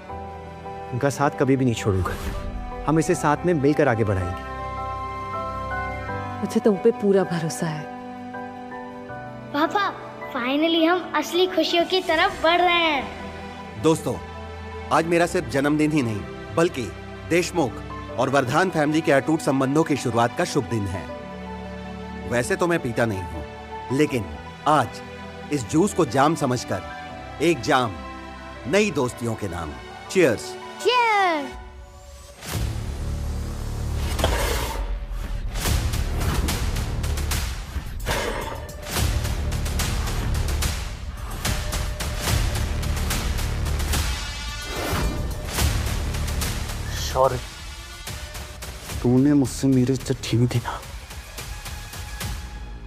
उनका साथ कभी भी नहीं छोड़ूंगा। हम इसे साथ में मिलकर आगे बढ़ाएंगे। मुझे तुम पे पूरा भरोसा है। पापा, फाइनली हम असली खुशियों की तरफ बढ़ रहे हैं। दोस्तों, आज मेरा सिर्फ जन्मदिन ही नहीं बल्कि देशमुख और वर्धान फैमिली के अटूट संबंधों की शुरुआत का शुभ दिन है। वैसे तो मैं पीता नहीं हूं, लेकिन आज इस जूस को जाम समझकर एक जाम नई दोस्तियों के नाम। चीयर्स। Cheers! शौर्य, तूने मुझसे मेरी इज्जत छीनी थी ना,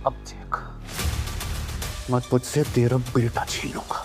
अब देख मैं तुझसे तेरा बेटा छीनूंगा।